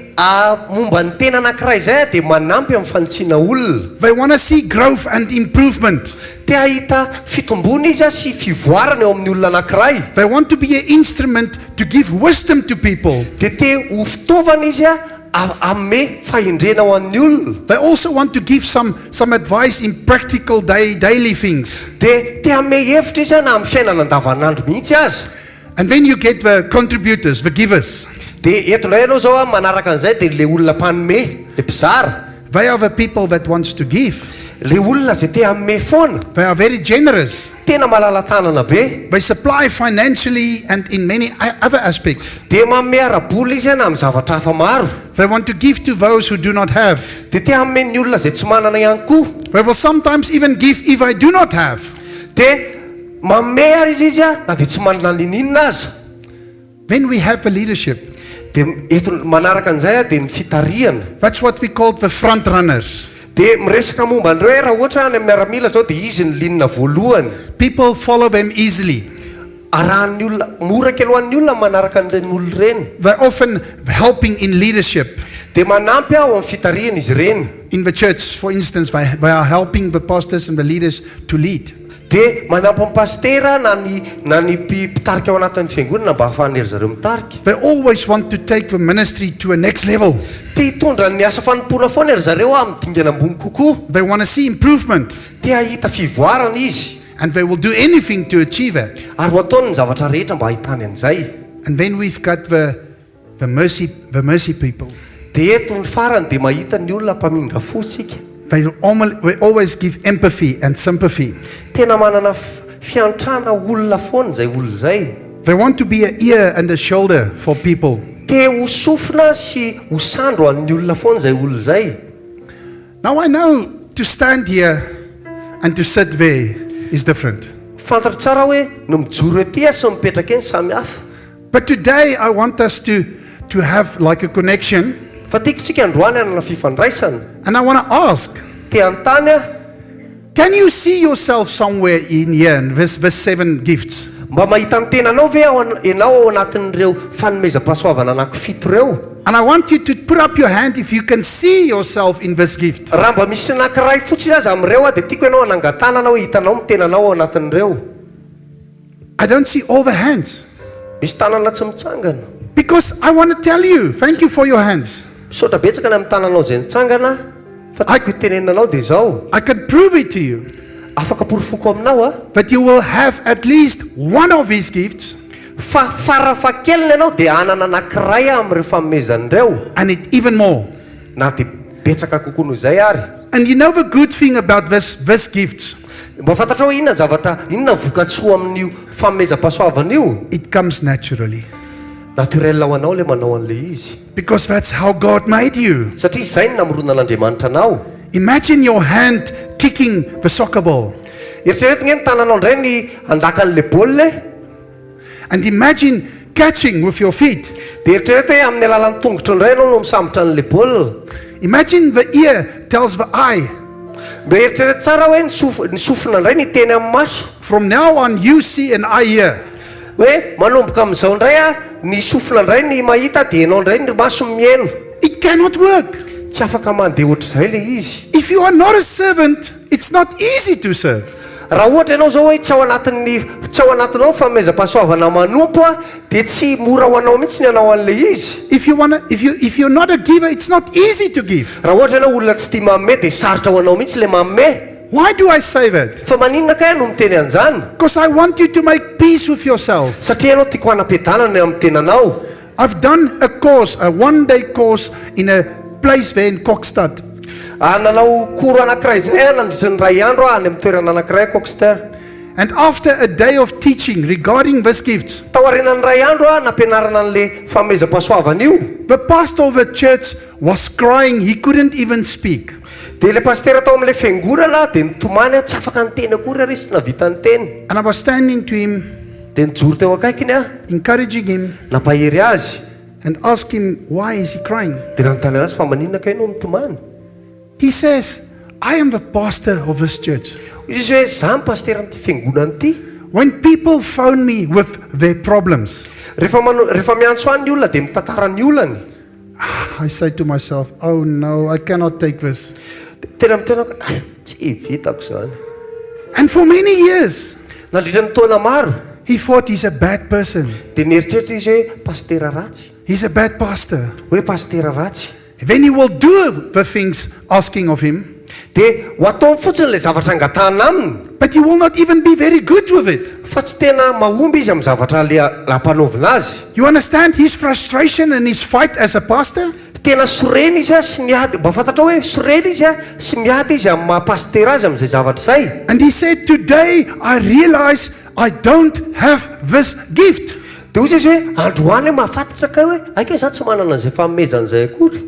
B: momba ny tena anankiray zay dia manampy amin'ny fanitsiana olona.
F: They want to see growth and improvement.
B: Te ahita fitombona izy sy fivoarana eo amin'ny olona anankiray.
F: They want to be an instrument to give wisdom to people.
B: Dia te ho fitaovana izy ame fahendrena ho an'ny olona.
F: They also want to give some advice in practical daily things.
B: Dia te ame hevitra izy na amin'ny fiainana andavanandro mihitsy aza.
F: And then you get the contributors, the givers.
B: Dia eto ilay ianao zao manaraka an'izay dia le olona mpanome, le mpizara.
F: They are the people that wants to give.
B: Le olona zay te ame foana.
F: They are very generous.
B: Tena malala tanana be.
F: They supply financially and in many other aspects.
B: Dia manome ara-bola izy na amin'ny zavatra hafa maro.
F: They want to give to those who do not have.
B: Dia te ame ny olona zay tsy manana ihany koa.
F: They will sometimes even give if I do not have.
B: Dia manome ary izy na dia tsy manana ninina aza.
F: Then we have the leadership.
B: Dia eto manaraka an'izay dia ny fitariana.
F: That's what we call the front runners.
B: Dia miresaka momba andreo raha ohatra any amin'ny miaramila zao dia izy ny linina voalohany.
F: People follow them easily.
B: Arahan'ny olona mora kely ho an'ny olona manaraka an'ireny olona ireny.
F: They're often helping in leadership.
B: Dia manampy ao amin'ny fitariana izy ireny.
F: In the church, for instance, they are helping the pastors and the leaders to lead.
B: Dia manampy amin'ny pastera na ny mpitarika ao anatin'ny fiangonana mba hahafahan'ery zareo mitarika.
F: They always want to take the ministry to a next level.
B: Dia hitondra ny asa fanompoana foana ery zareo amin'ny dingana ambony kokoa.
F: They want to see improvement.
B: Dia hahita fivoarana izy.
F: And they will do anything to achieve that.
B: Ary ho ataony ny zavatra rehetra mba hahitany an'izay.
F: And then we've got the mercy people.
B: Dia eto ny farany dia mahita ny olona mpamindra fo sika.
F: They always give empathy and sympathy.
B: Tena manana fiantrana olona foana zay olona zay.
F: They want to be an ear and a shoulder for people.
B: Te ho sofina sy ho sandro an'ny olona foana zay olona zay.
F: Now I know to stand here and to sit there is different.
B: Fantatra tsara hoe no mijoro ety sy mipetraka eny samy hafa.
F: But today I want us to have like a connection.
B: Fa tiako tsika androany anana fifandraisana.
F: And I want to ask,
B: Te antany
F: can you see yourself somewhere in here in this 7 gifts?
B: mba mahita ny tenanao ve ianao ao anatin'ireo fanomezam-pahasoavana anankifito ireo.
F: And I want you to put up your hand if you can see yourself in this gift.
B: Raha mba misy anankiray fotsiny aza amin'ireo dia tiako ianao anangatanana hoe hitanao mitenanao ao anatin'ireo.
F: I don't see all the hands.
B: Misy tanana tsy mitsangana.
F: Because I want to tell you, thank you for your hands.
B: Misaotra betsaka ny amin'ny tananao zay nitsangana. Fa tiako hitenenanao dia izao.
F: I can prove it to you.
B: Afaka porofoko aminao
F: that you will have at least one of these gifts.
B: Fa farafahakeliny ianao dia anana anankiray amin'ireo fanomezan'ireo.
F: And it even more.
B: Na dia betsaka kokoa noho izay ary.
F: And you know the good thing about this gifts?
B: Mba fantatra hoe inona zavatra, inona vokatsoa amin'io fanomezam-pahasoavana io?
F: It comes naturally.
B: Naturel ho anao le manao an'le izy.
F: Because that's how God made you.
B: Satria izay ny namorona an'Andriamanitra anao.
F: Imagine your hand kicking the soccer ball.
B: Eritreretina ny tananao indray ny andakan'le baolina.
F: And imagine catching with your feet.
B: Dia eritrereto hoe amin'ny alalan'ny tongotro indray ianao no misambotra an'le baolina.
F: Imagine the ear tells the eye.
B: Mba eritrereto tsara hoe ny sofina indray ny teny amin'ny maso.
F: From now on you see and I hear.
B: Hoe manomboka amin'izao indray ny sofina indray ny mahita dia ianao indray ny maso mihaino.
F: It cannot work.
B: Tsy tsy afaka mandeha ohatr'izay le izy.
F: If you are not a servant, it's not easy to serve.
B: Raha ohatra ianao zao hoe tsy ao anatinao fahamezam-pahasoavana manompo a dia tsy mora ho anao mihitsy ny anao an'le izy.
F: If you're not a giver, it's not easy to give.
B: Raha ohatra ianao olona tsy tia manome dia sarotra ho anao mihitsy le manome.
F: Why do I say that?
B: Fa maninona kay no miteny an'izany?
F: Because I want you to make peace with yourself.
B: Satria ianao tiako hanam-piadanana amin'ny tenanao.
F: I've done a course, a one-day course in a place there in Kokstad.
B: Nanao koro anankiray izay nandritra ny ray andro any amin'ny toerana anankiray Kokster.
F: And after a day of teaching regarding these gifts,
B: Tao aorianan'ny ray andro nampianarana an'le famezam-pahasoavana io.
F: the pastor of the church was crying. He couldn't even speak.
B: Dia le pastera tao amin'ilay fiangonana dia nitomany tsy afaka niteny akory ary sy navita niteny.
F: And I was standing to him,
B: Dia nijoro teo akaikiny
F: encouraging him,
B: nampahery azy.
F: and asked him, why is he crying?
B: Dia nanontany anazy fa maninona kay no nitomany?
F: He says, I am the pastor of this church.
B: Izy hoe za ny pastera n'ity fiangonana ity.
F: When people phone me with their problems,
B: Rehefa miantso any ny olona dia mitantara ny olany.
F: I say to myself, oh no, I cannot take this.
B: Tena mitena tsy vitako izany.
F: And for many years,
B: Nandritra ny taona maro
F: he thought he's a bad person.
B: dia nieritreritra izy hoe pastera ratsy.
F: He's a bad pastor.
B: Hoe pastera ratsy.
F: Then he will do the things asking of him,
B: Dia ho ataony fotsiny le zavatra angatahana aminy.
F: but he will not even be very good with it.
B: Fa tsy tena mahomby izy amin'ny zavatra le hampanaovina azy.
F: You understand his frustration and his fight as a pastor?
B: Tena sorena izy sy miady. Mba fantatra hoe sorena izy sy miady izy amin'ny mahapastera azy amin'izay zavatra izay.
F: And he said, today I realize I don't have this gift.
B: Dia hozy izy hoe androany mahafantatra ka hoe aika za tsy manana an'izay fanomezan'izay akory.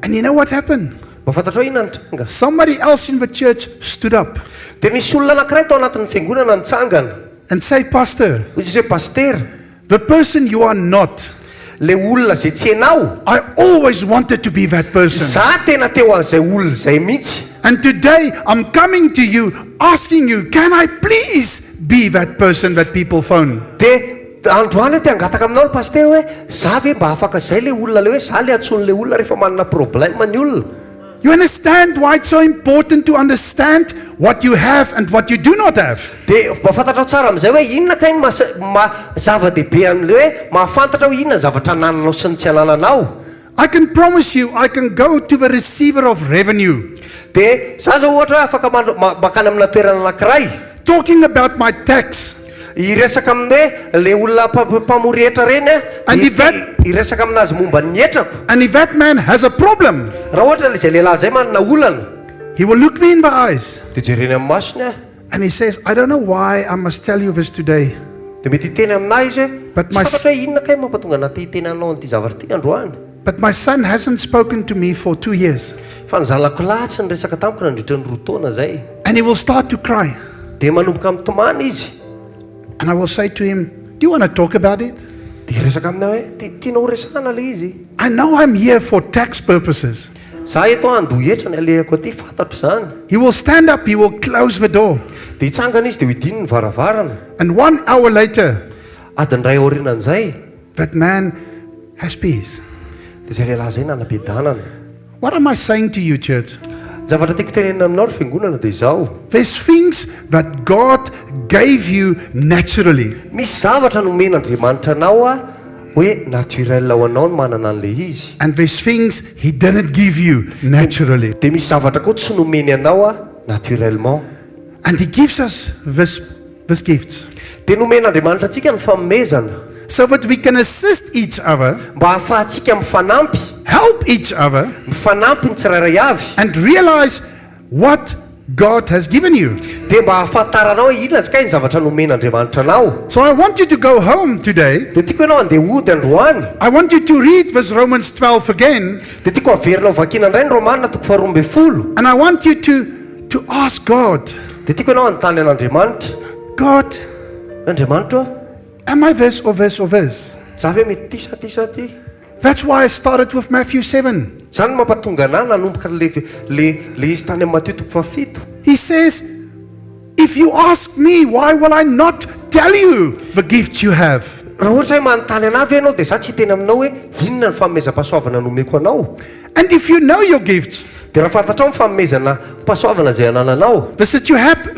F: And you know what happened?
B: Mba fantatra hoe inona nitranga.
F: Somebody else in the church stood up
B: Dia nisy olona anankiray tao anatin'ny fiangonana nitsangana.
F: and said, Pastor,
B: Hozy izy hoe pastera,
F: the person you are not,
B: le olona izay tsy hainao,
F: I always wanted to be that person.
B: za tena teo an'izay olona izay mihitsy.
F: And today I'm coming to you, asking you, can I please be that person that people phone?
B: Dia androany te angataka aminao ny pastera hoe za ve mba afaka izay le olona le hoe za le antsony le olona rehefa manana problema ny olona.
F: You understand why it's so important to understand what you have and what you do not have?
B: Dia mba fantatra tsara amin'izay hoe inona kay ny zava-dehibe amin'le hoe mahafantatra hoe inona ny zavatra anananao sy ny tsy anananao.
F: I can promise you, I can go to the receiver of revenue,
B: Dia za zao ohatra hoe afaka makany amina toerana anankiray
F: talking about my tax.
B: iresaka amin'le le olona mpamory hetra reny
F: And if that-
B: iresaka aminazy momba ny hetrako.
F: And if that man has a problem,
B: Raha ohatra le izay lehilahy izay manana olana
F: he will look me in the eyes
B: dia jereny amin'ny masony
F: and he says, I don't know why I must tell you this today,
B: dia mety hiteny aminahy izy hoe
F: But
B: tsy
F: my
B: fantatra hoe inona kay mampatonga anaty hitenanao an'ity zavatra ity androany.
F: but my son hasn't spoken to me for 2 years.
B: Fa ny zanako lahy tsy niresaka tamiko nandritra ny 2 taona zay.
F: And he will start to cry.
B: Dia manomboka mitomany izy.
F: And I will say to him, do you want to talk about it?
B: Dia resaka aminay hoe tianao resahana le izy.
F: I know I'm here for tax purposes.
B: Za eto andohetra ny alehako aty fantatro izany.
F: He will stand up, he will close the door.
B: Dia hitsangana izy dia hoidiny ny varavarana.
F: And 1 hour later,
B: Adiny ray aorinan'izay
F: that man has peace.
B: dia izay lehilahy izay nanam-piadanana.
F: What am I saying to you, church?
B: Zavatra tiako tenenina aminao ry fiangonana dia izao.
F: There's things that God gave you naturally.
B: Misy zavatra nomen'Andriamanitra anao hoe naturel ho anao no manana an'le izy.
F: And there's things He didn't give you naturally.
B: Dia misy zavatra koa tsy nomeny anao naturellement.
F: And He gives us these gifts
B: Dia nomen'Andriamanitra antsika ny famomezana
F: so that we can assist each other,
B: mba hahafahantsika mifanampy,
F: help each other,
B: mifanampy ny tsirairay avy.
F: and realize what God has given you.
B: Dia mba hahafantaranao hoe inona tsika ny zavatra nomen'Andriamanitra anao.
F: So I want you to go home today.
B: Dia tiako ianao andeha hody androany.
F: I want you to read this Romans 12 again.
B: Dia tiako averinao vakiana indray ny Romanina 12.
F: And I want you to ask God,
B: Dia tiako ianao anontany an'Andriamanitra.
F: God,
B: Andriamanitra,
F: am I this or this or this?
B: za ve mety ty sa ty sa ty?
F: That's why I started with Matthew 7.
B: Zany no mampatonga anahy nanomboka le izy tany amin'ny Matteo 7.
F: He says, if you ask me, why will I not tell you the gifts you have?
B: raha ohatra hoe manontany anao ve ianao dia za tsy teny aminao hoe inona ny fanomezam-pahasoavana nomeko anao.
F: And if you know your gifts,
B: dia raha fantatrao ny fanomezana pahasoavana izay anananao,
F: the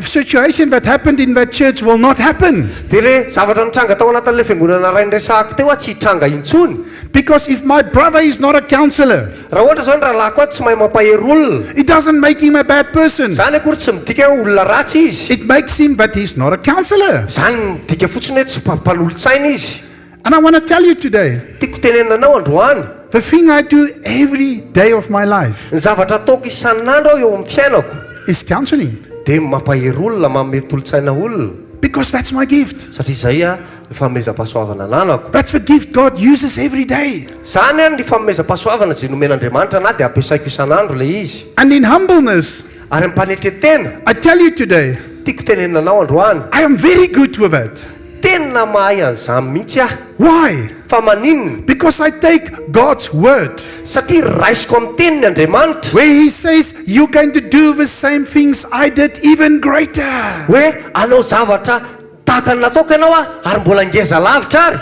F: situation that happened in that church will not happen.
B: dia le zavatra nitranga tao anatin'ilay fiangonana ray niresahako teo tsy hitranga intsony.
F: Because if my brother is not a counselor,
B: raha ohatra zao ny rahalako ato tsy mahay mampahery olona,
F: it doesn't make him a bad person.
B: zany akory tsy midika hoe olona ratsy izy,
F: It makes him that he's not a counselor.
B: zany midika fotsiny hoe tsy mpanolotsaina izy.
F: And I want to tell you today,
B: tiako tenenanao androany,
F: the thing I do every day of my life
B: ny zavatra ataoko isan'andro aho eo amin'ny fiainako
F: is counseling.
B: dia mampahery olona, manome tolotsaina olona,
F: Because that's my gift.
B: satria izay a ny fanomezam-pahasoavana ananako.
F: That's the gift God uses every day.
B: Zany a ny fanomezam-pahasoavana izay nomen'Andriamanitra anahy dia ampiasaiko isan'andro ilay izy.
F: And in humbleness,
B: Ary mpanetretena,
F: I tell you today,
B: tiako tenenanao androany,
F: I am very good with it.
B: tena mahay an'izany mihitsy aho.
F: Why?
B: Fa maninona?
F: Because I take God's word,
B: Satria raisiko amin'ny teniny Andriamanitra
F: where He says, you're going to do the same things I did, even greater.
B: hoe anao zavatra tahaka ny nataoko ianao a ary mbola ngeza lavitra ary.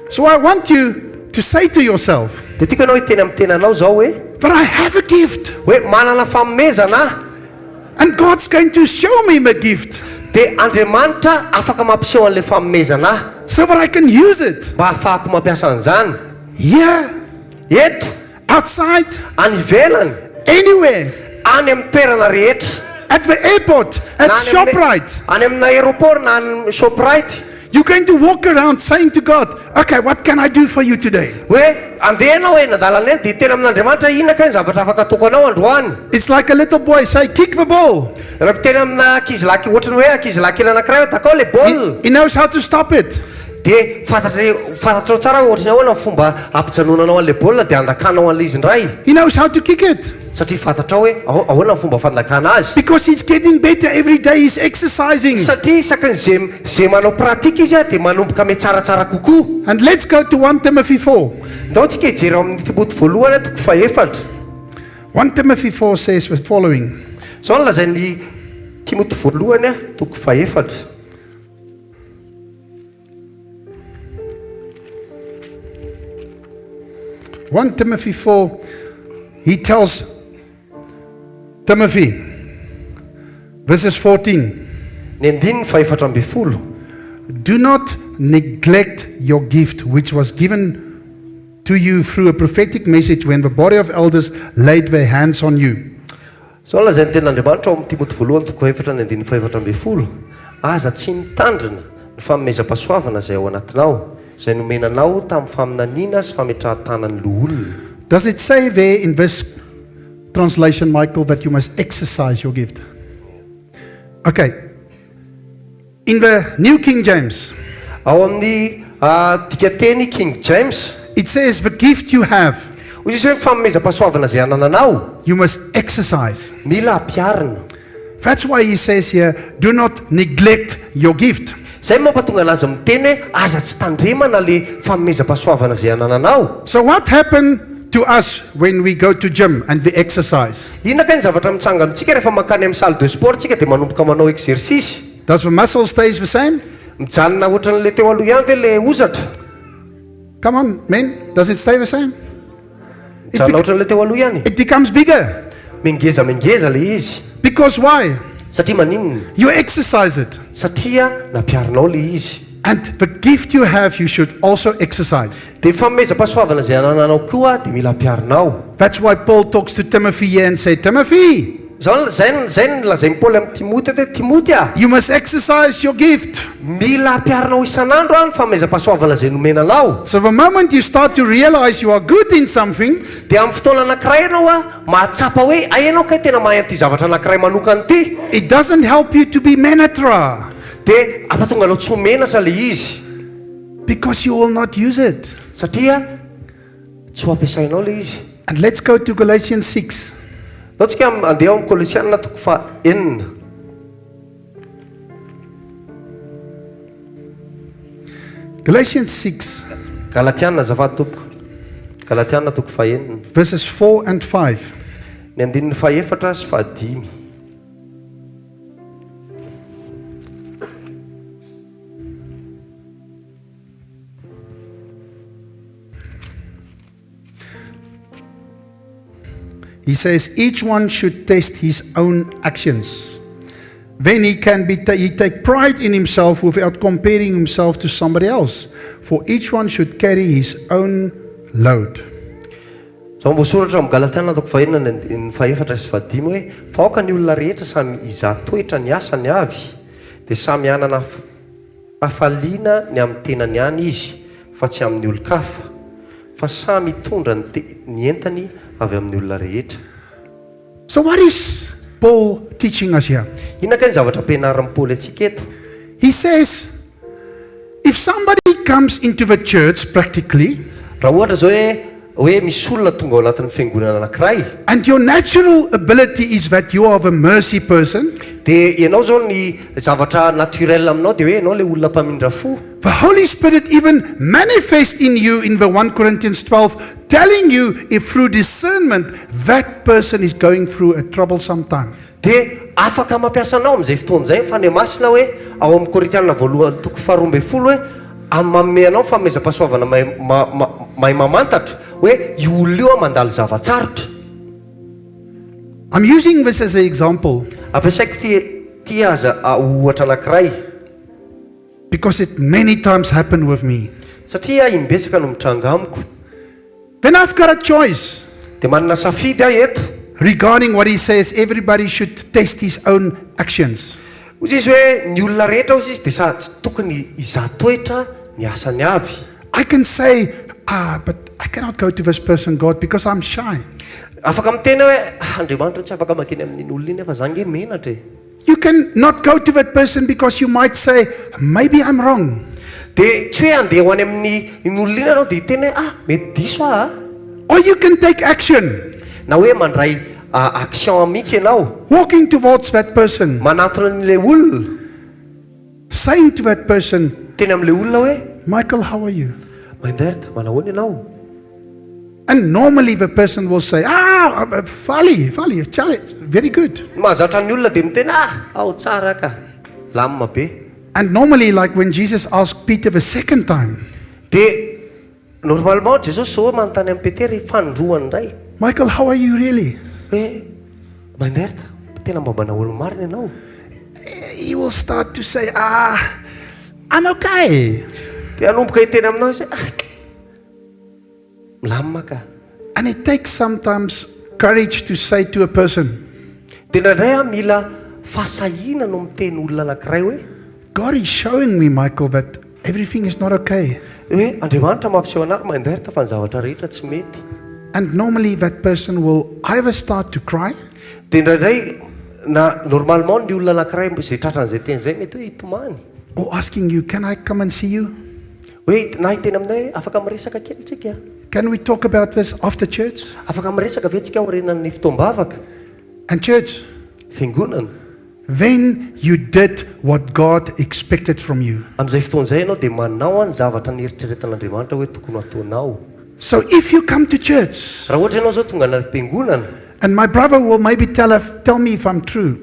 F: So I want you to say to yourself
B: Dia tiako ianao hiteny amin'ny tenanao zao hoe
F: that I have a gift,
B: hoe manana fanomezana aho,
F: and God's going to show me my gift
B: dia Andriamanitra afaka mampiseho an'ilay fanomezana aho
F: so that I can use it
B: mba ahafahako mampiasa an'izany.
F: here,
B: Eto,
F: outside,
B: any ivelany,
F: anywhere,
B: any amin'ny toerana rehetra,
F: at the airport, at
B: na any amin'ny-
F: ShopRite.
B: any amina aéroport na any ShopRite,
F: You're going to walk around saying to God, okay, what can I do for you today?
B: hoe andeha anao eny an-dalana eny dia tena amin'Andriamanitra inona ka ny zavatra afaka ataoko anao androany.
F: It's like a little boy say, kick the ball.
B: Raha piteny amina ankizilahy ohatrany hoe ankizilahy kely anankiray takao le baolina,
F: He knows how to stop it.
B: dia fantatrao tsara hoe ohatrany ahoana ny fomba ampijanonanao an'ilay baolina dia andakanao an'ilay izy indray,
F: He knows how to kick it.
B: satria fantatrao hoe ahoana ny fomba fandakana azy.
F: Because he's getting better every day. He's exercising.
B: Satria isakin'izay manao pratika izy a dia manomboka ame tsaratsara kokoa.
F: And let's go to 1 Timothy 4.
B: Ndao tsika hijery amin'ny Timoty voalohany toko faefatra.
F: 1 Timothy 4 says the following.
B: Zao no lazain'ny Timoty voalohany toko faefatra.
F: One Timothy 4, he tells Timothy, verses 14,
B: Ny andininy faefatra amby folo.
F: do not neglect your gift which was given to you through a prophetic message when the body of elders laid their hands on you.
B: Zao no lazain'ny ten'Andriamanitra ao amin'ny Timoty voalohany toko efatra ny andininy faefatra amby folo. Aza tsy mitandrina ny fanomezam-pahasoavana izay ao anatinao, izay nomenanao tamin'ny faminaniana sy fametrahan-tanan'ny loholona.
F: Does it say there in this translation, Michael, that you must exercise your gift? Okay. In the New King James,
B: Ao amin'ny dikateny King James,
F: it says the gift you have,
B: hoy izy hoe fanomezam-pahasoavana izay anananao,
F: you must exercise.
B: mila ampiarina.
F: That's why he says here, do not neglect your gift.
B: Zay mampatonga anazy miteny hoe aza tsy tandremana le fanomezam-pahasoavana izay anananao.
F: So what happened to us when we go to gym and we exercise?
B: Inona ka ny zavatra mitsanga amintsika rehefa makany amin'ny salle de sport tsika dia manomboka manao exercice?
F: Does the muscle stays the same?
B: Mijanona ohatran'le teo aloha ihany ve le ozatra?
F: Come on, men. Does it stay the same?
B: Mijanona ohatran'le teo aloha ihany.
F: It becomes bigger.
B: Mengeza le izy.
F: Because why?
B: Satria maninona?
F: You exercise it.
B: Satria nampiarinao le izy.
F: And the gift you have, you should also exercise.
B: Dia fanomezam-pahasoavana izay anananao koa dia mila ampiarinao.
F: That's why Paul talks to Timothy here and say, Timothy,
B: Zay ny lazain'ny Paoly amin'ny Timoty hoe Timoty a,
F: you must exercise your gift.
B: mila ampiarinao isan'andro a ny fanomezam-pahasoavana izay nomenanao.
F: So the moment you start to realize you are good in something,
B: Dia amin'ny fotoana anankiray ianao a mahatsapa hoe ay ianao kay tena mahay an'ity zavatra anankiray manokana ity,
F: it doesn't help you to be manatra
B: dia ampatonga anao tsy ho menatra le izy,
F: because you will not use it.
B: satria tsy ho ampiasainao le izy.
F: And let's go to Galatians 6.
B: Ndao tsika andeha ao amin'ny Kolosianina toko faha-enina.
F: Galatians 6,
B: Galatiana azafady tompoko. Galatiana toko faha-enina.
F: verses 4 and 5.
B: Ny andininy faha-efatra sy faha-dimy.
F: he says, each one should test his own actions. Then he take pride in himself without comparing himself to somebody else. For each one should carry his own load.
B: Zao voasoratra amin'ny Galatiana toko fahenina ny faefatra sy fahadimy hoe faoka ny olona rehetra samy iza-toetra ny asany avy dia samy anana hafaliana ny amin'ny tenany ihany izy fa tsy amin'ny olon-kafa fa samy hitondra ny entany avy amin'ny olona rehetra.
F: So what is Paul teaching us here?
B: Inona kay ny zavatra ampianarin'i Paul antsika eto?
F: He says, if somebody comes into the church practically,
B: Raha ohatra zao hoe misy olona tonga ao anatin'ny fiangonana anankiray,
F: and your natural ability is that you are the mercy person,
B: dia ianao zao ny zavatra naturel aminao dia hoe ianao le olona mpamindra fo.
F: the Holy Spirit even manifests in you in the 1 Corinthians 12, telling you if through discernment that person is going through a troublesome time.
B: Dia afaka mampiasa anao amin'izay fotoan'izay fa ny masina hoe ao amin'ny Korintiana voalohany toko faharoa ambin'ny folo hoe manome anao fanomezam-pahasoavana mahay mamantatra hoe io olona io mandalo zavatsarotra.
F: I'm using this as an example
B: Ampiasaiko ty aza ohatra anankiray
F: because it many times happened with me.
B: satria imbesaka no mitranga amiko.
F: Then I've got a choice
B: Dia manana safidy aho eto
F: regarding what he says, everybody should test his own actions.
B: ozy izy hoe ny olona rehetra ozy izy dia sa tsy tokony iza-toetra ny asany avy.
F: I can say, but I cannot go to this person, God, because I'm shy.
B: Afaka miteny hoe Andriamanitra tsy afaka makeny amin'iny olona iny fa zange menatra e.
F: You can not go to that person because you might say, maybe I'm wrong.
B: Dia tsy hoe andeha ho any amin'ny olona iny anao dia hiteny hoe mety diso ah.
F: Or you can take action,
B: Na hoe mandray action mihitsy ianao,
F: walking towards that person,
B: manatona an'ilay olona,
F: saying to that person,
B: teny amin'ilay olona hoe
F: Michael, how are you?
B: Myndert, manahoana ianao?
F: And normally the person will say, Fali, challenge, very good.
B: Mahazatra ny olona dia miteny ao tsara ka, lamina be.
F: And normally, like when Jesus asked Peter the second time,
B: Dia normalement Jesosy zao hoe manontany amin'ny Petera fanindroany indray
F: Michael, how are you really?
B: hoe Myndert, tena mba manahoana marina ianao?
F: He will start to say, I'm okay.
B: Dia anomboka hiteny aminao izy milamina ka.
F: And it takes sometimes courage to say to a person,
B: Dia indraindray mila fasahiana no miteny olona anankiray hoe
F: God is showing me, Michael, that everything is not okay.
B: hoe Andriamanitra mampiseho anary Myndert fa ny zavatra rehetra tsy mety.
F: And normally that person will either start to cry,
B: Dia indraindray na normalement ny olona anankiray izay tratran'izay teny izay mety hoe hitomany
F: or asking you, can I come and see you?
B: hoe na hiteny aminay hoe afaka miresaka kely tsika,
F: Can we talk about this after church?
B: afaka miresaka ve tsika aorinan'ny fitoam-bavaka
F: And church,
B: fiangonana.
F: then you did what God expected from you.
B: Amin'izay fotoan'izay ianao dia manao ny zavatra nieritreretan'Andriamanitra hoe tokony hataonao.
F: So if you come to church,
B: Raha ohatra ianao zao tonga na fiangonana
F: and my brother will maybe tell me if I'm true.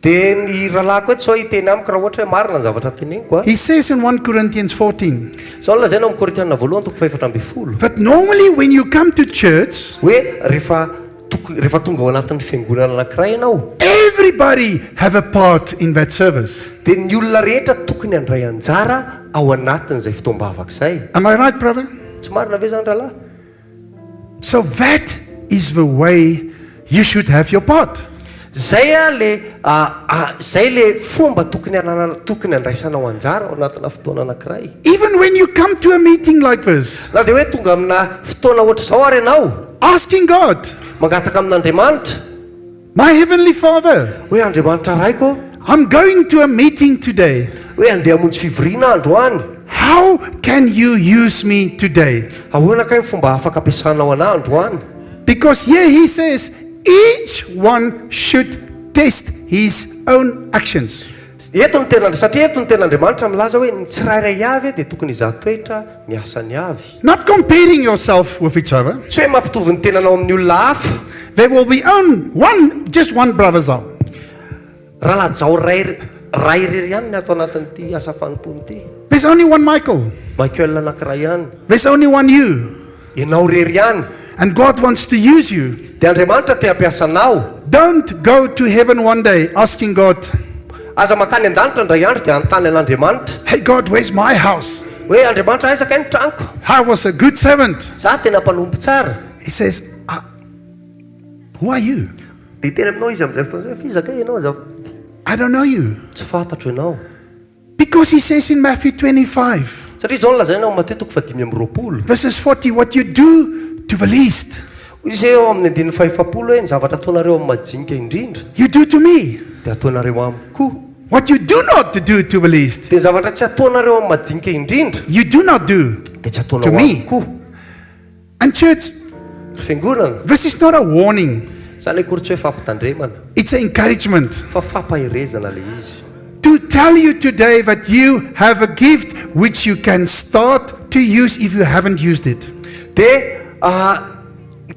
B: dia ny rahalako eto zao hiteny amiko raha ohatra hoe marina ny zavatra teneniko
F: He says in 1 Corinthians 14
B: zao lazaina amin'ny Korintiana voalohany toko faefatra ambin'ny folo
F: that normally when you come to church,
B: hoe rehefa tonga ao anatin'ny fiangonana anankiray ianao
F: everybody have a part in that service.
B: dia ny olona rehetra tokony handray anjara ao anatin'izay fitoam-bavaka izay.
F: Am I right, brother?
B: Tsy marina ve zany rahalahy?
F: So that is the way you should have your part.
B: Zay le fomba tokony handraisanao anjara ao anatina fotoana anankiray.
F: Even when you come to a meeting like this,
B: Na dia hoe tonga amina fotoana ohatra izao ary ianao
F: asking God,
B: mangataka amin'Andriamanitra
F: my Heavenly Father,
B: hoe Andriamanitra raiko,
F: I'm going to a meeting today.
B: hoe andeha hamonjy fivoriana androany,
F: How can you use me today?
B: ahoana kay ny fomba afaka ampiasanao anahy androany?
F: Because here he says, each one should test his own actions.
B: Eto ny tena satria eto ny ten'Andriamanitra milaza hoe ny tsirairay avy dia tokony iza-toetra ny asany avy.
F: Not comparing yourself with each other.
B: Tsy hoe mampitovy ny tenanao amin'ny olona hafa.
F: There will be just one brother Zao.
B: Raha lajao ray irery ihany ny atao anatin'ity asa fanompony ity.
F: There's only one Michael.
B: Michael anankiray ihany.
F: There's only one you.
B: Ianao rery ihany.
F: and God wants to use you.
B: dia Andriamanitra te hampiasanao.
F: Don't go to heaven one day asking God,
B: Aza makany an-danitra indray andro dia anontany an'Andriamanitra
F: hey God, where's my house?
B: hoe Andriamanitra aizaka ny tranoko.
F: I was a good servant.
B: Za tena mpanompo tsara.
F: He says, who are you?
B: Dia tena aminao izy amin'izay fotoana izay, fizaka ianao aza.
F: I don't know you.
B: Tsy fantatro ianao.
F: Because he says in Matthew 25,
B: Satria izao nolazaina ao Mateo 5:20
F: verses 40, what you do to the least,
B: izy eo amin'ny 5:50 hoe ny zavatra ataonareo amin'ny majinika indrindra
F: you do to me.
B: dia ataonareo amiko koa.
F: What you do not do to the least,
B: Dia ny zavatra tsy ataonareo amin'ny majinika indrindra
F: you do not do.
B: dia tsy
F: To
B: ataonao
F: me.
B: amiko koa.
F: And church,
B: Fiangonana,
F: this is not a warning.
B: zany akory tsy hoe fampitandremana
F: It's an encouragement
B: fa fampahirezana le izy.
F: to tell you today that you have a gift which you can start to use if you haven't used it.
B: Dia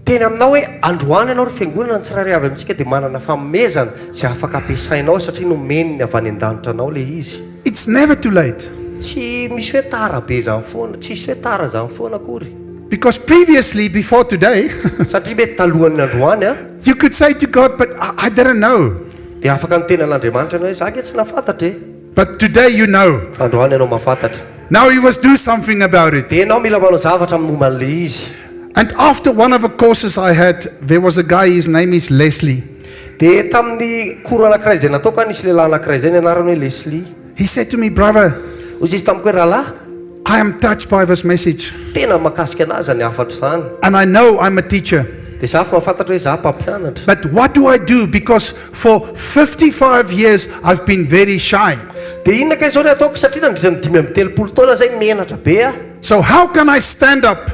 B: tena aminao hoe androany ianao ry fiangonana ny tsirairay avy amintsika dia manana famomezana izay afaka ampiasainao satria nomeny ny avy any an-danitra anao le izy.
F: It's never too late.
B: Tsy misy hoe tara be zany foana, tsisy hoe tara zany foana akory.
F: Because previously, before today,
B: Satria mety talohan'ny androany
F: you could say to God, but I didn't know.
B: dia afaka mitena an'Andriamanitra ianao hoe za ke tsy nafantatra e.
F: But today you know.
B: Fa androany ianao mahafantatra.
F: Now you must do something about it.
B: Dia ianao mila manao zavatra amin'ny momba an'le izy.
F: And after one of the courses I had, there was a guy, his name is Leslie.
B: Dia tamin'ny koro anankiray izay nataoko a nisy lehilahy anankiray izay ny anarany hoe Leslie.
F: He said to me, brother,
B: Ozy izy tamiko hoe rahalahy,
F: I am touched by this message.
B: tena mahakasika anazy ny afatra izany.
F: And I know I'm a teacher.
B: Dia za fa mahafantatra hoe za mpampianatra.
F: But what do I do? Because for 55 years, I've been very shy.
B: Dia inona ka izao ny ataoko satria nandritra ny 5 taona zay menatra be a.
F: So how can I stand up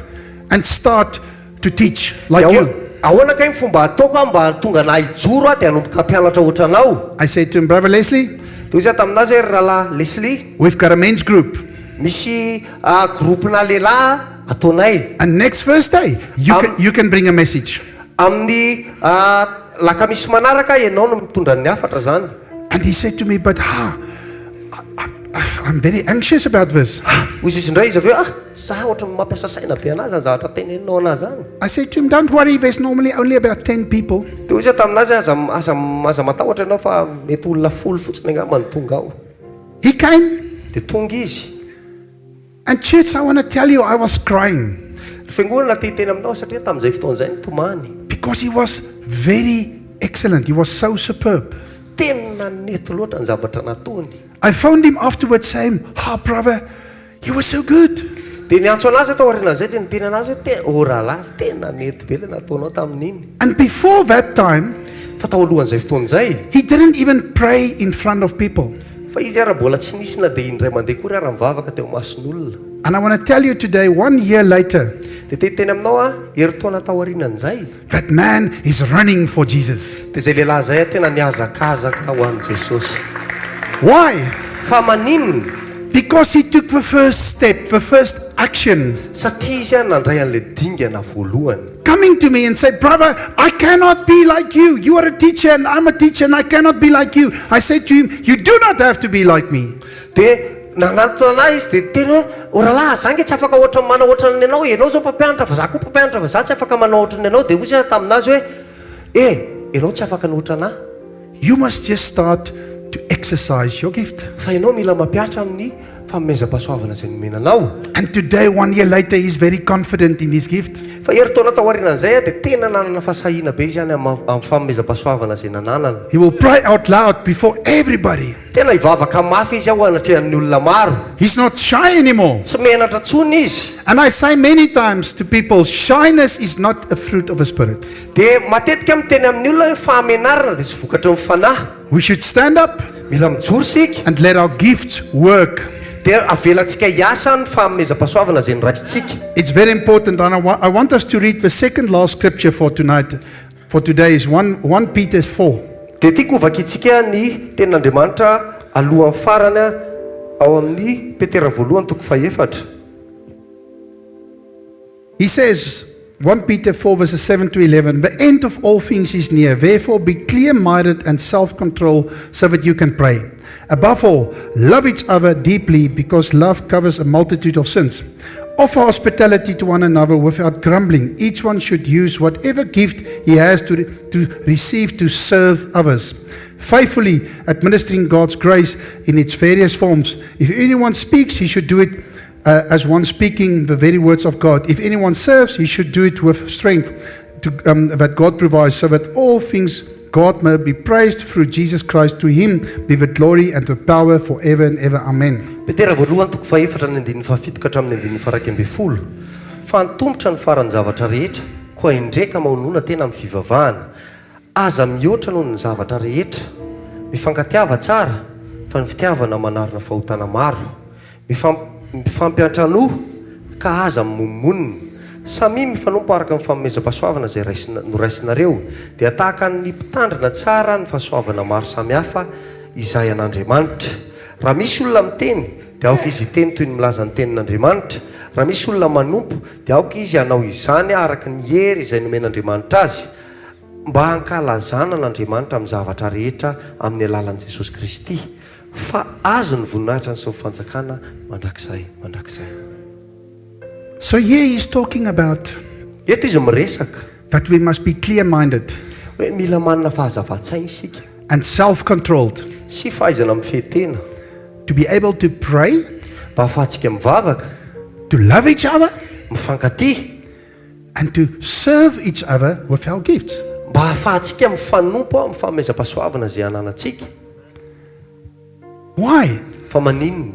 F: and start to teach like
B: Dia
F: you?
B: ahoana ka ny fomba ataoko a mba tonga na hijoro a dia hanomboka mpianatra ohatranao.
F: I said to him, brother Leslie,
B: Dia izy taminazy hoe rahalahy Leslie,
F: we've got a men's group.
B: misy groupena lehilahy ataonay.
F: And next Thursday, you can bring a message.
B: Amin'ny lakamisy manaraka ianao no mitondra ny afatra zany.
F: And he said to me, but I'm very anxious about this.
B: Ozy izy indray izy avy hoe za ohatra mampiasa saina be anazy ny zavatra teneninao anazy zany.
F: I said to him, don't worry, there's normally only about 10 people.
B: Dia izy taminazy aza matahotra ianao fa mety olona 10 fotsiny angamba ny tonga ao.
F: He came.
B: Dia tonga izy.
F: And church, I want to tell you, I was crying.
B: Fiangonana te hiteny aminao satria tamin'izay fotoana izay nitomany.
F: Because he was very excellent. He was so superb.
B: Tena neto loatra ny zavatra nataony.
F: I phoned him afterwards saying, brother, you were so good.
B: Dia niantso anazy tao aorianan'izay dia niteny anazy hoe rahalahy tena neto be le nataonao tamin'iny.
F: And before that time,
B: Fa tao alohan'izay fotoana izay,
F: he didn't even pray in front of people.
B: fa izy ara mbola tsy nisy na dia indray mandeha kory ara mivavaka teo mason'olona.
F: And I want to tell you today, 1 year later,
B: Dia te hiteny aminao a heritaona tao aorianan'izay.
F: that man is running for Jesus.
B: Dia izay lehilahy izay tena niazakazaka ho an'i Jesosy.
F: Why?
B: Fa maninona?
F: Because he took the first step, the first action,
B: Satria izy a nandray an'ilay dingana voalohany.
F: coming to me and said, brother, I cannot be like you. You are a teacher and I'm a teacher and I cannot be like you. I said to him, you do not have to be like me.
B: Dia nanantona anahy izy dia teny hoe rahalahy za nge tsy afaka ohatra manao ohatran'ny anao. Ianao zao mpampianatra fa za koa mpampianatra fa za tsy afaka manao ohatran'ny anao. Dia ozy taminazy hoe ianao tsy afaka nohatra anahy.
F: You must just start to exercise your gift.
B: Fa ianao mila mampiatra amin'ny famomezam-pahasoavana izay nomenanao.
F: And today, 1 year later, he's very confident in his gift.
B: Fa heritaona tao aorianan'izay a dia tena nanana fahasahiana be izy any amin'ny famomezam-pahasoavana izay nananana.
F: He will pray out loud before everybody.
B: Tena hivavaka mafy izy ao anatrehan'ny olona maro.
F: He's not shy anymore.
B: Tsy menatra tsony izy.
F: And I say many times to people, shyness is not a fruit of the Spirit.
B: Dia matetika miteny amin'ny olona hoe fahamenarana dia tsy vokatra ny fanahy.
F: We should stand up
B: Mila mijoro sika
F: and let our gifts work.
B: dia avelantsika hiasa ny famomezam-pahasoavana izay noraikitsika.
F: It's very important, and I want us to read the second last scripture for tonight. For today is 1 Peter 4.
B: Dia tiako hovakitsika ny tenin'Andriamanitra alohan'ny farany ao amin'ny Petera voalohany toko fahaefatra.
F: He says, 1 Peter 4 verses 7 to 11, the end of all things is near. Therefore be clear-minded and self-control so that you can pray. Above all, love each other deeply because love covers a multitude of sins. Offer hospitality to one another without grumbling. Each one should use whatever gift he has to receive to serve others, faithfully administering God's grace in its various forms. If anyone speaks, he should do it as one speaking the very words of God. If anyone serves, he should do it with strength that God provides, so that all things God may be praised through Jesus Christ. To him be the glory and the power forever and ever. Amen.
B: Petera voalohany toko faefatra ny andininy fafito ka hatramin'ny andininy faraky amby folo. Fa nitombotra ny farany zavatra rehetra, koa indreka maonoana tena amin'ny fivavahana. Aza mihoatra noho ny zavatra rehetra. Mifankatiava tsara, fa ny fitiavana manarina fahotana maro. Mifampiantranoha ka aza mimonmonina. Samy mifanompo araka ny fanomezam-pahasoavana izay noraisinareo, dia tahaka ny mpitandrina tsara ny fahasoavana maro samihafa izay an'Andriamanitra. Raha misy olona miteny, dia aoka izy hiteny toy ny milaza ny tenin'Andriamanitra. Raha misy olona manompo, dia aoka izy hanao izany araka ny hery izay nomen'Andriamanitra azy, mba hankalazana n'Andriamanitra amin'ny zavatra rehetra amin'ny alalan'i Jesosy Kristy. Fa azo ny voninahitra sy ny fanjakana mandrakizay.
F: So here he's talking about
B: Eto izy miresaka
F: that we must be clear-minded
B: hoe mila manana fahazava-tsaina isika
F: and self-controlled,
B: sy fahaizana mifehtena,
F: to be able to pray,
B: mba ahafahantsika mivavaka,
F: to love each other,
B: mifankaty,
F: and to serve each other with our gifts.
B: mba ahafahantsika mifanompo amin'ny fanomezam-pahasoavana izay ananantsika.
F: Why?
B: Fa maninona?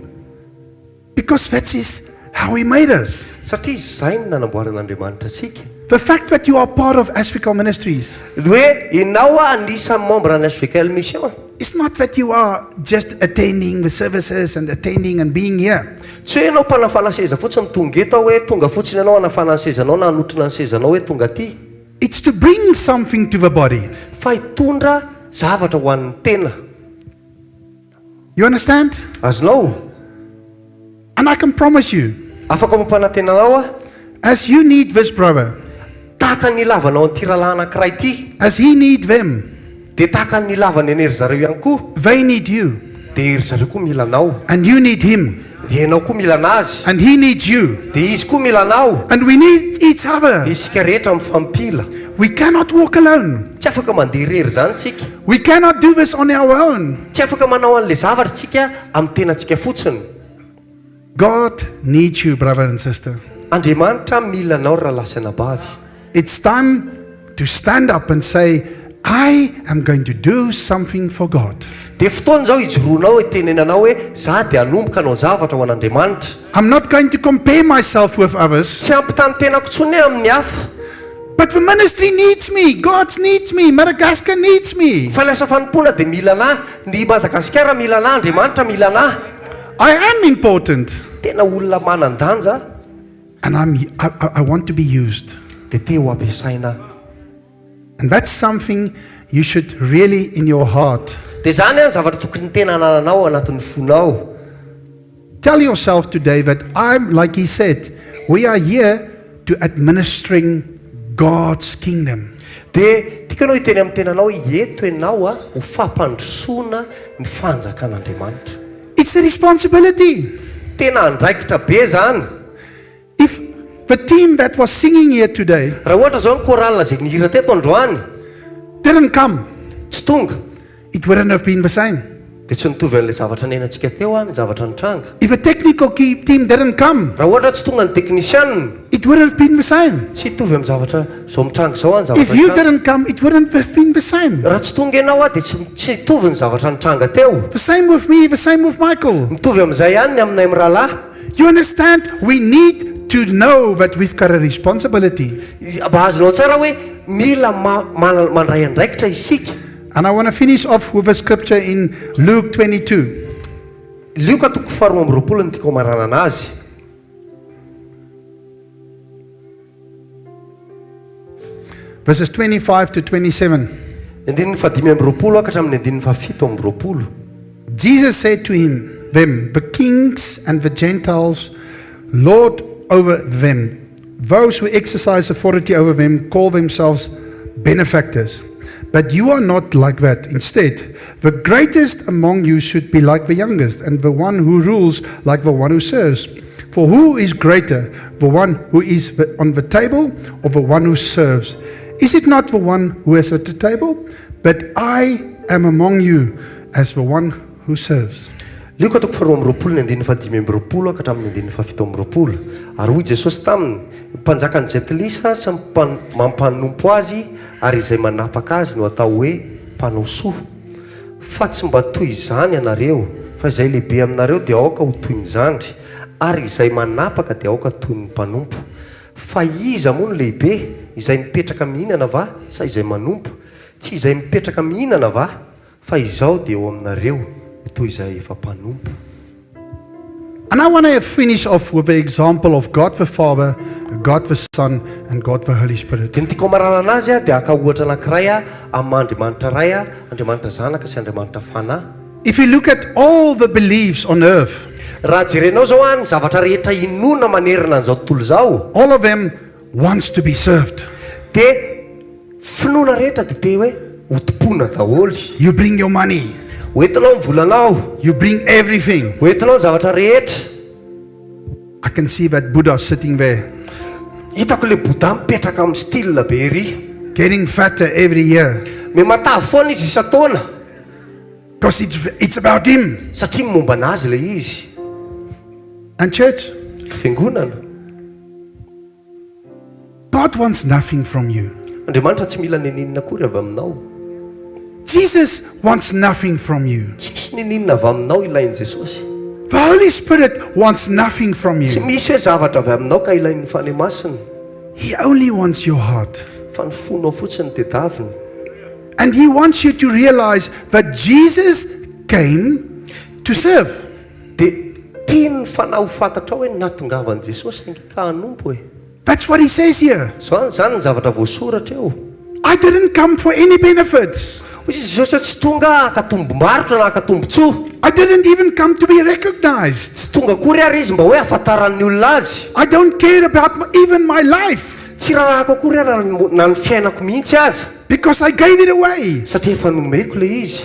F: Because that is how he made us.
B: Satria izay no nanamboaran'Andriamanitra antsika.
F: The fact that you are part of hvkl ministries
B: Hoe ianao anisan'ny membre ny hvkl-mission.
F: it's not that you are just attending the services and attending and being here.
B: Tsy hoe ianao mpanafana seza fotsiny tonga eto hoe tonga fotsiny ianao hanafana ny sezanao na hanotrona ny sezanao hoe tonga aty.
F: It's to bring something to the body.
B: Fa hitondra zavatra ho an'ny tena.
F: You understand?
B: Azonao?
F: And I can promise you,
B: Afaka mampanantenanao
F: as you need this brother,
B: tahaka ny ilavanao ny tiralahy anankiray ity,
F: as he need them,
B: dia tahaka ny ilavany any ery zareo ihany koa,
F: they need you,
B: dia ery zareo koa mila anao,
F: and you need him,
B: dia ianao koa mila anazy,
F: and he needs you,
B: dia izy koa mila anao.
F: and we need each other.
B: Isika rehetra mifampila.
F: We cannot walk alone.
B: Tsy afaka mandeha irery zany tsika.
F: We cannot do this on our own.
B: Tsy afaka manao an'ilay zavatra tsika amin'ny tenantsika fotsiny.
F: God needs you, brother and sister.
B: Andriamanitra mila anao rahalahy anabavy.
F: It's time to stand up and say, I am going to do something for God.
B: Dia fotoana zao ijoroanao itenenanao hoe za dia hanomboka anao zavatra ho an'Andriamanitra.
F: I'm not going to compare myself with others,
B: Tsy ampitany tenako tsony amin'ny hafa.
F: but the ministry needs me. God needs me. Madagascar needs me.
B: Fa lasa fanompona dia mila anahy, ny Madagasikara mila anahy, Andriamanitra mila anahy.
F: I am important,
B: Tena olona manan-danja
F: and I want to be used.
B: dia te ho ampiasaina.
F: And that's something you should really in your heart
B: Dia zany any zavatra tokony tena anananao anatin'ny fonao.
F: tell yourself today that I'm, like he said, we are here to administering God's kingdom.
B: Dia tikanao hiteny amin'ny tenanao eto ianao ho fampandrosoana ny fanjakan'Andriamanitra.
F: It's a responsibility.
B: Tena andraikitra be zany.
F: If the team that was singing here today
B: Raha ohatra zao ny koralina izay nihira teto androany
F: didn't come,
B: tsy tonga,
F: it wouldn't have been the same.
B: dia tsy nitovy an'ilay zavatra nenantsika teo ny zavatra nitranga.
F: If a technical team didn't come,
B: Raha ohatra tsy tonga ny teknisianina,
F: it wouldn't have been the same.
B: tsy hitovy amin'ny zavatra zao mitranga zao ny
F: If
B: zavatra
F: you
B: nitranga.
F: didn't come, it wouldn't have been the same.
B: Raha tsy tonga ianao dia tsy hitovy ny zavatra nitranga teo.
F: The same with me, the same with Michael.
B: Mitovy amin'izay ihany ny aminay amin'ny rahalahy.
F: You understand? We need to know that we've got a responsibility.
B: Mba azonao tsara hoe mila mandray andraikitra isika.
F: And I want to finish off with a scripture in Luke 22.
B: Luka toko 4:20 ny tiako marana anazy.
F: Verses 25 to 27.
B: Andininy 5:20 ka hatramin'ny andininy 7:20.
F: Jesus said to them, the kings and the Gentiles lord over them. Those who exercise authority over them call themselves benefactors. But you are not like that. Instead, the greatest among you should be like the youngest, and the one who rules like the one who serves. For who is greater, the one who is on the table or the one who serves? Is it not the one who is at the table? But I am among you as the one who serves.
B: Lioko atoko faharoa amby roapolo ny andininy fahadimy amby roapolo ka hatramin'ny andininy fahafito amby roapolo. Ary hoy Jesosy taminy, mpanjakany jetilisa sy mampanompo azy ary izay manapaka azy no atao hoe mpanao soa. Fa tsy mba toy izany ianareo, fa izay lehibe aminareo dia aoka ho toy ny zandry, ary izay manapaka dia aoka toy ny mpanompo. Fa iza moa no lehibe, izay mipetraka mihinana va sa izay manompo? Tsy izay mipetraka mihinana va, fa izao dia eo aminareo toy izay efa mpanompo.
F: And I want to finish off with the example of God the Father, God the Son, and God the Holy Spirit.
B: Dia ny tiako amarana anazy dia aka ohatra anankiray amin'Andriamanitra ray, Andriamanitra Zanaka sy Andriamanitra Fanahy.
F: If you look at all the beliefs on earth,
B: Raha jerenao zao ny zavatra rehetra inona manerana an'izao tontolo zao,
F: all of them wants to be served.
B: dia finoana rehetra dia te hoe hotompona daholo.
F: You bring your money,
B: Hoentinao ny volanao,
F: you bring everything.
B: hoentinao ny zavatra rehetra.
F: I can see that Buddha sitting there,
B: Hitako le Bouddha mipetraka amin'ny style be ery.
F: getting fatter every year.
B: Me matavy foana izy isa-taona,
F: Because it's about him.
B: satria momba anazy le izy.
F: And church,
B: Fiangonana,
F: God wants nothing from you.
B: Andriamanitra tsy mila nininina akory avy aminao.
F: Jesus wants nothing from you.
B: Tsisy nininina avy aminao ilain'i Jesosy.
F: The Holy Spirit wants nothing from
B: Tsy
F: you.
B: misy hoe zavatra avy aminao ka ilain'ny fanahy masina,
F: He only wants your heart.
B: fa ny fonao fotsiny tedaviny.
F: And He wants you to realize that Jesus came to serve.
B: Dia tiany fanahy ho fantatra hoe natongavan'i Jesosy ka hanompo e.
F: That's what He says here.
B: Zany ny zavatra voasoratra eo.
F: I didn't come for any benefits.
B: Hoy izy Jesosy tsy tonga akatombo-barotra na akatombo-tsoa.
F: I didn't even come to be recognized.
B: Tsy tonga akory ary izy mba hoe afantaran'ny olona azy.
F: I don't care about even my life
B: Tsy rahako akory ary na ny fiainako mihitsy aza,
F: because I gave it away.
B: satria efa nomeko le izy.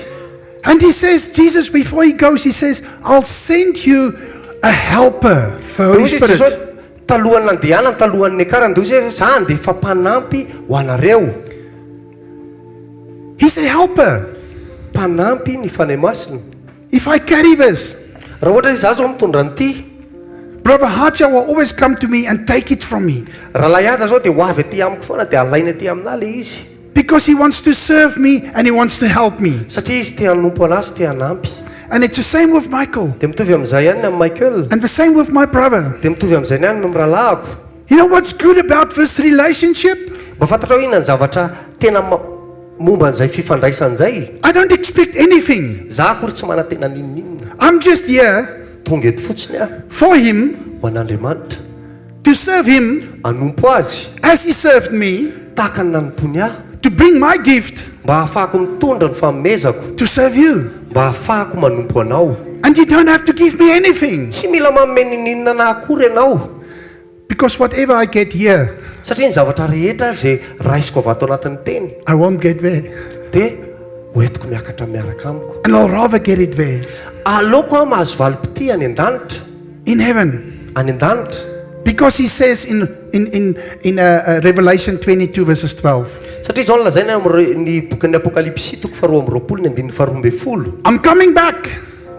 F: And He says, Jesus, before He goes, He says, I'll send you a helper, the
B: Dia
F: Holy
B: hoy izy Jesosy
F: Spirit.
B: talohany nandehanany talohan'ny akarany, dia hoy izy zany dia efa mpanampy ho anareo.
F: He's a helper.
B: Mpanampy ny fanahy masina.
F: If I carry this,
B: Raha ohatra izy azo mitondra an'ity,
F: Brother Hacha will always come to me and take it from me
B: raha lahaja zao dia ho avy aty amiko foana dia alainy aty aminah le izy,
F: because He wants to serve me and He wants to help me.
B: satria izy te hanompo anazy, te hanampy.
F: And it's the same with Michael
B: Dia mitovy amin'izay ihany amin'ny Michael,
F: and the same with my brother.
B: dia mitovy amin'izay ihany amin'ny rahalahako.
F: You know what's good about this relationship?
B: Mba fantatra hoe inona ny zavatra tena momba an'izay fifandraisana izay.
F: I don't expect anything.
B: Za akory tsy mana tena ninninina,
F: I'm just here
B: tonga eto fotsiny
F: for Him,
B: ho an'Andriamanitra,
F: to serve Him
B: hanompo azy
F: as He served me,
B: tahaka ny nanompony ahy,
F: to bring my gift
B: mba ahafahako mitondra ny famomezako,
F: to serve you.
B: mba ahafahako manompo anao.
F: And you don't have to give me anything,
B: Tsy mila manome nininina na akory ianao,
F: because whatever I get here,
B: satria ny zavatra rehetra zay raisiko avy ato anatin'ny teny
F: I won't get there.
B: dia hoentiko miakatra miaraka amiko.
F: And I'll rather get it there,
B: Aleoko aho mahazo valim-pity any an-danitra,
F: in heaven.
B: any an-danitra,
F: Because He says in Revelation 22 verses 12,
B: satria izao no lazaina ny bokin'ny Apokalipsy toko faharoa amby roapolo ny andininy faharoa amby folo.
F: I'm coming back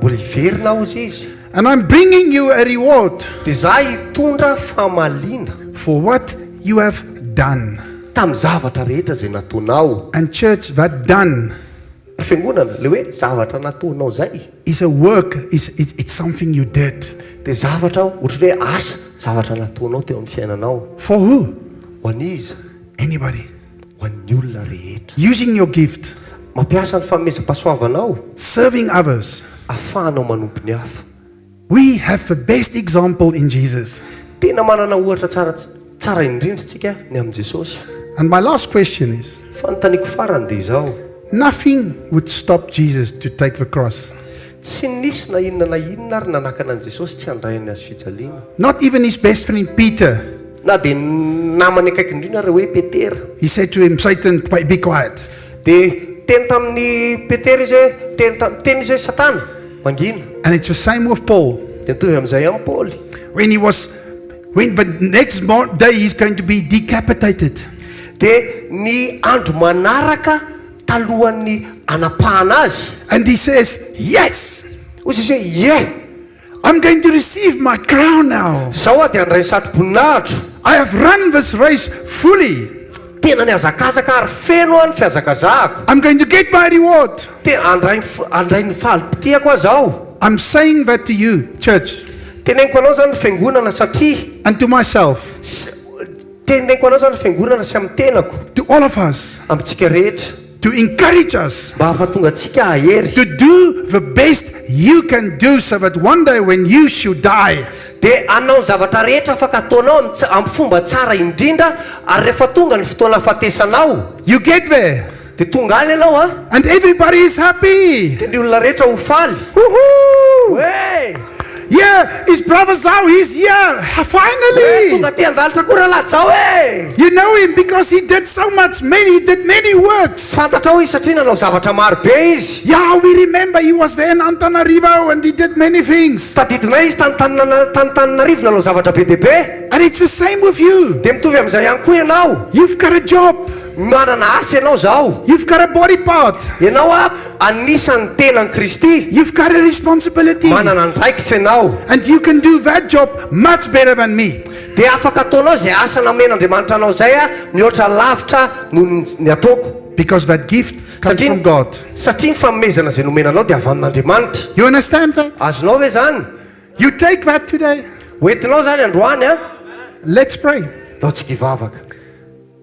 B: Mbola hiverina aho izy izy,
F: and I'm bringing you a reward
B: dia za hitondra famaliana
F: for what you have done.
B: tamin'ny zavatra rehetra zay nataonao.
F: And church, that done
B: Fiangonana, le hoe zavatra nataonao zay
F: is a work, it's something you did.
B: dia zavatra ohatry hoe asa, zavatra nataonao teo amin'ny fiainanao.
F: For who?
B: Ho an'izy,
F: Anybody.
B: ho an'ny olona rehetra.
F: Using your gift,
B: Mampiasa ny famezam-pahasoavanao,
F: serving others.
B: ahafahanao manompo ny hafa.
F: We have the best example in Jesus.
B: Tena manana ohatra tsara indrindra tsika ny amin'i Jesosy.
F: And my last question is,
B: Fa ny taniko farany dia izao,
F: nothing would stop Jesus to take the cross.
B: tsy nisy na inona ary nanakana an'i Jesosy tsy handrainy azy fijaliana.
F: Not even His best friend Peter.
B: Na dia namany akaiky indrindra ary hoe Petera.
F: He said to him, Satan, be quiet.
B: Dia teny tamin'ny Petera izy hoe teny izy hoe Satana, mangina.
F: And it's the same with Paul.
B: Dia dia nitovy amin'izay amin'ny Paoly.
F: When the next day he's going to be decapitated.
B: Dia ny andro manaraka talohan'ny anapahana azy.
F: And he says, yes,
B: Ozy izy hoe yeah,
F: I'm going to receive my crown now.
B: zao dia andray satroboninahitro.
F: I have run this race fully.
B: Tena ny azakazaka ary feno any fiazakazahako.
F: I'm going to get my reward.
B: Dia andray ny falim-pitiako aho zao.
F: I'm saying that to you, church,
B: Teneniko anao zany fiangonana satria
F: and to myself,
B: teneniko anao zany fiangonana sy amin'ny tenako
F: to all of us,
B: amintsika rehetra
F: to encourage us
B: mba hahafatonga antsika hahery.
F: to do the best you can do so that one day when you should die,
B: Dia anao ny zavatra rehetra afaka ataonao amin'ny fomba tsara indrindra ary rehefa tonga ny fotoana fahatesanao
F: you get there
B: dia tonga any ianao a
F: and everybody is happy.
B: dia ny olona rehetra ho faly.
F: Woohoo!
B: Hey!
F: Yeah, his brother Zao, he's here. Finally!
B: Tonga ty andalitra koa raha zao e.
F: You know him because he did so much, he did many works.
B: Fantatra ho izy satria nanao zavatra maro be izy.
F: Yeah, we remember he was there in Antananarivo and he did many things.
B: Tadidinay izy tany Tananarivo nanao zavatra be dia be.
F: And it's the same with you.
B: Dia mitovy amin'izay ihany koa ianao.
F: You've got a job.
B: Manana asa ianao zao.
F: You've got a body part.
B: Ianao a anisan'ny tenan'i Kristy.
F: You've got a responsibility.
B: Manana andraikitra ianao.
F: And you can do that job much better than me.
B: Dia afaka ataonao zay asa namen'Andriamanitra anao zay a mihoatra lavitra noho ny ataoko.
F: Because that gift comes from God.
B: Satria ny fanomezana zay nomenanao dia avy amin'Andriamanitra.
F: You understand that?
B: Azonao ve zany?
F: You take that today.
B: Hoentinao zany androany a.
F: Let's pray.
B: Ataontsika hivavaka.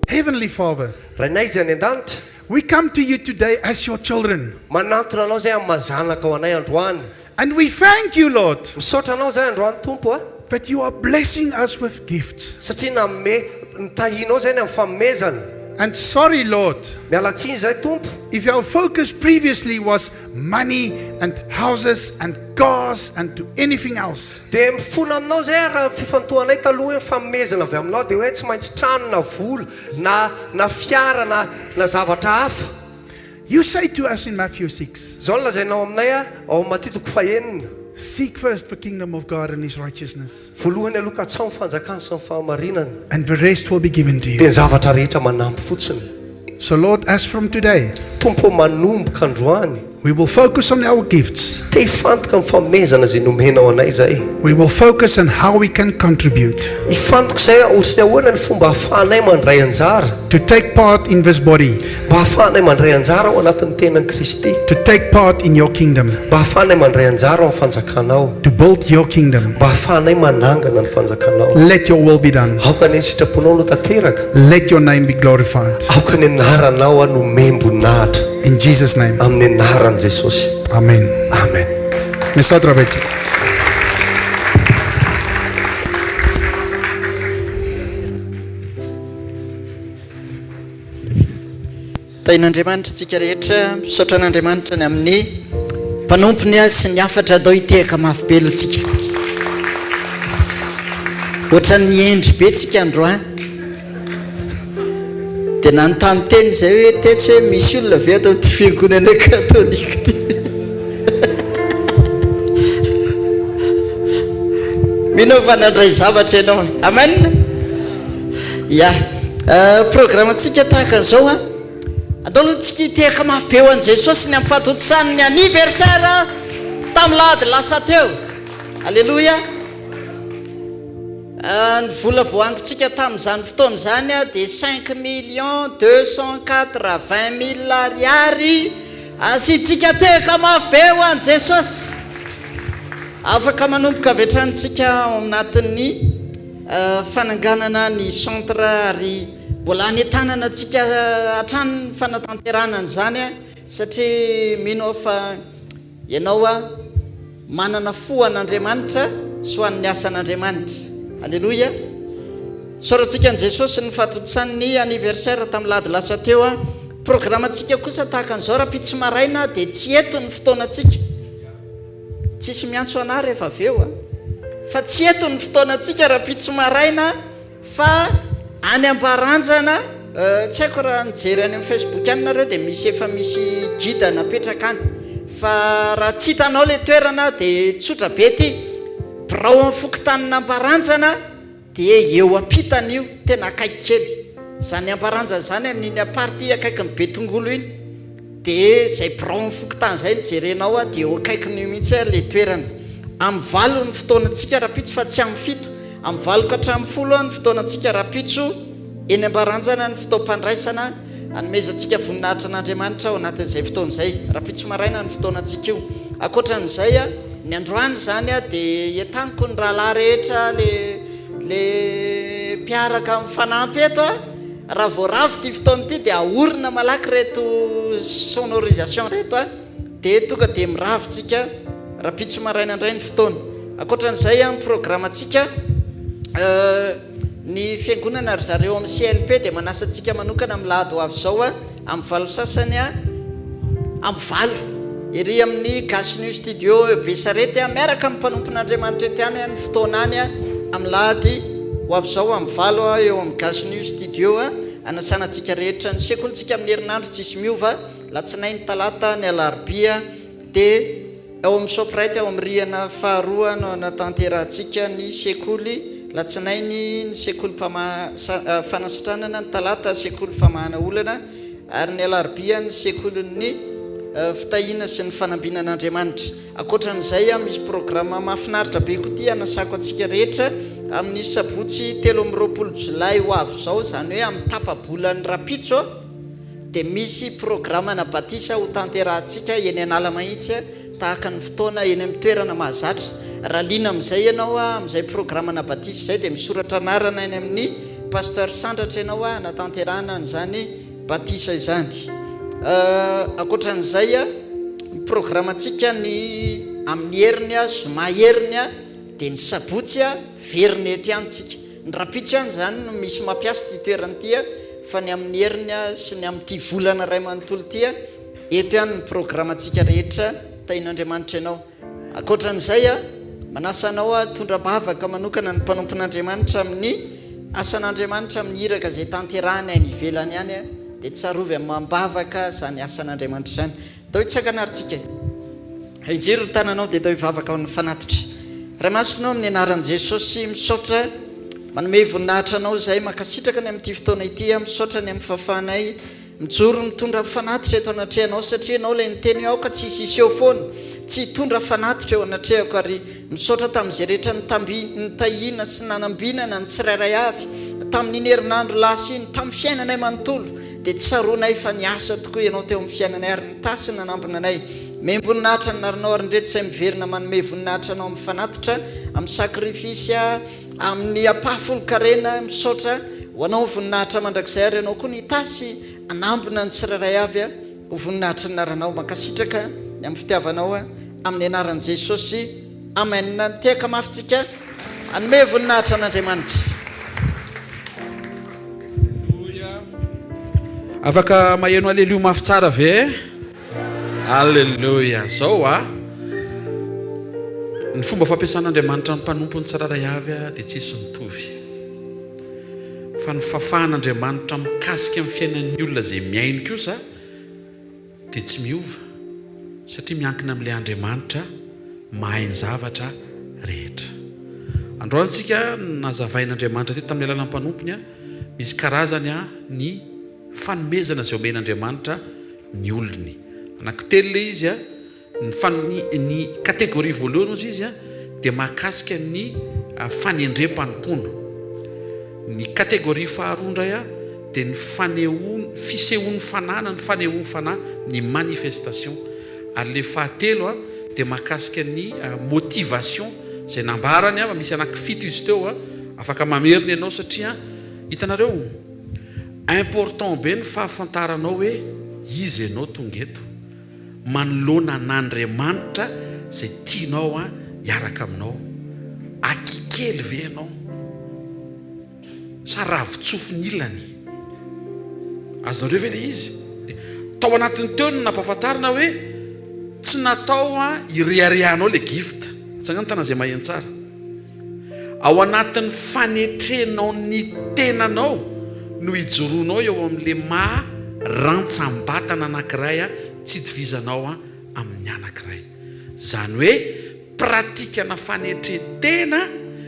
F: Heavenly Father,
B: Rainay izy any an-danitra.
F: we come to you today as your children.
B: Manantona anao zay amin'ny mazanaka ho anay androany.
F: And we thank you, Lord,
B: Misaotra anao zay androany Tompo a.
F: that you are blessing us with gifts.
B: Satria nitahinao zay ny amin'ny famomezana.
F: And sorry, Lord,
B: Miala tsiny zay Tompo.
F: if our focus previously was money and houses and cars and to anything else.
B: Dia mifona aminao zay raha fifantohanay taloha hoe famomezana avy aminao dia hoe tsy maintsy trano na vola na fiara na zavatra hafa.
F: You say to us in Matthew 6,
B: Zao ny lazainao aminay a ao amin'ny Mateo 6.
F: seek first the kingdom of God and his righteousness,
B: Voalohany aloha ka atsao ny fanjakany sy ny fahamarinana.
F: and the rest will be given to
B: Dia
F: you.
B: ny zavatra rehetra manampy fotsiny.
F: So Lord, as from today,
B: Tompo manomboka androany.
F: we will focus on our gifts.
B: Te hifantoka amin'ny famomezana zay nomenao anay zay.
F: We will focus on how we can contribute
B: Hifantoka zay ohatrany ahoana ny fomba hahafahanay mandray anjara.
F: to take part in this body,
B: Mba hahafahanay mandray anjara ao anatin'ny tenan'i Kristy.
F: to take part in your kingdom,
B: Mba hahafahanay mandray anjara ao amin'ny fanjakanao.
F: to build your kingdom.
B: Mba hahafahanay manangana ny fanjakanao.
F: Let your will be done.
B: Aoka ny sitraponao aloha tanteraka.
F: Let your name be glorified.
B: Aoka ny anaranao a nomemboninahitra.
F: In Jesus' name.
B: Amin'ny anaran'i Jesosy.
F: Amen.
B: Amen.
F: Misatra vetse.
G: tain'Andriamanitra tsika rehetra misaotra an'Andriamanitra ny amin'ny mpanompony azy sy ny afatra atao hitehaka mafibelo tsika. Ohatran'ny endry be tsika androany. Dia nanontany teny izay hoe tetsy hoe misy olona ve atao ty fiangonana katolika ty. Mino fa nandray zavatra ianao. Amen. Ya, programantsika tahaka an'izao a. Andolotsika hitehaka mafy be ho an'i Jesosy ny amin'ny fahatontosany ny anniversaire tamin'ny lahady lasa teo. Alleluia. Ny vola voangontsika tamin'izany fotoana izany a dia 5,280,000 ariary. Asitsika tehaka mafy be ho an'i Jesosy. Afaka manomboka avy hatranintsika ao anatin'ny fananganana ny centre ary mbola anentanana antsika hatrany fanatanteranana izany a, satria mino fa ianao a manana fo an'Andriamanitra sy ho an'ny asan'Andriamanitra. Alleluia. Sorantsika an' Jesosy ny fahatotosany ny anniversaire tamin'ny lahady lasa teo a. Programantsika kosa tahaka an'izao raha pitsy maraina dia tsy eto ny fotoanantsika. Tsisy miantso ana rehefa avy eo a. Fa tsy eto ny fotoanantsika raha pitsy maraina fa any Ambaranjana. Tsy haiko raha mijery any amin'ny Facebook any nareo dia misy efa misy guide napetraka any. Fa raha tsy hitanao ilay toerana dia tsotra be ty. birao amin'ny fokotanina amparanjana dia eo ampitana io tena akaiky kely zany amparanjana zany amin'iny aparty akaiky ny be tongolo iny dia zay birao amin'ny fokotany zay nijerenao dia eo akaikiny mihitsy le toerana amin'ny valo ny fotoanantsika rapitso fa tsy amin'ny fito amin'ny valoko hatramin'ny folo ny fotoanantsika rapitso eny amparanjana ny fotoam-pandraisana anomezantsika voninahitra an'Andriamanitra ao anatin'izay fotoan'izay rapitso maraina ny fotoanantsika io akoatran'izay ny androany zany dia entaniko ny rahalahy rehetra le mpiaraka amin'ny fanampy eto raha voaravo ty fotoana ity dia aorina malaky reto sonorisation reto dia tonga dia miravitsika rapitso maraina indray ny fotoana akoatran'izay ny programmatsika ny fiangonana ry zareo amin'ny CLP dia manasantsika manokana amin'ny lahady ho avy zao amin'ny valo sasany amin'ny valo ery amin'ny gasinu studio besarety miaraka amin'ny mpanompon'Andriamanitra ety any ny fotoana any amin'ny lahady ho avy zao amin'ny valo eo amin'ny gasinu studio anasanantsika rehetra ny sekolontsika amin'ny herinandro tsisy miova latsinainy talata ny alarobia dia ao amin'ny soprite ao amin'ny rihana faharoa no anatanterantsika ny sekoly latsinainy ny sekoly fanasitranana ny talata sekoly famahana olana ary ny alarobia ny sekolin'ny fitahina sy ny fanambinan'Andriamanitra akoatran'izay misy programma mahafinaritra be koa ty anasako atsika rehetra amin'ny sabotsy 13 jolay ho avy zao zany hoe amin'ny tapabolany rapitso dia misy programma na batisa ho tanterahantsika eny anala mahitsy tahaka ny fotoana eny amin'ny toerana mahazatra raha liana amin'izay ianao amin'izay programma na batisa zay dia misoratra anarana eny amin'ny pasteur sandratra ianao natanterahana n'izany batisa izany akoatran'izay ny programmatsika ny amin'ny heriny zoma heriny dia ny sabotsy veriny ety anytsika ny rapitso any zany no misy mampiasa ty toerany ty fa ny amin'ny heriny sy ny amin'ity volana ray manontolo ty eto ihany ny programmatsika rehetra tahin'Andriamanitra ianao akoatran'izay manasanao tondra-bavaka manokana ny mpanompon'Andriamanitra amin'ny asan'Andriamanitra amin'ny hiraka zay tanterahany any ivelany any dia tsarovy amin'ny mambavaka zany asan'Andriamanitra zany tao hitsakanaritsika hijery ny tananao dia tao hivavaka ao ny fanatitra raha masonao amin'ny anaran'i Jesosy misaotra manome voninahitra anao zay makasitraka ny amin'ity fotoana ity misaotra ny amin'ny fahafahanay mijoro mitondra fanatitra eto anatrehanao satria anao ilay niteny ao ka tsy siseo foana tsy hitondra fanatitra eo anatrehako ary misaotra tamin'izay rehetra nitahina sy nanambinana ny tsirairay avy tamin'iny herinandro lasiny tamin'ny fiainanay manontolo dia tsaroanay fa niasa tokoa ianao teo amin'ny fiainanay ary nitasy nanambina anay memboninahitra ny narinao ary ndreto say miverina manome voninahitra anao amin'ny fanatitra amin'ny sakrifisy amin'ny apahafolo-karena misaotra ho anao voninahitra mandrakizay ary ianao koa nitasy anambina ny tsirairay avy ho voninahitra ny naranao makasitraka ny amin'ny fitiavanao amin'ny anaran'i Jesosy amen mitehaka mafitsika anome voninahitra an'Andriamanitra
E: afaka maheno alelio mafy tsara ve alleluia zao ny fomba fampiasan'Andriamanitra ny mpanompo ny tsiraray avy dia tsisy mitovy fa ny fahafahan'Andriamanitra mikasika amin'ny fiainan'ny olona zay miaino kosa dia tsy miova satria miankina amin'ilay Andriamanitra mahay ny zavatra rehetra androantsika nazavain'Andriamanitra teto tamin'ny alalany mpanompony misy karazany ny fanomezana zay omen'Andriamanitra ny olony anankitelo le izy ny kategoria voalohany ozy izy dia mahakasika ny fanendrem-panompoana ny kategoria faharondray dia ny fisehoany fanana ny fanehoany fanahy ny manifestation ary le fahatelo dia mahakasika ny motivation zay nambarany misy anankifito izy teo afaka mameriny ianao satria hitanareo important be ny fahafantaranao hoe izy ianao tonga eto manoloana an'Andriamanitra zay tianao hiaraka aminao akikely ve ianao sa ravitsofiny ilany azonareo ve le izy tao anatin'ny teo no nampahafantarina hoe tsy natao ireareanao le gift tsangano tana zay maheno tsara ao anatin'ny fanetrenao ny tenanao no hijoronao eo amin'le rantsambatana anankiray tsy itovizanao amin'ny anankiray zany hoe pratikana fanetretena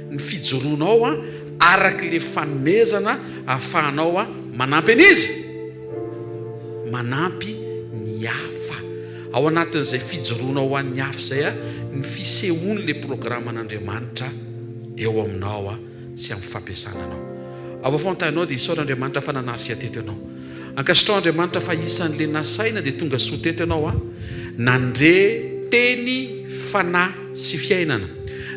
E: ny fijoroanao a araka le fanomezana ahafahanao a manampy an'izy manampy ny hafa ao anatin'izay fijoroanao an'ny hafa zay a ny fisehoany le programan'Andriamanitra eo aminao a sy amin'ny fampiasananao avafontanao dia isaoran'Andriamanitra fa nanarika teto ianao ankasitrao Andriamanitra fa isan'le nasaina dia tonga soa teto ianao a nandre teny fanahy sy fiainana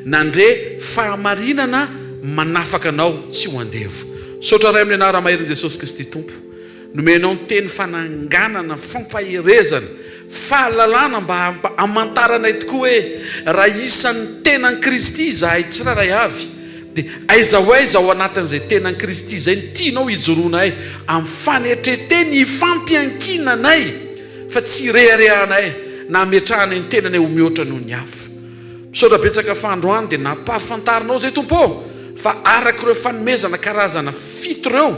E: nandre fahamarinana manafaka anao tsy ho andevo sotra ray amin'ny anara-maherin' Jesosy Kristy Tompo nomenao ny teny fananganana fampaherezana fahalalana mba amantaranay tokoa hoe raha isan'ny tenan'i Kristy zahay tsiraray avy dia aiza ho aiza ao anatin'izay tenan'i Kristy zay ny tianao hijoroanay amin'ny fanetreteny ifampiankinanay fa tsy reharehanay na ametrahana ny tenanay ho mihoatra noho ny hafa misaotra betsaka fa androany dia nampahafantarinao zay tompo fa araka ireo fanomezana karazana fito ireo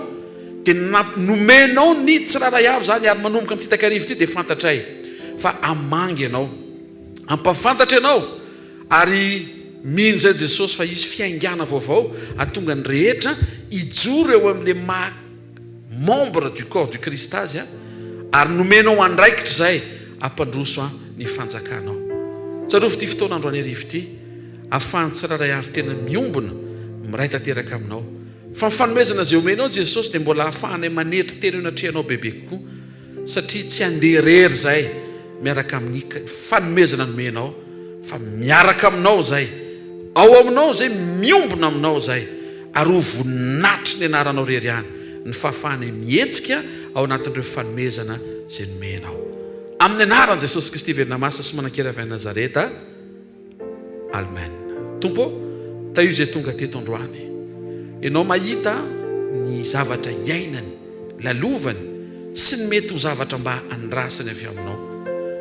E: dia nomenao ny tsiraray avy zany ary manomboka amin'ity takarivo ity dia fantatray fa amangy ianao ampafantatra ianao ary mino zay Jesosy fa isy fiaingana vaovao atonga ny rehetra ijoro eo amin'le membre du corps du Christ azy a ary nomenao andraikitra zay ampandroso ny fanjakanao tsarovy ity fotoana androany arivo ity ahafahany tsiraray avy tena miombona miray tanteraka aminao fa mifanomezana zay omenao Jesosy dia mbola ahafahanay manetry tena eo natrehanao bebe kokoa satria tsy andeha rery zay miaraka amin'ny fanomezana nomenao fa miaraka aminao zay ao aminao zay miombona aminao zay ary ho voninatry ny anaranao rery ihany ny fahafahanay mihetsika ao anatin'ireo fanomezana zay nomenao amin'ny anaran'i Jesosy Kristy verina masina sy manan-kera avy Nazareta amen tompo taio zay tonga teto androany ianao mahita ny zavatra iainany lalovany sy ny mety ho zavatra mba andrasany avy aminao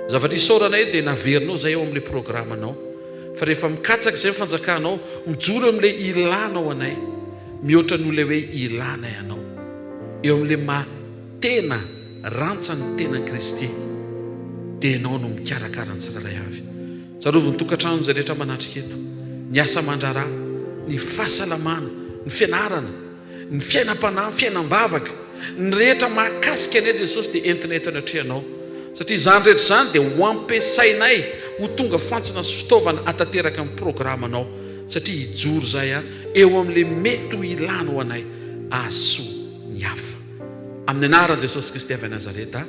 E: zavatra isaoranay dia naverinao zay eo amin'le programanao fa rehefa mikatsaka zay fanjakanao mijoro eo amin'le ilanao anay mihoatra n'olay hoe ilana ianao eo amin'le matena rantsany tenan'i Kristy dia ianao no mikarakara ny tsiraray avy tsarovy ny tokantrano zay rehetra manatrika eto ny asa mandrara ny fahasalamana ny fianarana ny fiainam-panahy ny fiainam-bavaka ny rehetra mahakasika anay Jesosy dia entina eto anatrehanao satria zany rehetra zany dia ho ampiasainay ho tonga fantsina sy fitaovana atateraka amin'ny programanao satria hijoro zay a eo amin'le mety ho ilana ho anay ahasoa ny hafa amin'ny anaran'i Jesosy Kristy avy Nazareta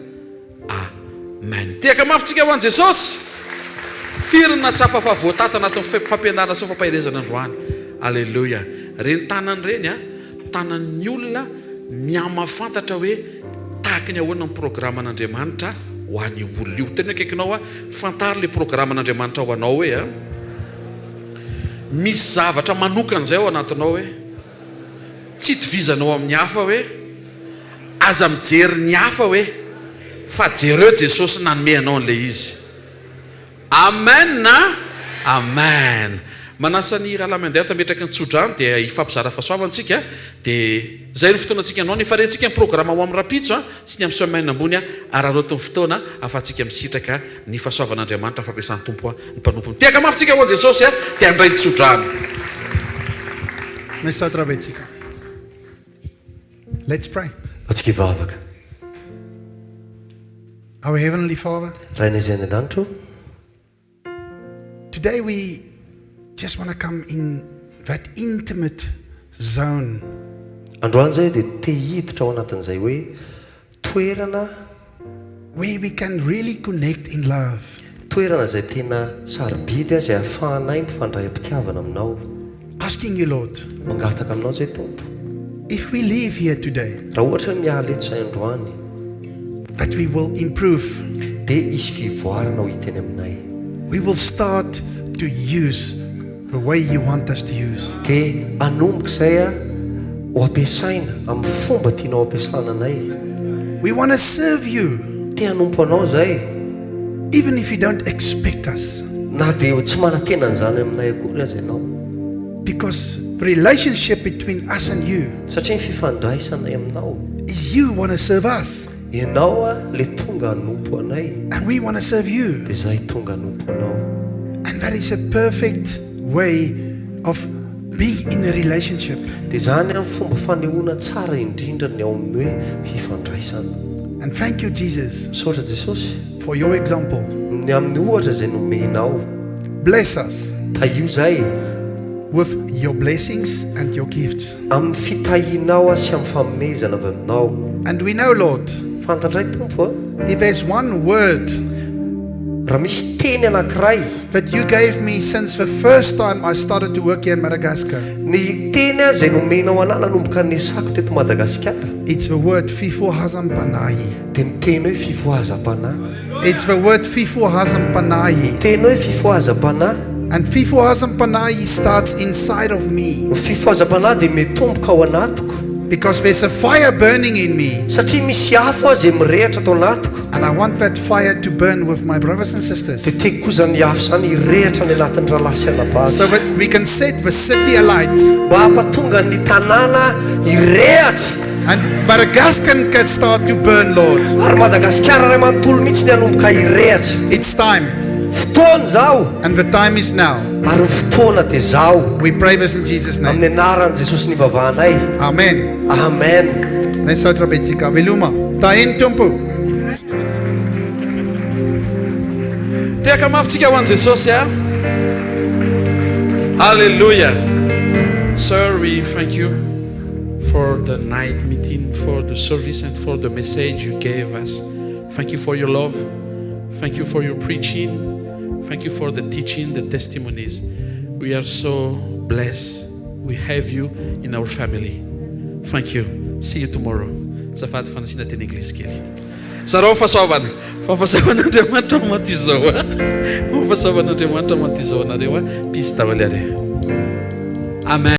E: amen tiaka mafitsika ho an'i Jesosy firina tsapa fa voatata anatin'ny fampianarana sy fampaherezana androany alleluia reny tanany reny a tanan'ny olona miamafantatra hoe tahaka ny ahoana ny programan'Andriamanitra ho an'ny olona io tena akaikinao a fantary le programan'Andriamanitra ho anao hoe a misy zavatra manokana zay ao anatinao hoe tsy itovizanao amin'ny hafa hoe aza mijery ny hafa hoe fa jereo Jesosy nanome anao an'le izy amen na amen manasa ny Brother Myndert metraka ny tsodrano dia ifampizara fahasoavantsika dia zay ny fotoanantsika anao ny farentsika ny programa ho amin'ny rapitso sy ny amin'ny semaine ambony ararotin'ny fotoana afahantsika misitraka ny fahasoavan'Andriamanitra fampiasan'ny tompo ny mpanompo tiaka mafitsika ho an'i Jesosy dia andray ny tsodrano
F: Mesatravetsika. Let's pray.
B: atsika ivavaka
F: Our Heavenly Father,
B: rainay zay any an-danitro
F: today we just want to come in that intimate zone
B: androany zay dia te hiditra ao anatin'izay hoe toerana
F: where we can really connect in love.
B: toerana zay tena sarobidy zay ahafahanay mifandray am-pitiavana aminao
F: Asking you, Lord,
B: mangataka aminao zay tompo
F: if we leave here today,
B: raha ohatra hoe miala eto zay androany
F: that we will improve.
B: dia isy fivoarana ho hiteny aminay
F: We will start to use the way you want us to use.
B: dia anomboka izay a ho ampiasaina amin'ny fomba tianao ampiasana anay
F: We want to serve you,
B: te hanompo anao zay
F: even if you don't expect us,
B: na dia tsy mana-tenany zany aminay akory azy ianao
F: because the relationship between us and you
B: satria ny fifandraisanay aminao
F: is you want to serve us,
B: ianao a le tonga hanompo anay
F: and we want to serve you.
B: dia zay tonga hanompo anao
F: And that is a perfect way of being in a relationship.
B: Dia zany amin'ny fomba fanehoana tsara indrindra ny ao amin'ny hoe fifandraisana.
F: And thank you, Jesus,
B: Misaotra Jesosy
F: for your example.
B: ny amin'ny ohatra izay nomenao.
F: Bless us
B: Taio zay
F: with your blessings and your gifts.
B: amin'ny fitahianao sy amin'ny fanomezana avy aminao.
F: And we know, Lord,
B: Fantandray Tompo
F: if there's one word
B: raha misy teny anankiray
F: that you gave me since the first time I started to work here in Madagascar,
B: ny teny izay nomenao anahy nanomboka nesako teto Madagasikara
F: it's the word fifohazampanai.
B: dia ny teny hoe fifohazam-panahy.
F: It's the word fifohazampanai.
B: Teny hoe fifohazam-panahy.
F: And fifohazampanai starts inside of me,
B: Ny fifohazam-panahy dia metomboka ao anatiko
F: because there's a fire burning in me.
B: satria misy afo aho izay mirehatra tao anatiko.
F: And I want that fire to burn with my brothers and
B: Dia
F: sisters,
B: tiako kosa ny afo izany hirehatra ny anatin'ny rahalahy sy anabavy
F: so that we can set the city alight.
B: mba hampatonga ny tanàna hirehatra
F: And Madagascar can start to burn, Lord.
B: ary Madagasikara ray manontolo mihitsy ny hanomboka hirehatra.
F: It's time,
B: Fotoana zao
F: and the time is now.
B: ary ny fotoana dia zao.
F: We pray this in Jesus' name.
B: Amin'ny anaran'i Jesosy ny vavahanay.
F: Amen.
B: Amen.
F: Let's start Betsika. Veluma. Tain tumpu.
E: Tiaka mafitsika ho an'i Jesosy a. Hallelujah. Sir, we thank you for the night meeting, for the service, and for the message you gave us. Thank you for your love. Thank you for your preaching. Thank you for the teaching, the testimonies. We are so blessed. We have you in our family. Thank you. See you tomorrow. Zafady fanasina teny English kely. Sarao fahasoavana. Fahasoavan'Andriamanitra maty izao a. Fahasoavan'Andriamanitra maty izao anareo a. Peace daholo are. Amen.